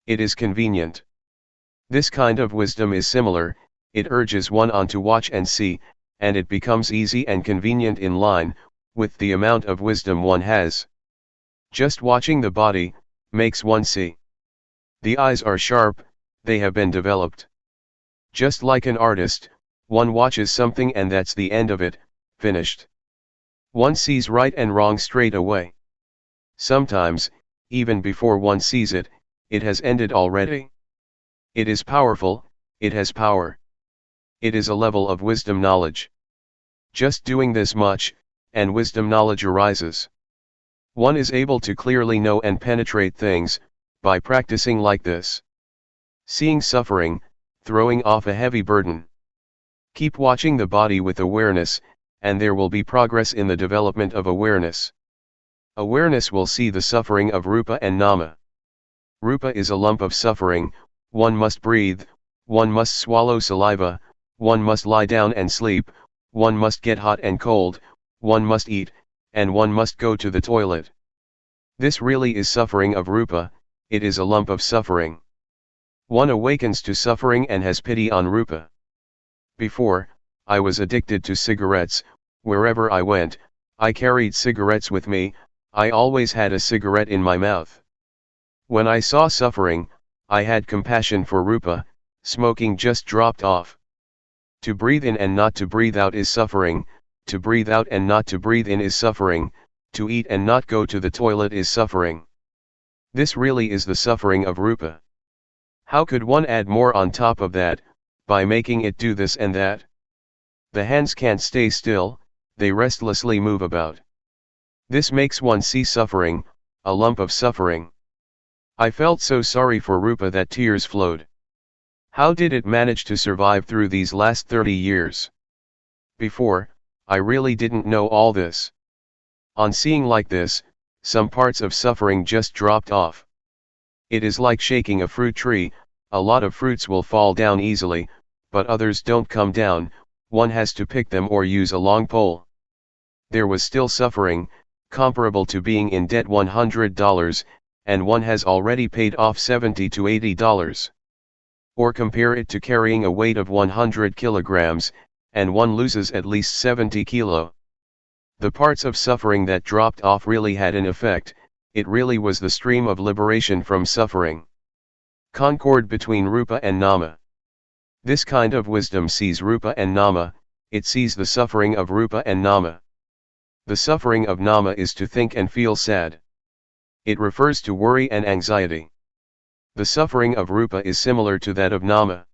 It is convenient. This kind of wisdom is similar, it urges one on to watch and see, and it becomes easy and convenient in line with the amount of wisdom one has. Just watching the body makes one see. The eyes are sharp, they have been developed. Just like an artist, one watches something and that's the end of it, finished. One sees right and wrong straight away. Sometimes, even before one sees it, it has ended already. It is powerful, it has power. It is a level of wisdom knowledge. Just doing this much, and wisdom knowledge arises. One is able to clearly know and penetrate things, by practicing like this. Seeing suffering, throwing off a heavy burden. Keep watching the body with awareness, and there will be progress in the development of awareness. Awareness will see the suffering of Rupa and Nama. Rupa is a lump of suffering, one must breathe, one must swallow saliva, one must lie down and sleep, one must get hot and cold, one must eat, and one must go to the toilet. This really is suffering of Rupa, it is a lump of suffering. One awakens to suffering and has pity on Rupa. Before, I was addicted to cigarettes, wherever I went, I carried cigarettes with me, I always had a cigarette in my mouth. When I saw suffering, I had compassion for Rupa, smoking just dropped off. To breathe in and not to breathe out is suffering, to breathe out and not to breathe in is suffering, to eat and not go to the toilet is suffering. This really is the suffering of rupa. How could one add more on top of that, by making it do this and that? The hands can't stay still, they restlessly move about. This makes one see suffering, a lump of suffering. I felt so sorry for rupa that tears flowed. How did it manage to survive through these last 30 years? Before, I really didn't know all this. On seeing like this, some parts of suffering just dropped off. It is like shaking a fruit tree, a lot of fruits will fall down easily, but others don't come down, one has to pick them or use a long pole. There was still suffering, comparable to being in debt $100, and one has already paid off $70 to $80. Or compare it to carrying a weight of 100 kilograms, and one loses at least 70 kilo. The parts of suffering that dropped off really had an effect, it really was the stream of liberation from suffering. Concord between rupa and nama. This kind of wisdom sees rupa and nama, it sees the suffering of rupa and nama. The suffering of nama is to think and feel sad. It refers to worry and anxiety. The suffering of rupa is similar to that of nama.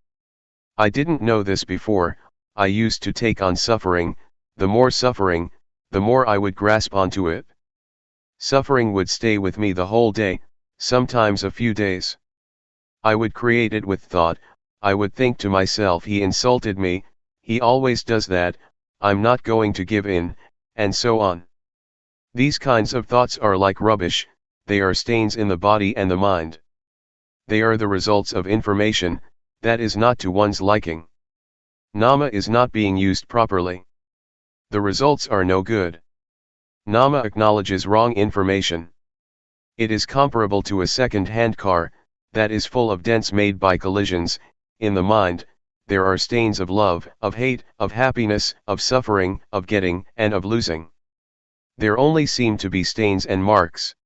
I didn't know this before, I used to take on suffering, the more I would grasp onto it. Suffering would stay with me the whole day, sometimes a few days. I would create it with thought, I would think to myself, he insulted me, he always does that, I'm not going to give in, and so on. These kinds of thoughts are like rubbish, they are stains in the body and the mind. They are the results of information, that is not to one's liking. Nama is not being used properly. The results are no good. Nama acknowledges wrong information. It is comparable to a second-hand car, that is full of dents made by collisions. In the mind, there are stains of love, of hate, of happiness, of suffering, of getting, and of losing. There only seem to be stains and marks.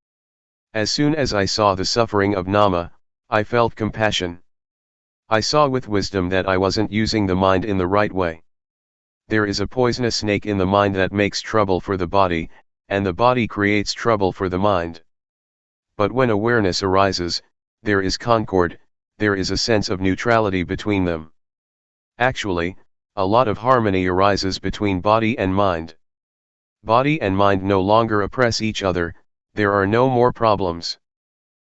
As soon as I saw the suffering of nama, I felt compassion. I saw with wisdom that I wasn't using the mind in the right way. There is a poisonous snake in the mind that makes trouble for the body, and the body creates trouble for the mind. But when awareness arises, there is concord, there is a sense of neutrality between them. Actually, a lot of harmony arises between body and mind. Body and mind no longer oppress each other, there are no more problems.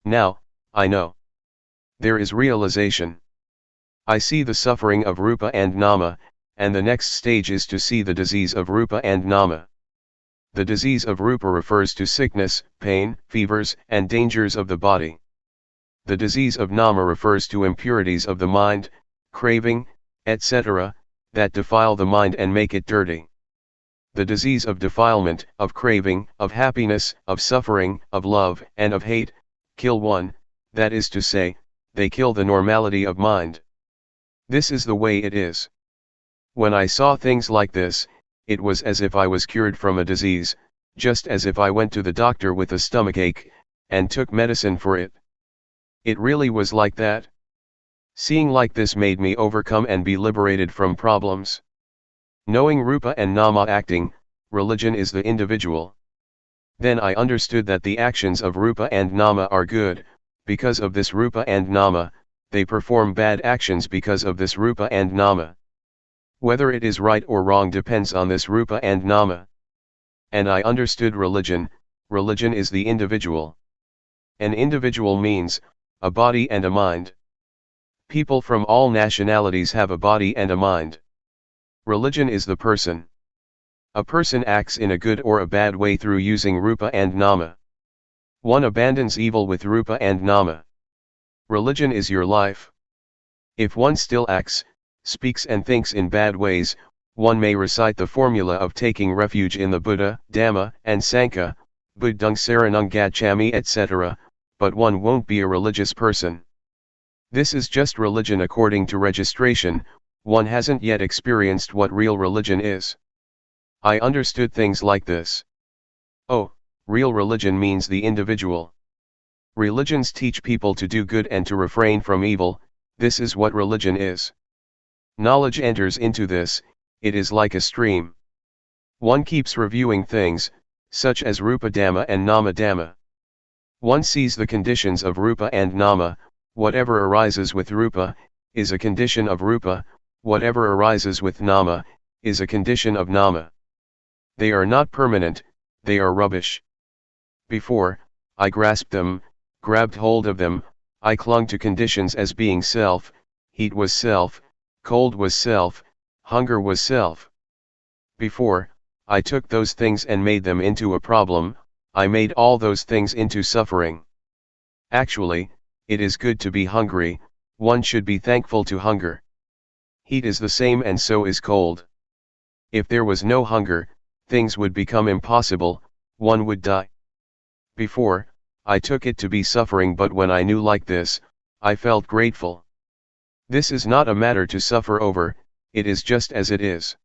Now, I know. There is realization. I see the suffering of rupa and nama, and the next stage is to see the disease of rupa and nama. The disease of rupa refers to sickness, pain, fevers, and dangers of the body. The disease of nama refers to impurities of the mind, craving, etc., that defile the mind and make it dirty. The disease of defilement, of craving, of happiness, of suffering, of love, and of hate, kill one, that is to say, they kill the normality of mind. This is the way it is. When I saw things like this, it was as if I was cured from a disease, just as if I went to the doctor with a stomachache, and took medicine for it. It really was like that. Seeing like this made me overcome and be liberated from problems. Knowing rupa and nama acting, religion is the individual. Then I understood that the actions of rupa and nama are good, because of this rupa and nama, they perform bad actions because of this rupa and nama. Whether it is right or wrong depends on this rupa and nama. And I understood religion, religion is the individual. An individual means, a body and a mind. People from all nationalities have a body and a mind. Religion is the person. A person acts in a good or a bad way through using rupa and nama. One abandons evil with rupa and nama. Religion is your life. If one still acts, speaks and thinks in bad ways, one may recite the formula of taking refuge in the Buddha, Dhamma, and Sangha, Buddhang Saranang Gacchami etc., but one won't be a religious person. This is just religion according to registration, one hasn't yet experienced what real religion is. I understood things like this. Oh, real religion means the individual. Religions teach people to do good and to refrain from evil, this is what religion is. Knowledge enters into this, it is like a stream. One keeps reviewing things, such as Rupa Dhamma and Nama Dhamma. One sees the conditions of Rupa and Nama. Whatever arises with Rupa, is a condition of Rupa, whatever arises with Nama, is a condition of Nama. They are not permanent, they are rubbish. Before, I grasped them, grabbed hold of them, I clung to conditions as being self, heat was self, cold was self, hunger was self. Before, I took those things and made them into a problem, I made all those things into suffering. Actually, it is good to be hungry, one should be thankful to hunger. Heat is the same and so is cold. If there was no hunger, things would become impossible, one would die. Before, I took it to be suffering, but when I knew like this, I felt grateful. This is not a matter to suffer over, it is just as it is.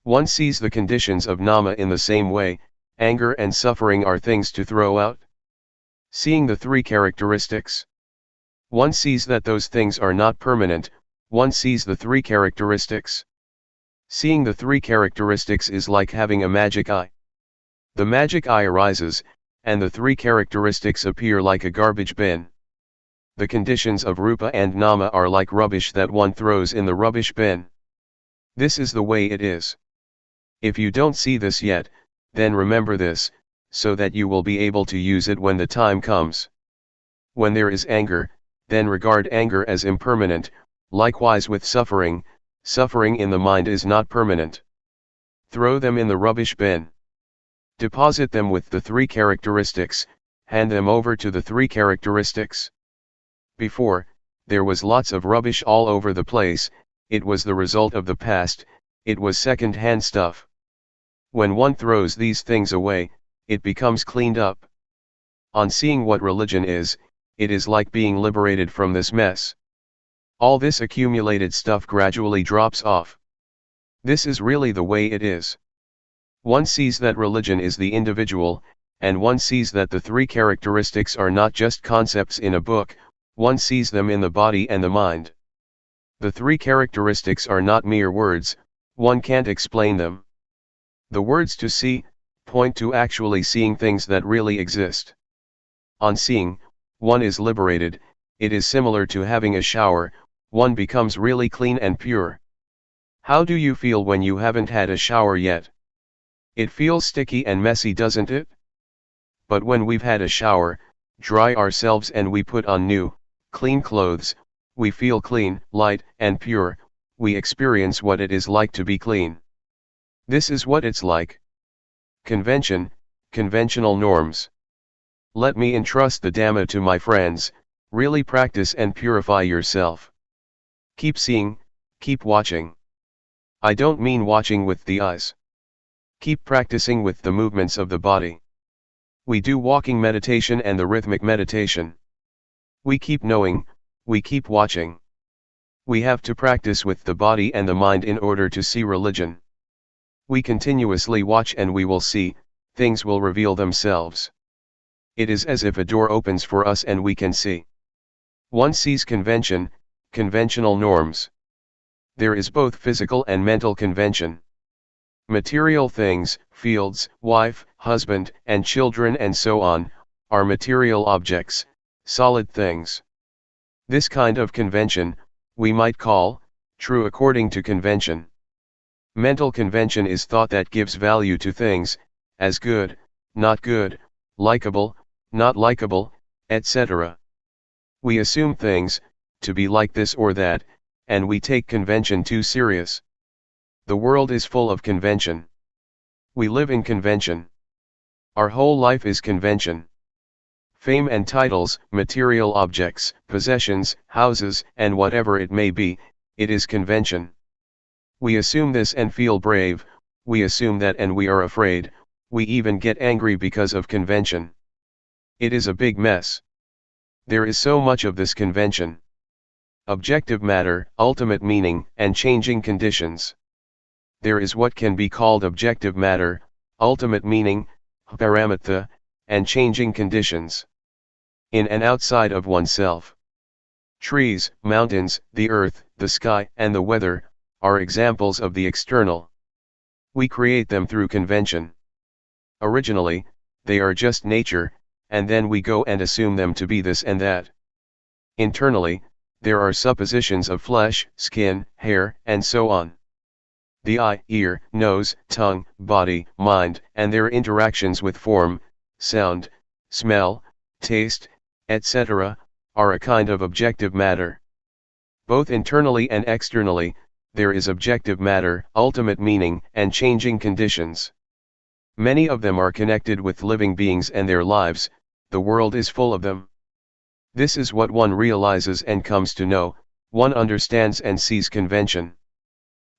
One sees the conditions of Nama in the same way, anger and suffering are things to throw out. Seeing the three characteristics. One sees that those things are not permanent, one sees the three characteristics. Seeing the three characteristics is like having a magic eye. The magic eye arises, and the three characteristics appear like a garbage bin. The conditions of Rupa and Nama are like rubbish that one throws in the rubbish bin. This is the way it is. If you don't see this yet, then remember this, so that you will be able to use it when the time comes. When there is anger, then regard anger as impermanent, likewise with suffering, suffering in the mind is not permanent. Throw them in the rubbish bin. Deposit them with the three characteristics, hand them over to the three characteristics. Before, there was lots of rubbish all over the place, it was the result of the past, it was second-hand stuff. When one throws these things away, it becomes cleaned up. On seeing what religion is, it is like being liberated from this mess. All this accumulated stuff gradually drops off. This is really the way it is. One sees that religion is the individual, and one sees that the three characteristics are not just concepts in a book, one sees them in the body and the mind. The three characteristics are not mere words, one can't explain them. The words to see, point to actually seeing things that really exist. On seeing, one is liberated, it is similar to having a shower, one becomes really clean and pure. How do you feel when you haven't had a shower yet? It feels sticky and messy, doesn't it? But when we've had a shower, dry ourselves and we put on new, clean clothes, we feel clean, light, and pure, we experience what it is like to be clean. This is what it's like. Convention, conventional norms. Let me entrust the Dhamma to my friends, really practice and purify yourself. Keep seeing, keep watching. I don't mean watching with the eyes. Keep practicing with the movements of the body. We do walking meditation and the rhythmic meditation. We keep knowing, we keep watching. We have to practice with the body and the mind in order to see religion. We continuously watch and we will see, things will reveal themselves. It is as if a door opens for us and we can see. One sees convention, conventional norms. There is both physical and mental convention. Material things, fields, wife, husband, and children and so on, are material objects, solid things. This kind of convention, we might call, true according to convention. Mental convention is thought that gives value to things, as good, not good, likable, not likable, etc. We assume things, to be like this or that, and we take convention too serious. The world is full of convention. We live in convention. Our whole life is convention. Fame and titles, material objects, possessions, houses, and whatever it may be, it is convention. We assume this and feel brave, we assume that and we are afraid, we even get angry because of convention. It is a big mess. There is so much of this convention. Objective matter, ultimate meaning, and changing conditions. There is what can be called objective matter, ultimate meaning, paramatha, and changing conditions. In and outside of oneself. Trees, mountains, the earth, the sky, and the weather, are examples of the external. We create them through convention. Originally, they are just nature, and then we go and assume them to be this and that. Internally, there are suppositions of flesh, skin, hair, and so on. The eye, ear, nose, tongue, body, mind, and their interactions with form, sound, smell, taste, etc., are a kind of objective matter. Both internally and externally, there is objective matter, ultimate meaning, and changing conditions. Many of them are connected with living beings and their lives, the world is full of them. This is what one realizes and comes to know, one understands and sees convention.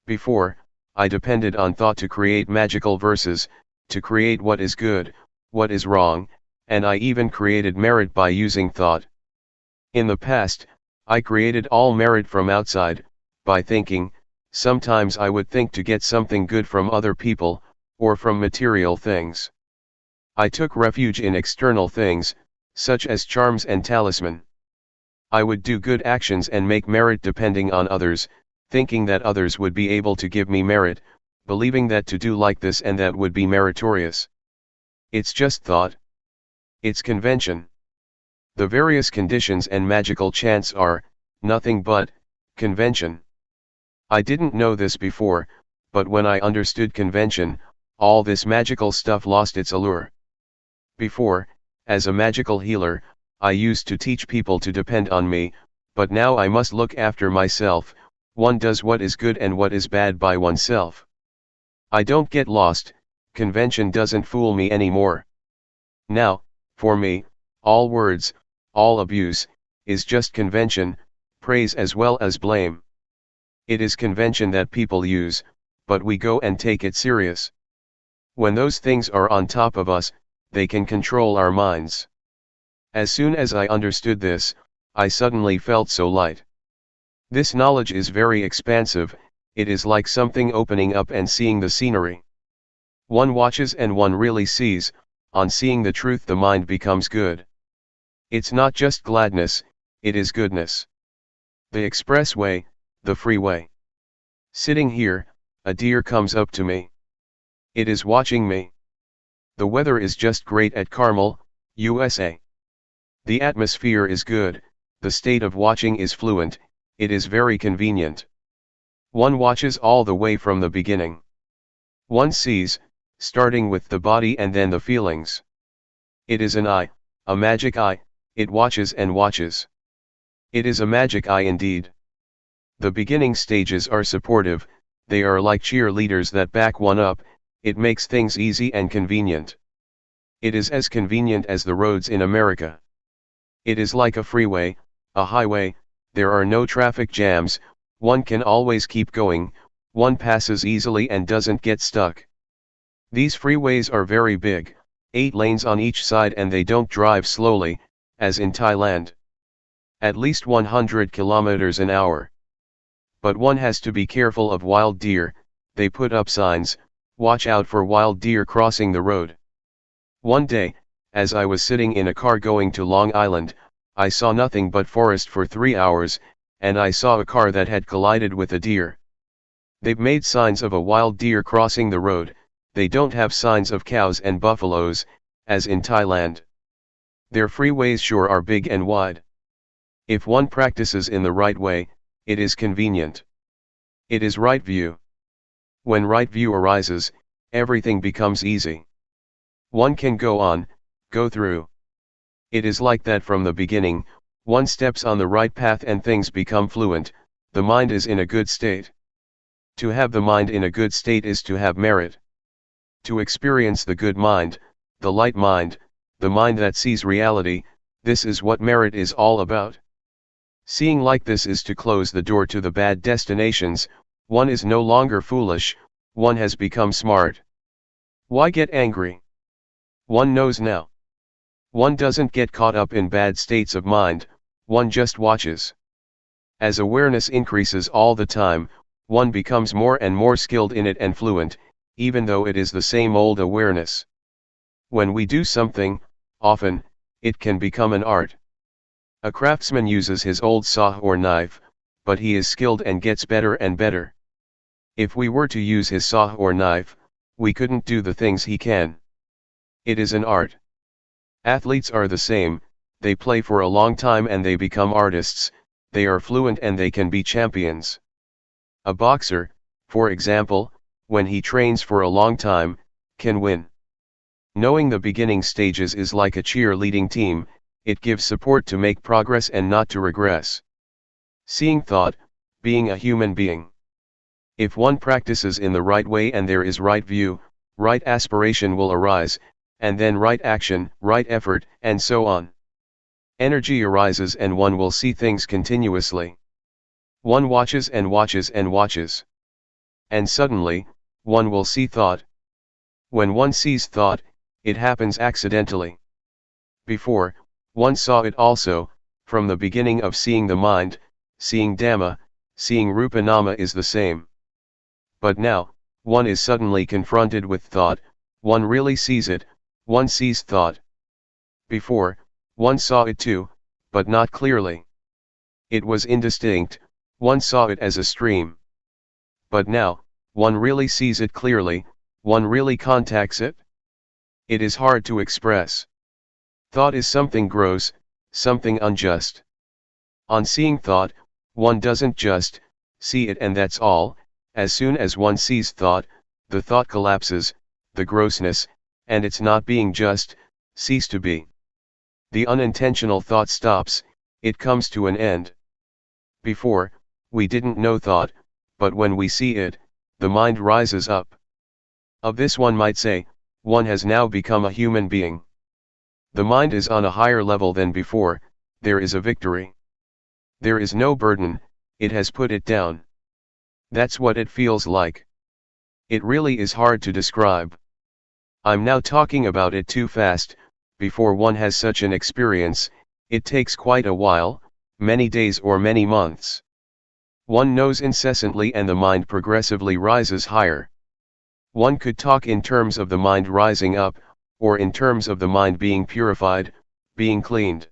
Before, I depended on thought to create magical verses, to create what is good, what is wrong, and I even created merit by using thought. In the past, I created all merit from outside, by thinking. Sometimes I would think to get something good from other people, or from material things. I took refuge in external things, such as charms and talisman. I would do good actions and make merit depending on others, thinking that others would be able to give me merit, believing that to do like this and that would be meritorious. It's just thought. It's convention. The various conditions and magical chants are nothing but convention. I didn't know this before, but when I understood convention, all this magical stuff lost its allure. Before, as a magical healer, I used to teach people to depend on me, but now I must look after myself. One does what is good and what is bad by oneself. I don't get lost, convention doesn't fool me anymore. Now, for me, all words, all abuse, is just convention, praise as well as blame. It is convention that people use, but we go and take it serious. When those things are on top of us, they can control our minds. As soon as I understood this, I suddenly felt so light. This knowledge is very expansive, it is like something opening up and seeing the scenery. One watches and one really sees, on seeing the truth the mind becomes good. It's not just gladness, it is goodness. The expressway, the freeway. Sitting here, a deer comes up to me. It is watching me. The weather is just great at Carmel, USA. The atmosphere is good, the state of watching is fluent, it is very convenient. One watches all the way from the beginning. One sees, starting with the body and then the feelings. It is an eye, a magic eye, it watches and watches. It is a magic eye indeed. The beginning stages are supportive, they are like cheerleaders that back one up, it makes things easy and convenient. It is as convenient as the roads in America. It is like a freeway, a highway, there are no traffic jams, one can always keep going, one passes easily and doesn't get stuck. These freeways are very big, 8 lanes on each side, and they don't drive slowly, as in Thailand. At least 100 kilometers an hour. But one has to be careful of wild deer, they put up signs, watch out for wild deer crossing the road. One day, as I was sitting in a car going to Long Island, I saw nothing but forest for 3 hours, and I saw a car that had collided with a deer. They've made signs of a wild deer crossing the road, they don't have signs of cows and buffaloes, as in Thailand. Their freeways sure are big and wide. If one practices in the right way, it is convenient. It is right view. When right view arises, everything becomes easy. One can go on, go through. It is like that from the beginning, one steps on the right path and things become fluent, the mind is in a good state. To have the mind in a good state is to have merit. To experience the good mind, the light mind, the mind that sees reality, this is what merit is all about. Seeing like this is to close the door to the bad destinations, one is no longer foolish, one has become smart. Why get angry? One knows now. One doesn't get caught up in bad states of mind, one just watches. As awareness increases all the time, one becomes more and more skilled in it and fluent, even though it is the same old awareness. When we do something, often, it can become an art. A craftsman uses his old saw or knife, but he is skilled and gets better and better. If we were to use his saw or knife, we couldn't do the things he can. It is an art. Athletes are the same, they play for a long time and they become artists, they are fluent and they can be champions. A boxer, for example, when he trains for a long time, can win. Knowing the beginning stages is like a cheerleading team, it gives support to make progress and not to regress. Seeing thought, being a human being. If one practices in the right way and there is right view, right aspiration will arise, and then right action, right effort, and so on. Energy arises and one will see things continuously. One watches and watches and watches. And suddenly, one will see thought. When one sees thought, it happens accidentally. Before, one saw it also, from the beginning of seeing the mind, seeing Dhamma, seeing Rupa Nama is the same. But now, one is suddenly confronted with thought, one really sees it, one sees thought. Before, one saw it too, but not clearly. It was indistinct, one saw it as a stream. But now, one really sees it clearly, one really contacts it. It is hard to express. Thought is something gross, something unjust. On seeing thought, one doesn't just see it and that's all. As soon as one sees thought, the thought collapses, the grossness, and its not being just, cease to be. The unintentional thought stops, it comes to an end. Before, we didn't know thought, but when we see it, the mind rises up. Of this one might say, one has now become a human being. The mind is on a higher level than before, there is a victory. There is no burden, it has put it down. That's what it feels like. It really is hard to describe. I'm now talking about it too fast. Before one has such an experience, it takes quite a while, many days or many months. One knows incessantly and the mind progressively rises higher. One could talk in terms of the mind rising up, or in terms of the mind being purified, being cleaned.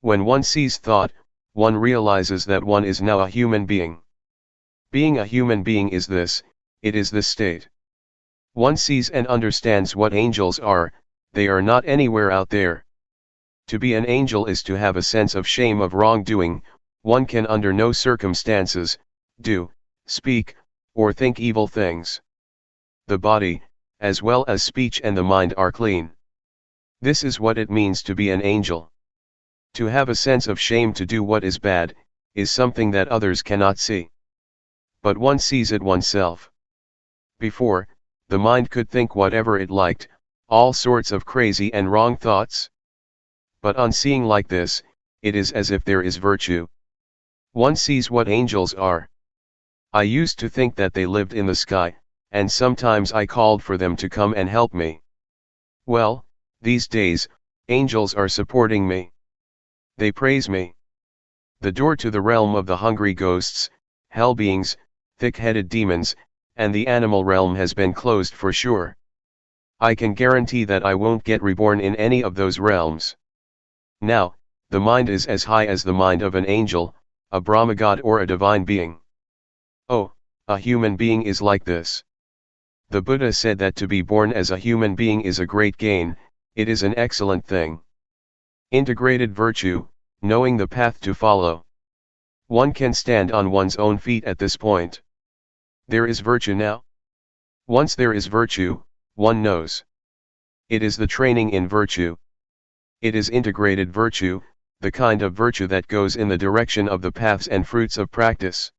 When one sees thought, one realizes that one is now a human being. Being a human being is this, it is this state. One sees and understands what angels are, they are not anywhere out there. To be an angel is to have a sense of shame of wrongdoing, one can under no circumstances, do, speak, or think evil things. The body, as well as speech and the mind are clean. This is what it means to be an angel. To have a sense of shame to do what is bad, is something that others cannot see. But one sees it oneself. Before, the mind could think whatever it liked, all sorts of crazy and wrong thoughts. But on seeing like this, it is as if there is virtue. One sees what angels are. I used to think that they lived in the sky, and sometimes I called for them to come and help me. Well, these days, angels are supporting me. They praise me. The door to the realm of the hungry ghosts, hell beings, thick-headed demons, and the animal realm has been closed for sure. I can guarantee that I won't get reborn in any of those realms. Now, the mind is as high as the mind of an angel, a Brahma god or a divine being. Oh, a human being is like this. The Buddha said that to be born as a human being is a great gain, it is an excellent thing. Integrated virtue, knowing the path to follow. One can stand on one's own feet at this point. There is virtue now. Once there is virtue, one knows. It is the training in virtue. It is integrated virtue, the kind of virtue that goes in the direction of the paths and fruits of practice.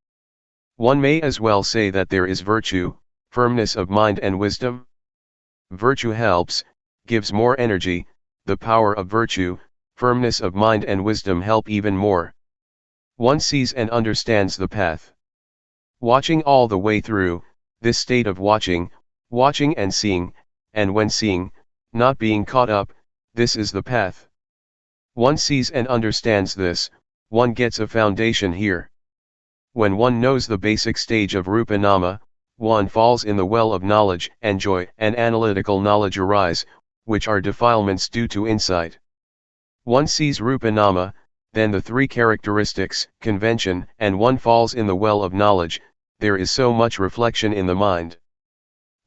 One may as well say that there is virtue, firmness of mind and wisdom. Virtue helps, gives more energy, the power of virtue, firmness of mind and wisdom help even more. One sees and understands the path. Watching all the way through, this state of watching and seeing, and when seeing, not being caught up, this is the path. One sees and understands this, one gets a foundation here. When one knows the basic stage of Rupa Nama, one falls in the well of knowledge and joy and analytical knowledge arise, which are defilements due to insight. One sees Rupa Nama, then the three characteristics, convention, and one falls in the well of knowledge, there is so much reflection in the mind.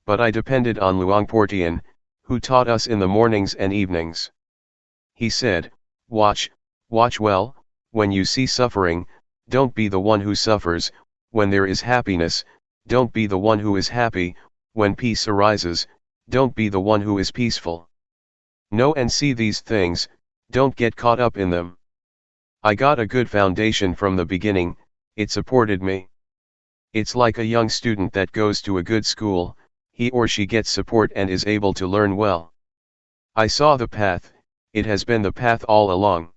but I depended on Luangpor Teean, who taught us in the mornings and evenings. He said, watch well, when you see suffering, don't be the one who suffers, when there is happiness, don't be the one who is happy, when peace arises, don't be the one who is peaceful. Know and see these things, don't get caught up in them. I got a good foundation from the beginning, it supported me. It's like a young student that goes to a good school, he or she gets support and is able to learn well. I saw the path, it has been the path all along.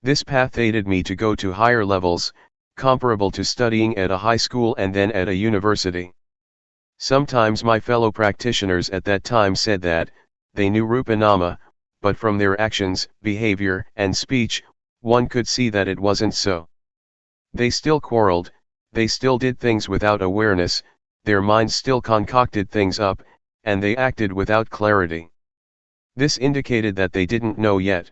This path aided me to go to higher levels, comparable to studying at a high school and then at a university. Sometimes my fellow practitioners at that time said that, they knew Rupa Nama, but from their actions, behavior, and speech, one could see that it wasn't so. They still quarreled, they still did things without awareness, their minds still concocted things up, and they acted without clarity. This indicated that they didn't know yet.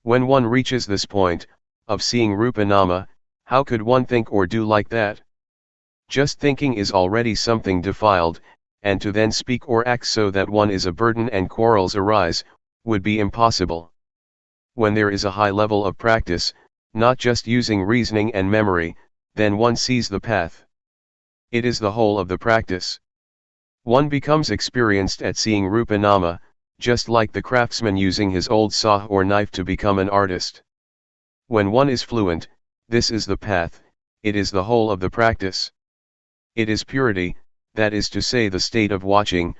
When one reaches this point, of seeing Rupa Nama, how could one think or do like that? Just thinking is already something defiled, and to then speak or act so that one is a burden and quarrels arise, would be impossible. When there is a high level of practice, not just using reasoning and memory, then one sees the path. It is the whole of the practice. One becomes experienced at seeing Rupa Nama, just like the craftsman using his old saw or knife to become an artist. When one is fluent, this is the path, it is the whole of the practice. It is purity, that is to say the state of watching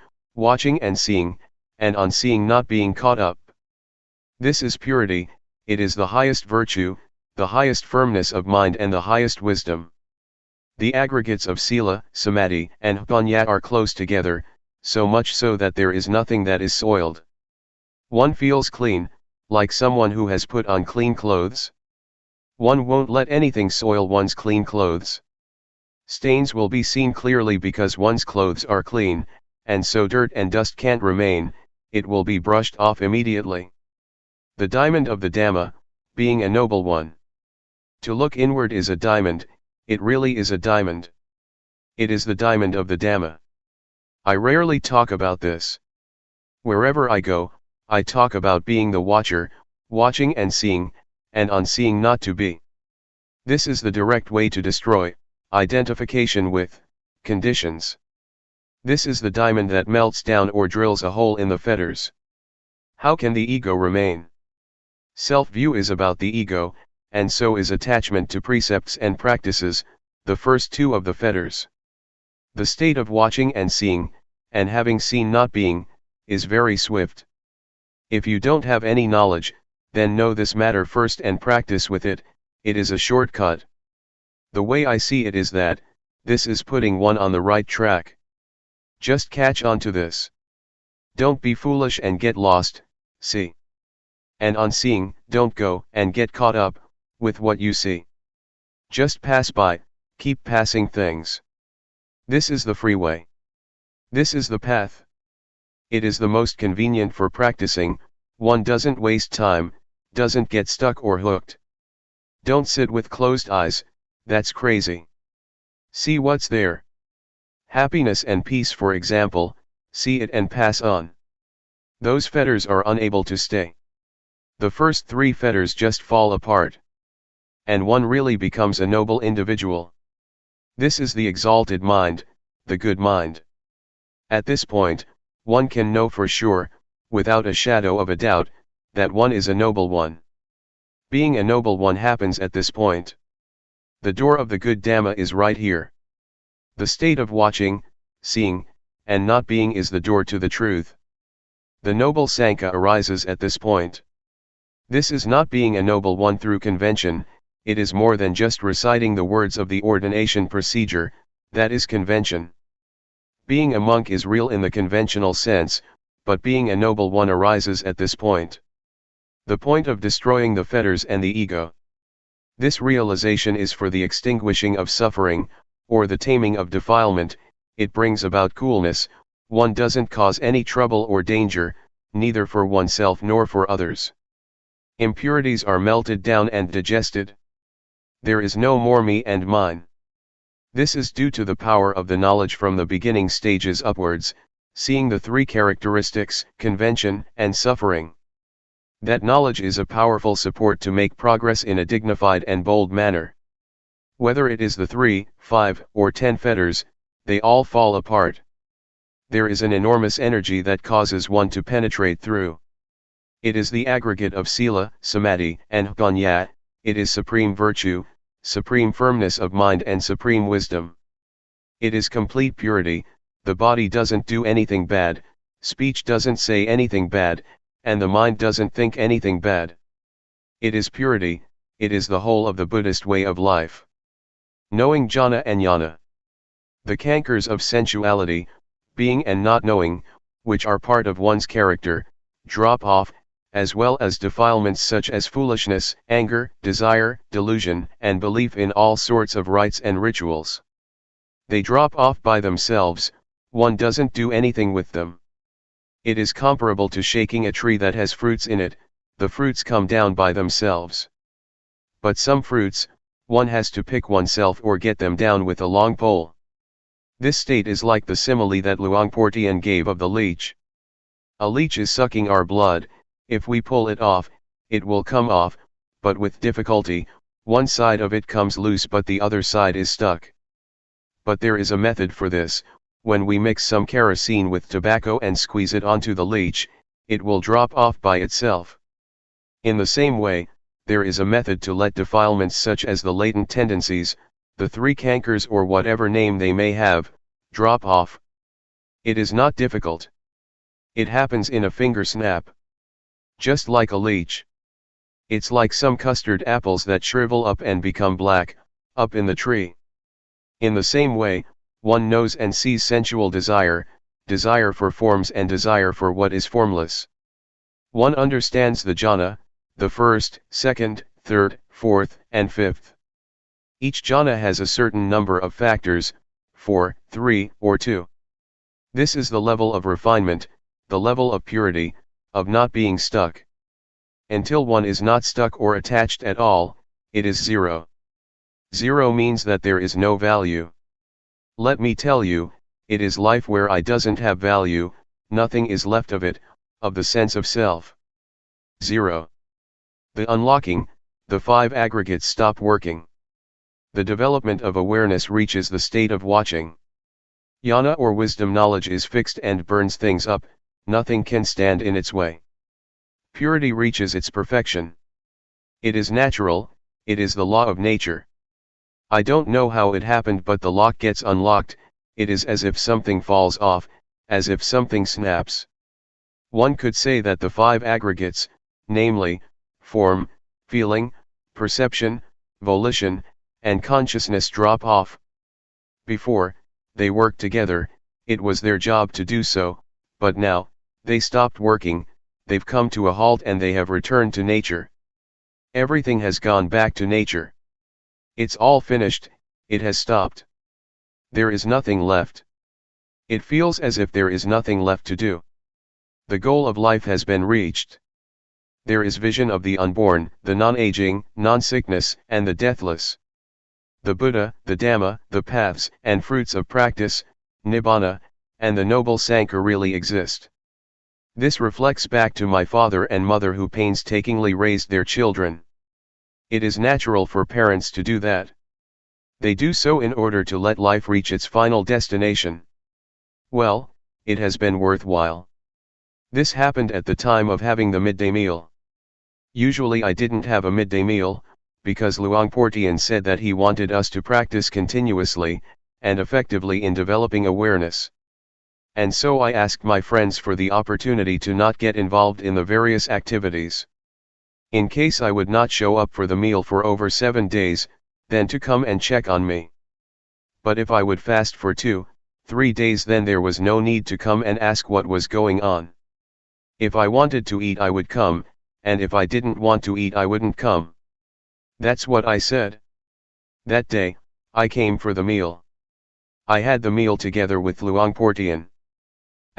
and seeing, and on seeing not being caught up. This is purity, it is the highest virtue, the highest firmness of mind and the highest wisdom. The aggregates of sila, samadhi, and panya are close together, so much so that there is nothing that is soiled. One feels clean, like someone who has put on clean clothes. One won't let anything soil one's clean clothes. Stains will be seen clearly because one's clothes are clean, and so dirt and dust can't remain, it will be brushed off immediately. The diamond of the Dhamma, being a noble one. To look inward is a diamond, it really is a diamond. It is the diamond of the Dhamma. I rarely talk about this. Wherever I go, I talk about being the watcher, watching and seeing, and on seeing not to be. This is the direct way to destroy identification with conditions. This is the diamond that melts down or drills a hole in the fetters. How can the ego remain? Self-view is about the ego, and so is attachment to precepts and practices, the first two of the fetters. The state of watching and seeing, and having seen not being, is very swift. If you don't have any knowledge, then know this matter first and practice with it, it is a shortcut. The way I see it is that, this is putting one on the right track. Just catch on to this. Don't be foolish and get lost, see. And on seeing, don't go and get caught up with what you see. Just pass by, keep passing things. This is the freeway. This is the path. It is the most convenient for practicing, one doesn't waste time, doesn't get stuck or hooked. Don't sit with closed eyes, that's crazy. See what's there. Happiness and peace, for example, see it and pass on. Those fetters are unable to stay. The first three fetters just fall apart. And one really becomes a noble individual. This is the exalted mind, the good mind. At this point, one can know for sure, without a shadow of a doubt, that one is a noble one. Being a noble one happens at this point. The door of the good Dhamma is right here. The state of watching, seeing, and not being is the door to the truth. The noble Sankhya arises at this point. This is not being a noble one through convention, it is more than just reciting the words of the ordination procedure, that is convention. Being a monk is real in the conventional sense, but being a noble one arises at this point. The point of destroying the fetters and the ego. This realization is for the extinguishing of suffering, or the taming of defilement, it brings about coolness, one doesn't cause any trouble or danger, neither for oneself nor for others. Impurities are melted down and digested. There is no more me and mine. This is due to the power of the knowledge from the beginning stages upwards, seeing the three characteristics, convention, and suffering. That knowledge is a powerful support to make progress in a dignified and bold manner. Whether it is the 3, 5, or 10 fetters, they all fall apart. There is an enormous energy that causes one to penetrate through. It is the aggregate of sila, samadhi, and jnana. It is supreme virtue, supreme firmness of mind, and supreme wisdom. It is complete purity. The body doesn't do anything bad, speech doesn't say anything bad, and the mind doesn't think anything bad. It is purity, it is the whole of the Buddhist way of life. Knowing jhana and jnana. The cankers of sensuality, being and not knowing, which are part of one's character, drop off, as well as defilements such as foolishness, anger, desire, delusion, and belief in all sorts of rites and rituals. They drop off by themselves, one doesn't do anything with them. It is comparable to shaking a tree that has fruits in it, the fruits come down by themselves. But some fruits, one has to pick oneself or get them down with a long pole. This state is like the simile that Luangpor Teean gave of the leech. A leech is sucking our blood. If we pull it off, it will come off, but with difficulty, one side of it comes loose but the other side is stuck. But there is a method for this. When we mix some kerosene with tobacco and squeeze it onto the leech, it will drop off by itself. In the same way, there is a method to let defilements such as the latent tendencies, the three cankers or whatever name they may have, drop off. It is not difficult. It happens in a finger snap. Just like a leech. It's like some custard apples that shrivel up and become black, up in the tree. In the same way, one knows and sees sensual desire, desire for forms and desire for what is formless. One understands the jhana, the first, second, third, fourth, and fifth. Each jhana has a certain number of factors, 4, 3, or 2. This is the level of refinement, the level of purity, of not being stuck. Until one is not stuck or attached at all, it is zero. Zero means that there is no value. Let me tell you, it is life where I doesn't have value, nothing is left of it, of the sense of self. Zero. The unlocking, the 5 aggregates stop working. The development of awareness reaches the state of watching. Jnana or wisdom knowledge is fixed and burns things up, nothing can stand in its way. Purity reaches its perfection. It is natural, it is the law of nature. I don't know how it happened, but the lock gets unlocked. It is as if something falls off, as if something snaps. One could say that the 5 aggregates, namely, form, feeling, perception, volition, and consciousness drop off. Before, they worked together, it was their job to do so, but now, they stopped working, they've come to a halt and they have returned to nature. Everything has gone back to nature. It's all finished, it has stopped. There is nothing left. It feels as if there is nothing left to do. The goal of life has been reached. There is vision of the unborn, the non-aging, non-sickness, and the deathless. The Buddha, the Dhamma, the paths and fruits of practice, Nibbana, and the noble Sangha really exist. This reflects back to my father and mother who painstakingly raised their children. It is natural for parents to do that. They do so in order to let life reach its final destination. Well, it has been worthwhile. This happened at the time of having the midday meal. Usually I didn't have a midday meal, because Luangpor Teean said that he wanted us to practice continuously, and effectively in developing awareness. And so I asked my friends for the opportunity to not get involved in the various activities. In case I would not show up for the meal for over 7 days, then to come and check on me. But if I would fast for 2, 3 days, then there was no need to come and ask what was going on. If I wanted to eat I would come, and if I didn't want to eat I wouldn't come. That's what I said. That day, I came for the meal. I had the meal together with Luangpor Teean.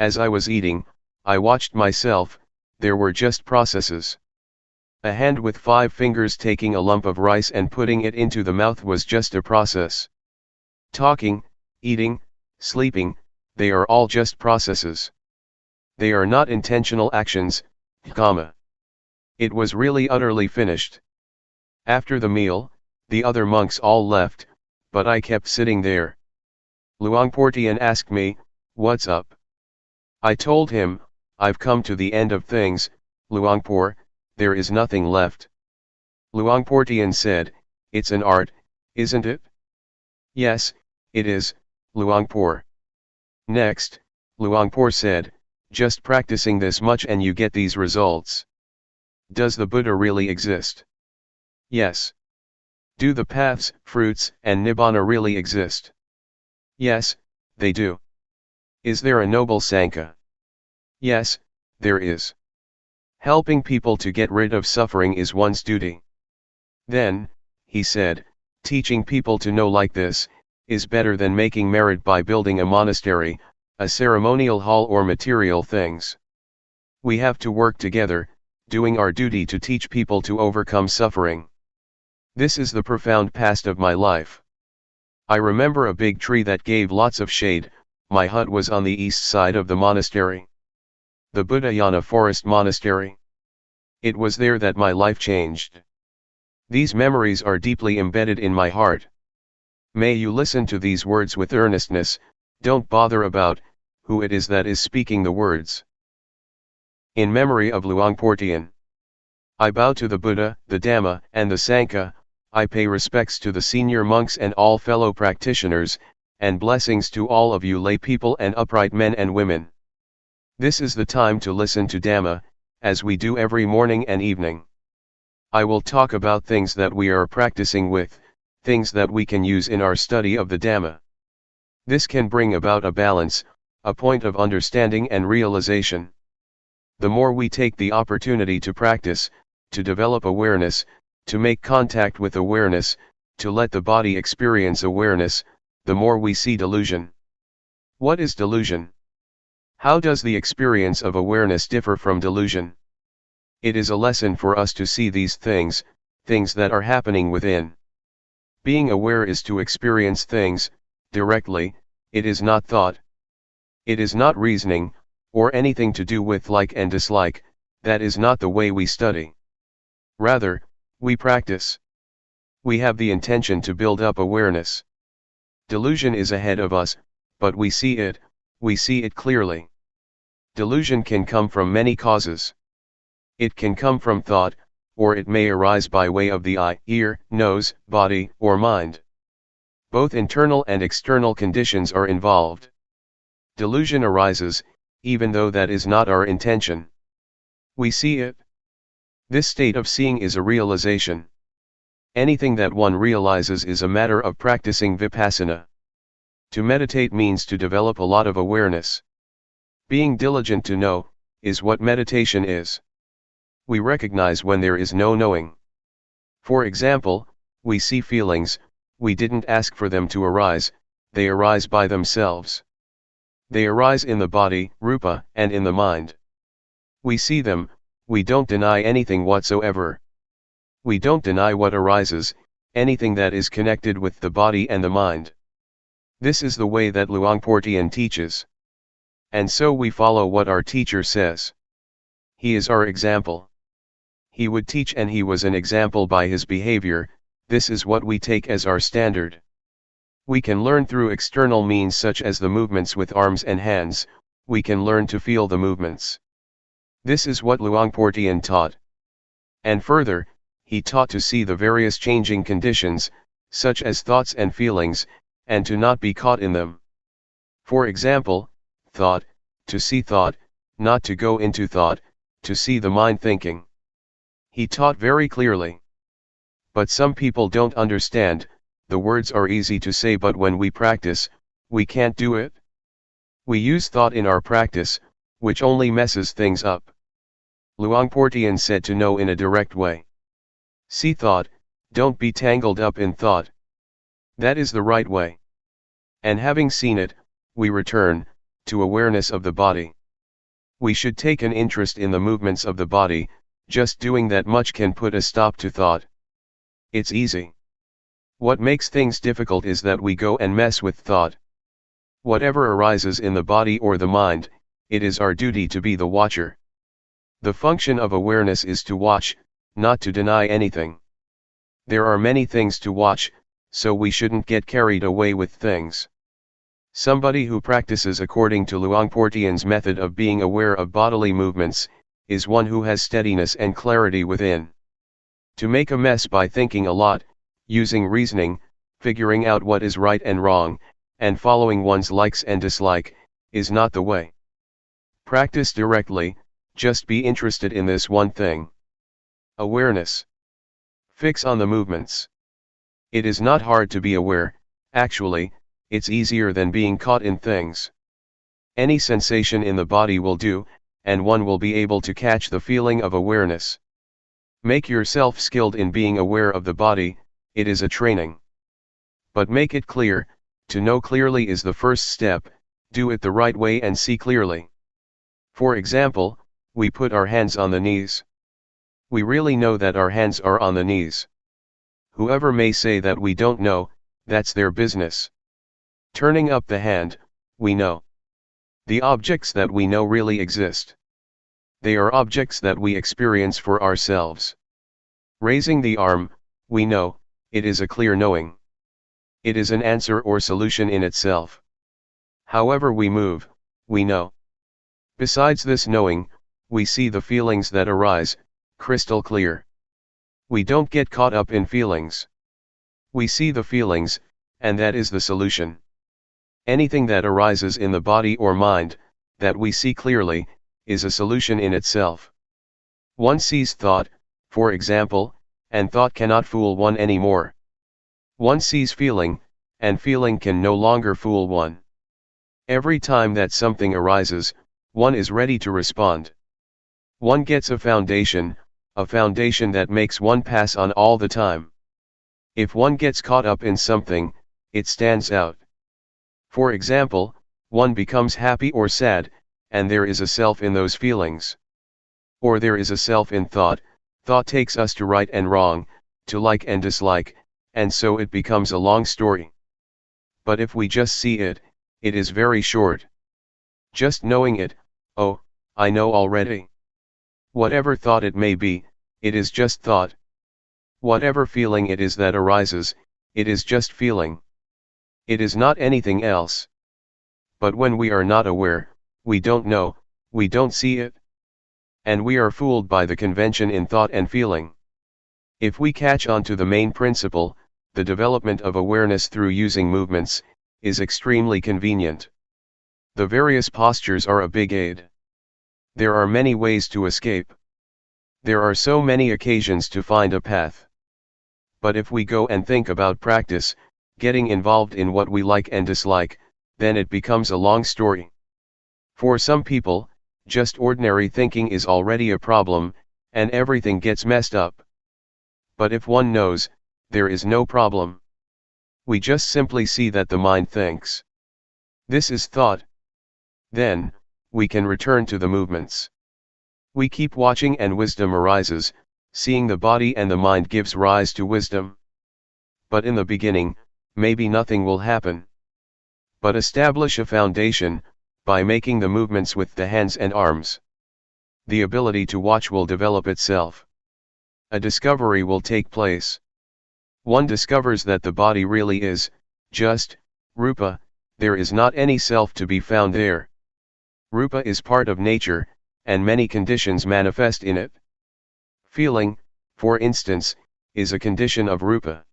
As I was eating, I watched myself. There were just processes. A hand with 5 fingers taking a lump of rice and putting it into the mouth was just a process. Talking, eating, sleeping, they are all just processes. They are not intentional actions, comma. It was really utterly finished. After the meal, the other monks all left, but I kept sitting there. Luangpor Teean asked me, "What's up?" I told him, "I've come to the end of things, Luangpor, there is nothing left." Luangpor Teean said, "It's an art, isn't it?" "Yes, it is, Luangpor." Next, Luangpor said, "Just practicing this much and you get these results. Does the Buddha really exist?" "Yes." "Do the paths, fruits, and nibbana really exist?" "Yes, they do." "Is there a noble Sangha?" "Yes, there is." "Helping people to get rid of suffering is one's duty." "Then," he said, "teaching people to know like this, is better than making merit by building a monastery, a ceremonial hall or material things. We have to work together, doing our duty to teach people to overcome suffering. This is the profound past of my life. I remember a big tree that gave lots of shade. My hut was on the east side of the monastery. The Buddhayana Forest Monastery. It was there that my life changed. These memories are deeply embedded in my heart. May you listen to these words with earnestness, don't bother about who it is that is speaking the words. In memory of Luangpor Teean. I bow to the Buddha, the Dhamma, and the Sangha. I pay respects to the senior monks and all fellow practitioners, and blessings to all of you lay people and upright men and women. This is the time to listen to Dhamma, as we do every morning and evening. I will talk about things that we are practicing with, things that we can use in our study of the Dhamma. This can bring about a balance, a point of understanding and realization. The more we take the opportunity to practice, to develop awareness, to make contact with awareness, to let the body experience awareness, the more we see delusion. What is delusion? How does the experience of awareness differ from delusion? It is a lesson for us to see these things, things that are happening within. Being aware is to experience things, directly, it is not thought. It is not reasoning, or anything to do with like and dislike, that is not the way we study. Rather, we practice. We have the intention to build up awareness. Delusion is ahead of us, but we see it clearly. Delusion can come from many causes. It can come from thought, or it may arise by way of the eye, ear, nose, body, or mind. Both internal and external conditions are involved. Delusion arises, even though that is not our intention. We see it. This state of seeing is a realization. Anything that one realizes is a matter of practicing Vipassana. To meditate means to develop a lot of awareness. Being diligent to know, is what meditation is. We recognize when there is no knowing. For example, we see feelings, we didn't ask for them to arise, they arise by themselves. They arise in the body, rupa, and in the mind. We see them, we don't deny anything whatsoever. We don't deny what arises, anything that is connected with the body and the mind. This is the way that Luangpor Teean teaches. And so we follow what our teacher says. He is our example. He would teach and he was an example by his behavior. This is what we take as our standard. We can learn through external means such as the movements with arms and hands, we can learn to feel the movements. This is what Luangpor Teean taught. And further, he taught to see the various changing conditions, such as thoughts and feelings, and to not be caught in them. For example, thought, to see thought, not to go into thought, to see the mind thinking. He taught very clearly. But some people don't understand, the words are easy to say but when we practice, we can't do it. We use thought in our practice, which only messes things up. Luangpor Teean said to know in a direct way. See thought, don't be tangled up in thought. That is the right way. And having seen it, we return to awareness of the body. We should take an interest in the movements of the body, just doing that much can put a stop to thought. It's easy. What makes things difficult is that we go and mess with thought. Whatever arises in the body or the mind, it is our duty to be the watcher. The function of awareness is to watch, not to deny anything. There are many things to watch, so we shouldn't get carried away with things. Somebody who practices according to Luangpor Teean's method of being aware of bodily movements, is one who has steadiness and clarity within. To make a mess by thinking a lot, using reasoning, figuring out what is right and wrong, and following one's likes and dislike, is not the way. Practice directly, just be interested in this one thing. Awareness. Fix on the movements. It is not hard to be aware, actually, it's easier than being caught in things. Any sensation in the body will do, and one will be able to catch the feeling of awareness. Make yourself skilled in being aware of the body, it is a training. But make it clear, to know clearly is the first step, do it the right way and see clearly. For example, we put our hands on the knees. We really know that our hands are on the knees. Whoever may say that we don't know, that's their business. Turning up the hand, we know. The objects that we know really exist. They are objects that we experience for ourselves. Raising the arm, we know, it is a clear knowing. It is an answer or solution in itself. However we move, we know. Besides this knowing, we see the feelings that arise, crystal clear. We don't get caught up in feelings. We see the feelings, and that is the solution. Anything that arises in the body or mind, that we see clearly, is a solution in itself. One sees thought, for example, and thought cannot fool one anymore. One sees feeling, and feeling can no longer fool one. Every time that something arises, one is ready to respond. One gets a foundation that makes one pass on all the time. If one gets caught up in something, it stands out. For example, one becomes happy or sad, and there is a self in those feelings. Or there is a self in thought, thought takes us to right and wrong, to like and dislike, and so it becomes a long story. But if we just see it, it is very short. Just knowing it, oh, I know already. Whatever thought it may be, it is just thought. Whatever feeling it is that arises, it is just feeling. It is not anything else. But when we are not aware, we don't know, we don't see it. And we are fooled by the convention in thought and feeling. If we catch on to the main principle, the development of awareness through using movements, is extremely convenient. The various postures are a big aid. There are many ways to escape. There are so many occasions to find a path. But if we go and think about practice, getting involved in what we like and dislike, then it becomes a long story. For some people, just ordinary thinking is already a problem, and everything gets messed up. But if one knows, there is no problem. We just simply see that the mind thinks. This is thought. Then, we can return to the movements. We keep watching and wisdom arises, seeing the body and the mind gives rise to wisdom. But in the beginning, maybe nothing will happen. But establish a foundation, by making the movements with the hands and arms. The ability to watch will develop itself. A discovery will take place. One discovers that the body really is, just, rupa, there is not any self to be found there. Rupa is part of nature, and many conditions manifest in it. Feeling, for instance, is a condition of rupa.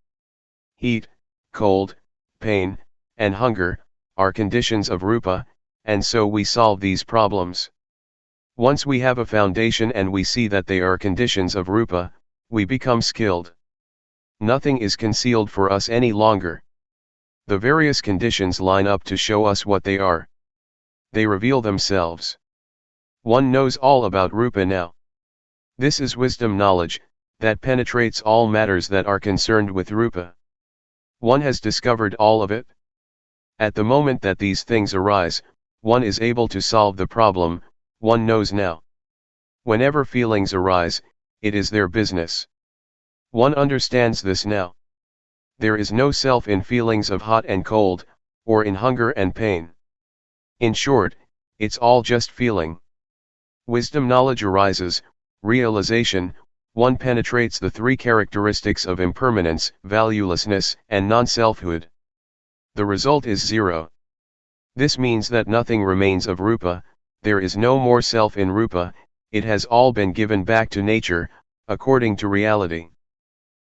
Heat, cold, pain, and hunger, are conditions of rupa, and so we solve these problems. Once we have a foundation and we see that they are conditions of rupa, we become skilled. Nothing is concealed for us any longer. The various conditions line up to show us what they are. They reveal themselves. One knows all about rupa now. This is wisdom knowledge, that penetrates all matters that are concerned with rupa. One has discovered all of it. At the moment that these things arise, one is able to solve the problem, one knows now. Whenever feelings arise, it is their business. One understands this now. There is no self in feelings of hot and cold, or in hunger and pain. In short, it's all just feeling. Wisdom knowledge arises, realization, one penetrates the three characteristics of impermanence, valuelessness, and non-selfhood. The result is zero. This means that nothing remains of rupa, there is no more self in rupa, it has all been given back to nature, according to reality.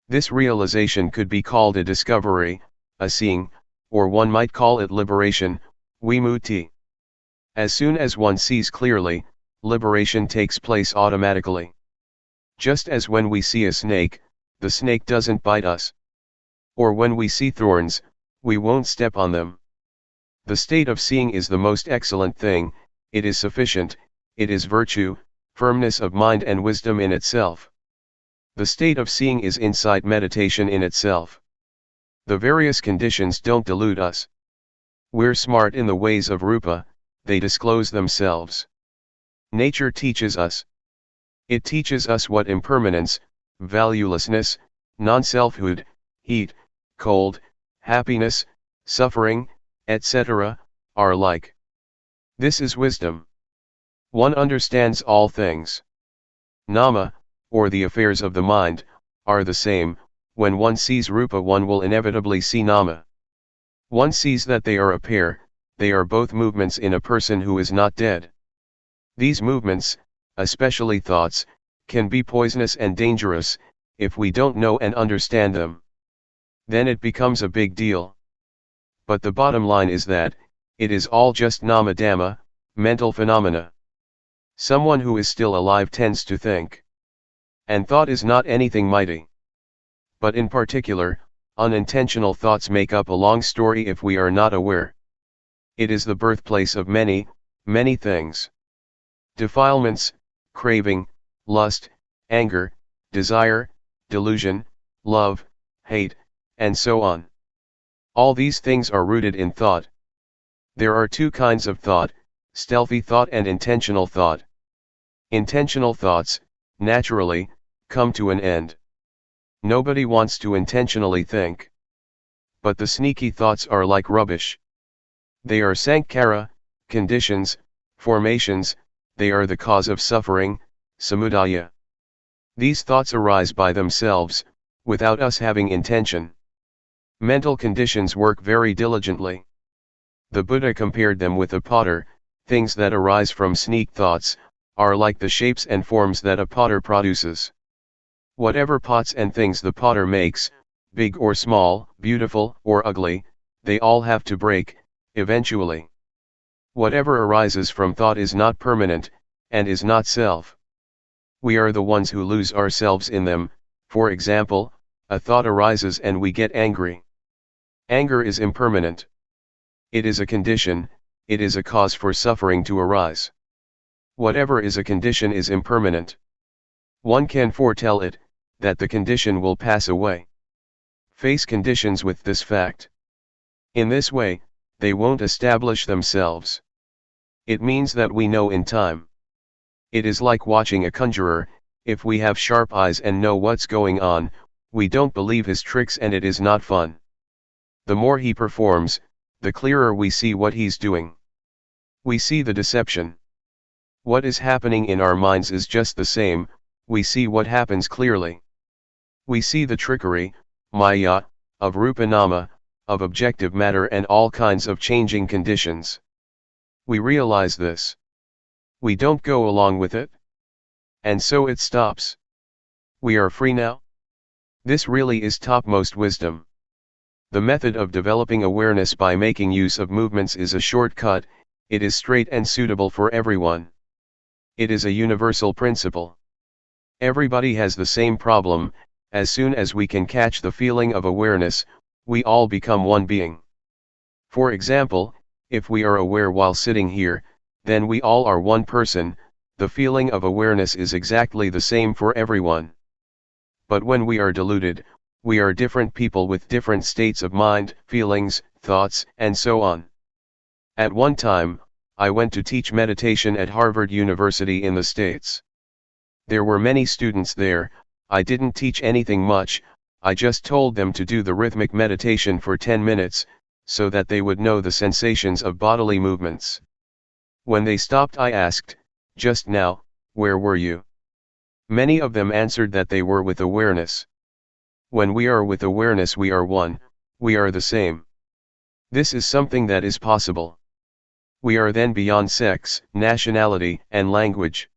This realization could be called a discovery, a seeing, or one might call it liberation, vimutti. As soon as one sees clearly, liberation takes place automatically. Just as when we see a snake, the snake doesn't bite us. Or when we see thorns, we won't step on them. The state of seeing is the most excellent thing, it is sufficient, it is virtue, firmness of mind and wisdom in itself. The state of seeing is insight meditation in itself. The various conditions don't delude us. We're smart in the ways of rupa, they disclose themselves. Nature teaches us. It teaches us what impermanence, valuelessness, non-selfhood, heat, cold, happiness, suffering, etc., are like. This is wisdom. One understands all things. Nama, or the affairs of the mind, are the same. When one sees rupa, one will inevitably see nama. One sees that they are a pair, they are both movements in a person who is not dead. These movements, especially thoughts, can be poisonous and dangerous, if we don't know and understand them. Then it becomes a big deal. But the bottom line is that, it is all just nama dhamma, mental phenomena. Someone who is still alive tends to think. And thought is not anything mighty. But in particular, unintentional thoughts make up a long story if we are not aware. It is the birthplace of many, many things. Defilements, craving, lust, anger, desire, delusion, love, hate, and so on. All these things are rooted in thought. There are two kinds of thought, stealthy thought and intentional thought. Intentional thoughts, naturally, come to an end. Nobody wants to intentionally think. But the sneaky thoughts are like rubbish. They are sankhara, conditions, formations, they are the cause of suffering, samudaya. These thoughts arise by themselves, without us having intention. Mental conditions work very diligently. The Buddha compared them with a potter. Things that arise from sneak thoughts, are like the shapes and forms that a potter produces. Whatever pots and things the potter makes, big or small, beautiful or ugly, they all have to break, eventually. Whatever arises from thought is not permanent, and is not self. We are the ones who lose ourselves in them. For example, a thought arises and we get angry. Anger is impermanent. It is a condition, it is a cause for suffering to arise. Whatever is a condition is impermanent. One can foretell it, that the condition will pass away. Face conditions with this fact. In this way, they won't establish themselves. It means that we know in time. It is like watching a conjurer. If we have sharp eyes and know what's going on, we don't believe his tricks and it is not fun. The more he performs, the clearer we see what he's doing. We see the deception. What is happening in our minds is just the same, we see what happens clearly. We see the trickery, maya, of rupa nama, of objective matter and all kinds of changing conditions. We realize this. We don't go along with it. And so it stops. We are free now. This really is topmost wisdom. The method of developing awareness by making use of movements is a shortcut, it is straight and suitable for everyone. It is a universal principle. Everybody has the same problem. As soon as we can catch the feeling of awareness, we all become one being. For example, if we are aware while sitting here, then we all are one person. The feeling of awareness is exactly the same for everyone. But when we are deluded, we are different people with different states of mind, feelings, thoughts, and so on. At one time, I went to teach meditation at Harvard University in the States. There were many students there. I didn't teach anything much, I just told them to do the rhythmic meditation for 10 minutes, so that they would know the sensations of bodily movements. When they stopped, I asked, "Just now, where were you?" Many of them answered that they were with awareness. When we are with awareness, we are one, we are the same. This is something that is possible. We are then beyond sex, nationality, and language.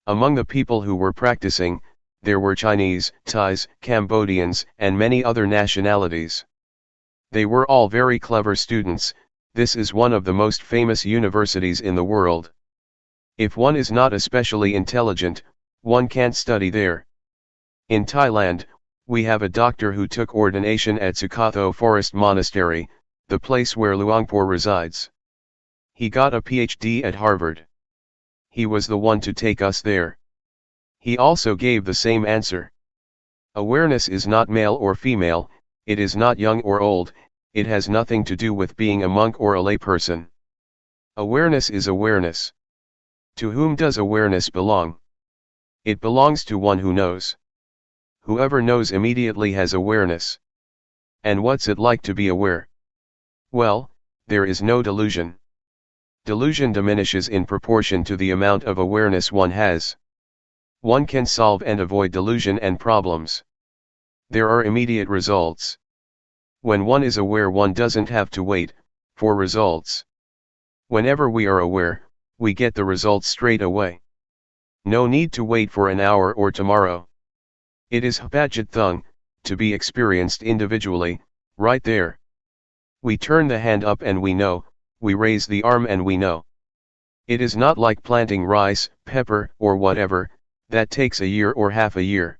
Among the people who were practicing, there were Chinese, Thais, Cambodians, and many other nationalities. They were all very clever students. This is one of the most famous universities in the world. If one is not especially intelligent, one can't study there. In Thailand, we have a doctor who took ordination at Sukatho Forest Monastery, the place where Luangpor resides. He got a PhD at Harvard. He was the one to take us there. He also gave the same answer. Awareness is not male or female, it is not young or old, it has nothing to do with being a monk or a layperson. Awareness is awareness. To whom does awareness belong? It belongs to one who knows. Whoever knows immediately has awareness. And what's it like to be aware? Well, there is no delusion. Delusion diminishes in proportion to the amount of awareness one has. One can solve and avoid delusion and problems. There are immediate results. When one is aware, one doesn't have to wait for results. Whenever we are aware, we get the results straight away. No need to wait for an hour or tomorrow. It is Hapajit Thung, to be experienced individually, right there. We turn the hand up and we know, we raise the arm and we know. It is not like planting rice, pepper, or whatever, that takes a year or half a year.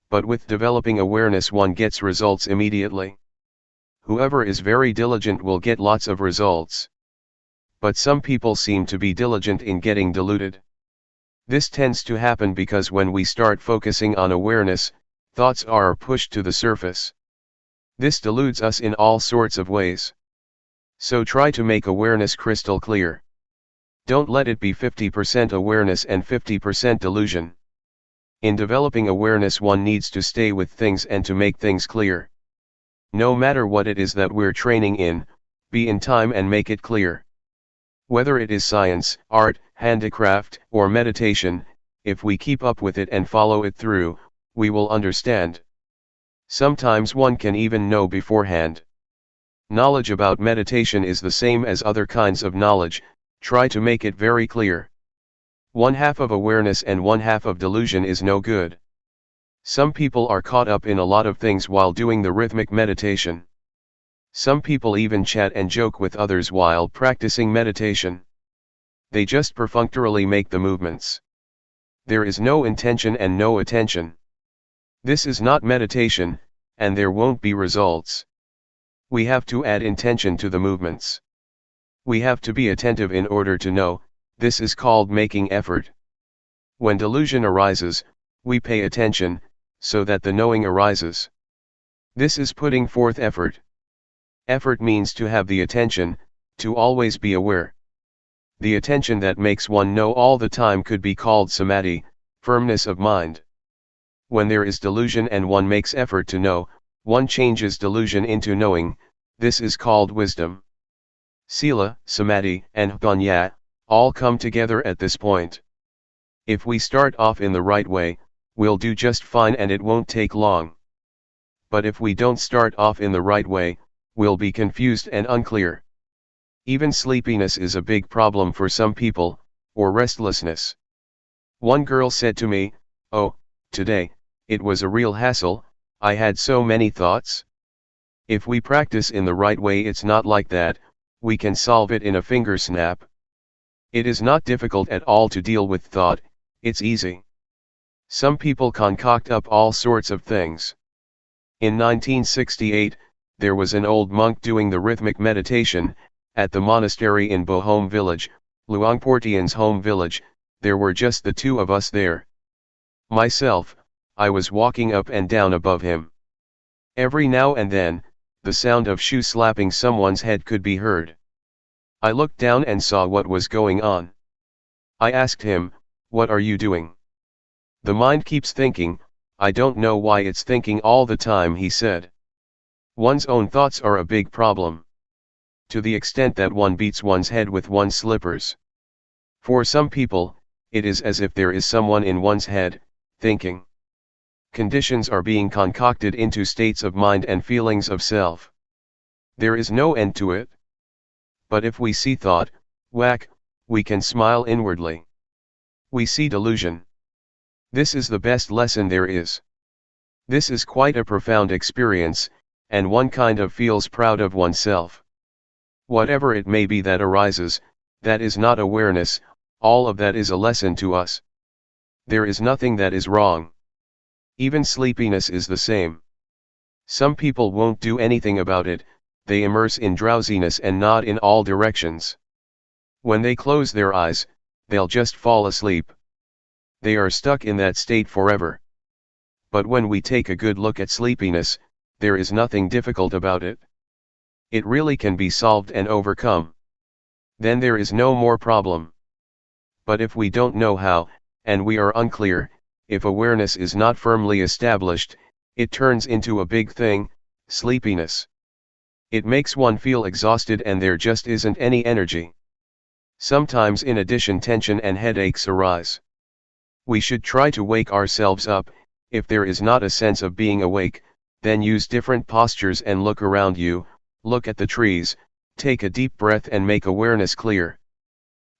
But with developing awareness, one gets results immediately. Whoever is very diligent will get lots of results. But some people seem to be diligent in getting deluded. This tends to happen because when we start focusing on awareness, thoughts are pushed to the surface. This deludes us in all sorts of ways. So try to make awareness crystal clear. Don't let it be 50% awareness and 50% delusion. In developing awareness, one needs to stay with things and to make things clear. No matter what it is that we're training in, be in time and make it clear. Whether it is science, art, handicraft, or meditation, if we keep up with it and follow it through, we will understand. Sometimes one can even know beforehand. Knowledge about meditation is the same as other kinds of knowledge, try to make it very clear. One half of awareness and one half of delusion is no good. Some people are caught up in a lot of things while doing the rhythmic meditation. Some people even chat and joke with others while practicing meditation. They just perfunctorily make the movements. There is no intention and no attention. This is not meditation, and there won't be results. We have to add intention to the movements. We have to be attentive in order to know. This is called making effort. When delusion arises, we pay attention, so that the knowing arises. This is putting forth effort. Effort means to have the attention, to always be aware. The attention that makes one know all the time could be called samadhi, firmness of mind. When there is delusion and one makes effort to know, one changes delusion into knowing, this is called wisdom. Sila, samadhi, and panya, all come together at this point. If we start off in the right way, we'll do just fine and it won't take long. But if we don't start off in the right way, we'll be confused and unclear. Even sleepiness is a big problem for some people, or restlessness. One girl said to me, "Oh, today, it was a real hassle, I had so many thoughts." If we practice in the right way, it's not like that, we can solve it in a finger snap. It is not difficult at all to deal with thought, it's easy. Some people concoct up all sorts of things. In 1968, there was an old monk doing the rhythmic meditation, at the monastery in Bohome village, Luangpor Teean's home village. There were just the two of us there. Myself, I was walking up and down above him. Every now and then, the sound of shoe slapping someone's head could be heard. I looked down and saw what was going on. I asked him, "What are you doing?" The mind keeps thinking, I don't know why it's thinking all the time, he said. One's own thoughts are a big problem. To the extent that one beats one's head with one's slippers. For some people, it is as if there is someone in one's head, thinking. Conditions are being concocted into states of mind and feelings of self. There is no end to it. But if we see thought, whack, we can smile inwardly. We see delusion. This is the best lesson there is. This is quite a profound experience, and one kind of feels proud of oneself. Whatever it may be that arises, that is not awareness, all of that is a lesson to us. There is nothing that is wrong. Even sleepiness is the same. Some people won't do anything about it, they immerse in drowsiness and nod in all directions. When they close their eyes, they'll just fall asleep. They are stuck in that state forever. But when we take a good look at sleepiness, there is nothing difficult about it. It really can be solved and overcome. Then there is no more problem. But if we don't know how, and we are unclear, if awareness is not firmly established, it turns into a big thing, sleepiness. It makes one feel exhausted and there just isn't any energy. Sometimes in addition tension and headaches arise. We should try to wake ourselves up. If there is not a sense of being awake, then use different postures and look around you, look at the trees, take a deep breath and make awareness clear.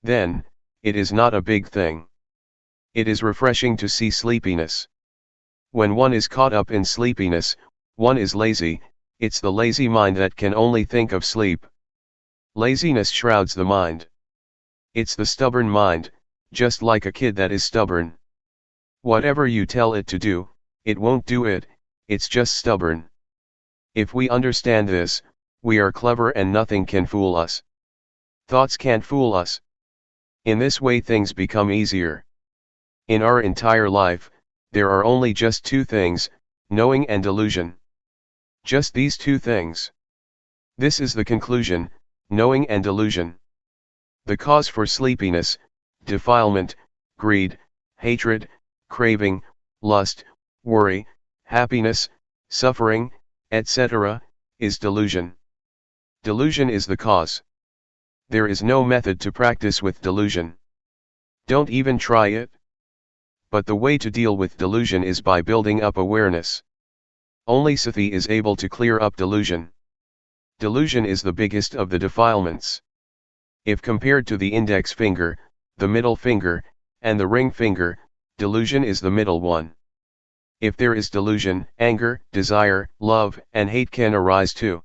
Then, it is not a big thing. It is refreshing to see sleepiness. When one is caught up in sleepiness, one is lazy, it's the lazy mind that can only think of sleep. Laziness shrouds the mind. It's the stubborn mind, just like a kid that is stubborn. Whatever you tell it to do, it won't do it, it's just stubborn. If we understand this, we are clever and nothing can fool us. Thoughts can't fool us. In this way things become easier. In our entire life, there are only just two things, knowing and delusion. Just these two things. This is the conclusion, knowing and delusion. The cause for sleepiness, defilement, greed, hatred, craving, lust, worry, happiness, suffering, etc., is delusion. Delusion is the cause. There is no method to practice with delusion. Don't even try it. But the way to deal with delusion is by building up awareness. Only sati is able to clear up delusion. Delusion is the biggest of the defilements. If compared to the index finger, the middle finger, and the ring finger, delusion is the middle one. If there is delusion, anger, desire, love, and hate can arise too.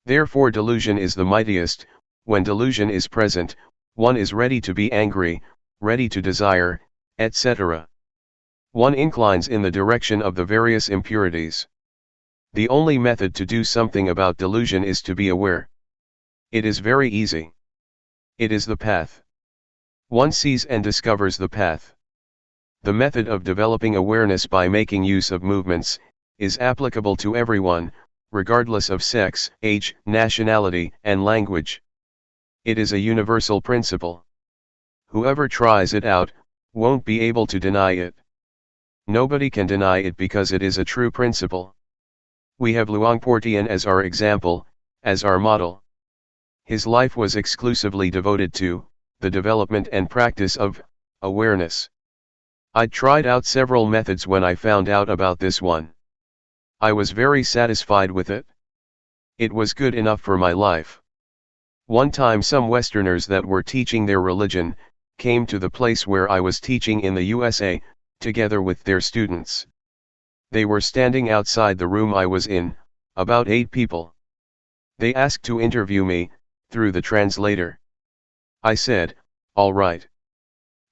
Therefore delusion is the mightiest. When delusion is present, one is ready to be angry, ready to desire, etc. One inclines in the direction of the various impurities. The only method to do something about delusion is to be aware. It is very easy. It is the path. One sees and discovers the path. The method of developing awareness by making use of movements is applicable to everyone, regardless of sex, age, nationality, and language. It is a universal principle. Whoever tries it out won't be able to deny it. Nobody can deny it because it is a true principle. We have Luangpor Teean as our example, as our model. His life was exclusively devoted to the development and practice of awareness. I'd tried out several methods when I found out about this one. I was very satisfied with it. It was good enough for my life. One time some Westerners that were teaching their religion came to the place where I was teaching in the USA, together with their students. They were standing outside the room I was in, about 8 people. They asked to interview me, through the translator. I said, all right.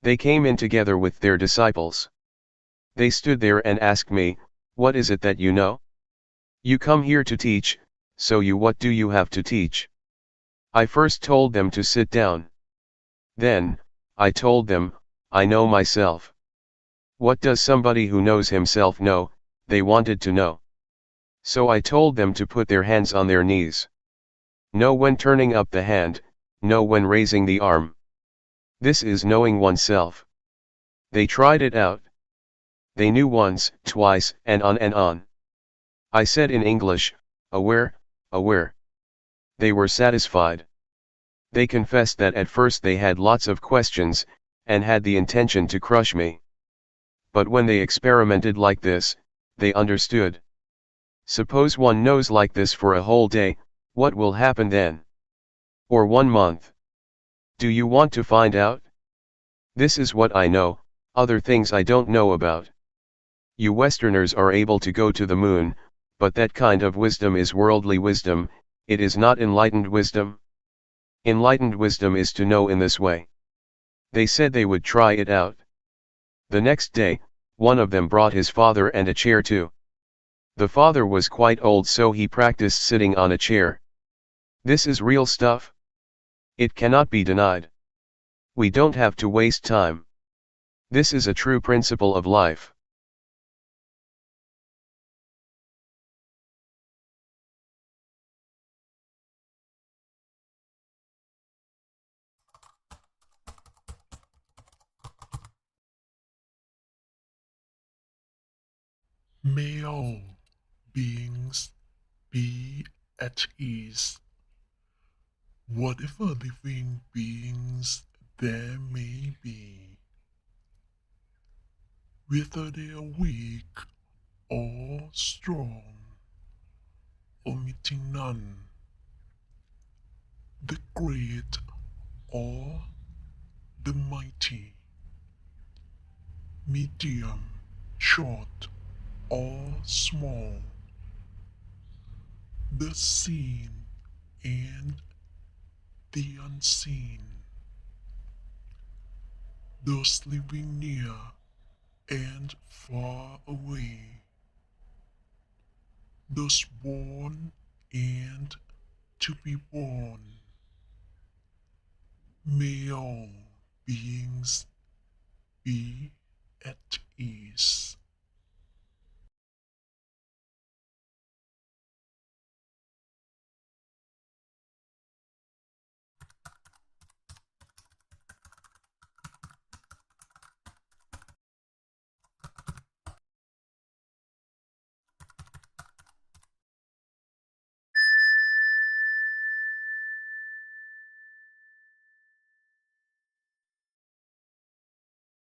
They came in together with their disciples. They stood there and asked me, what is it that you know? You come here to teach, so what do you have to teach? I first told them to sit down. Then, I told them, I know myself. What does somebody who knows himself know? They wanted to know. So I told them to put their hands on their knees. Know when turning up the hand, know when raising the arm. This is knowing oneself. They tried it out. They knew once, twice, and on and on. I said in English, aware, aware. They were satisfied. They confessed that at first they had lots of questions, and had the intention to crush me. But when they experimented like this, they understood. Suppose one knows like this for a whole day, what will happen then? Or 1 month? Do you want to find out? This is what I know, other things I don't know about. You Westerners are able to go to the moon, but that kind of wisdom is worldly wisdom, it is not enlightened wisdom. Enlightened wisdom is to know in this way. They said they would try it out. The next day, one of them brought his father and a chair too. The father was quite old, so he practiced sitting on a chair. This is real stuff. It cannot be denied. We don't have to waste time. This is a true principle of life. May all beings be at ease. Whatever living beings there may be, whether they are weak or strong, omitting none, the great or the mighty, medium, short or small, the seen and the unseen, those living near and far away, those born and to be born. May all beings be at ease.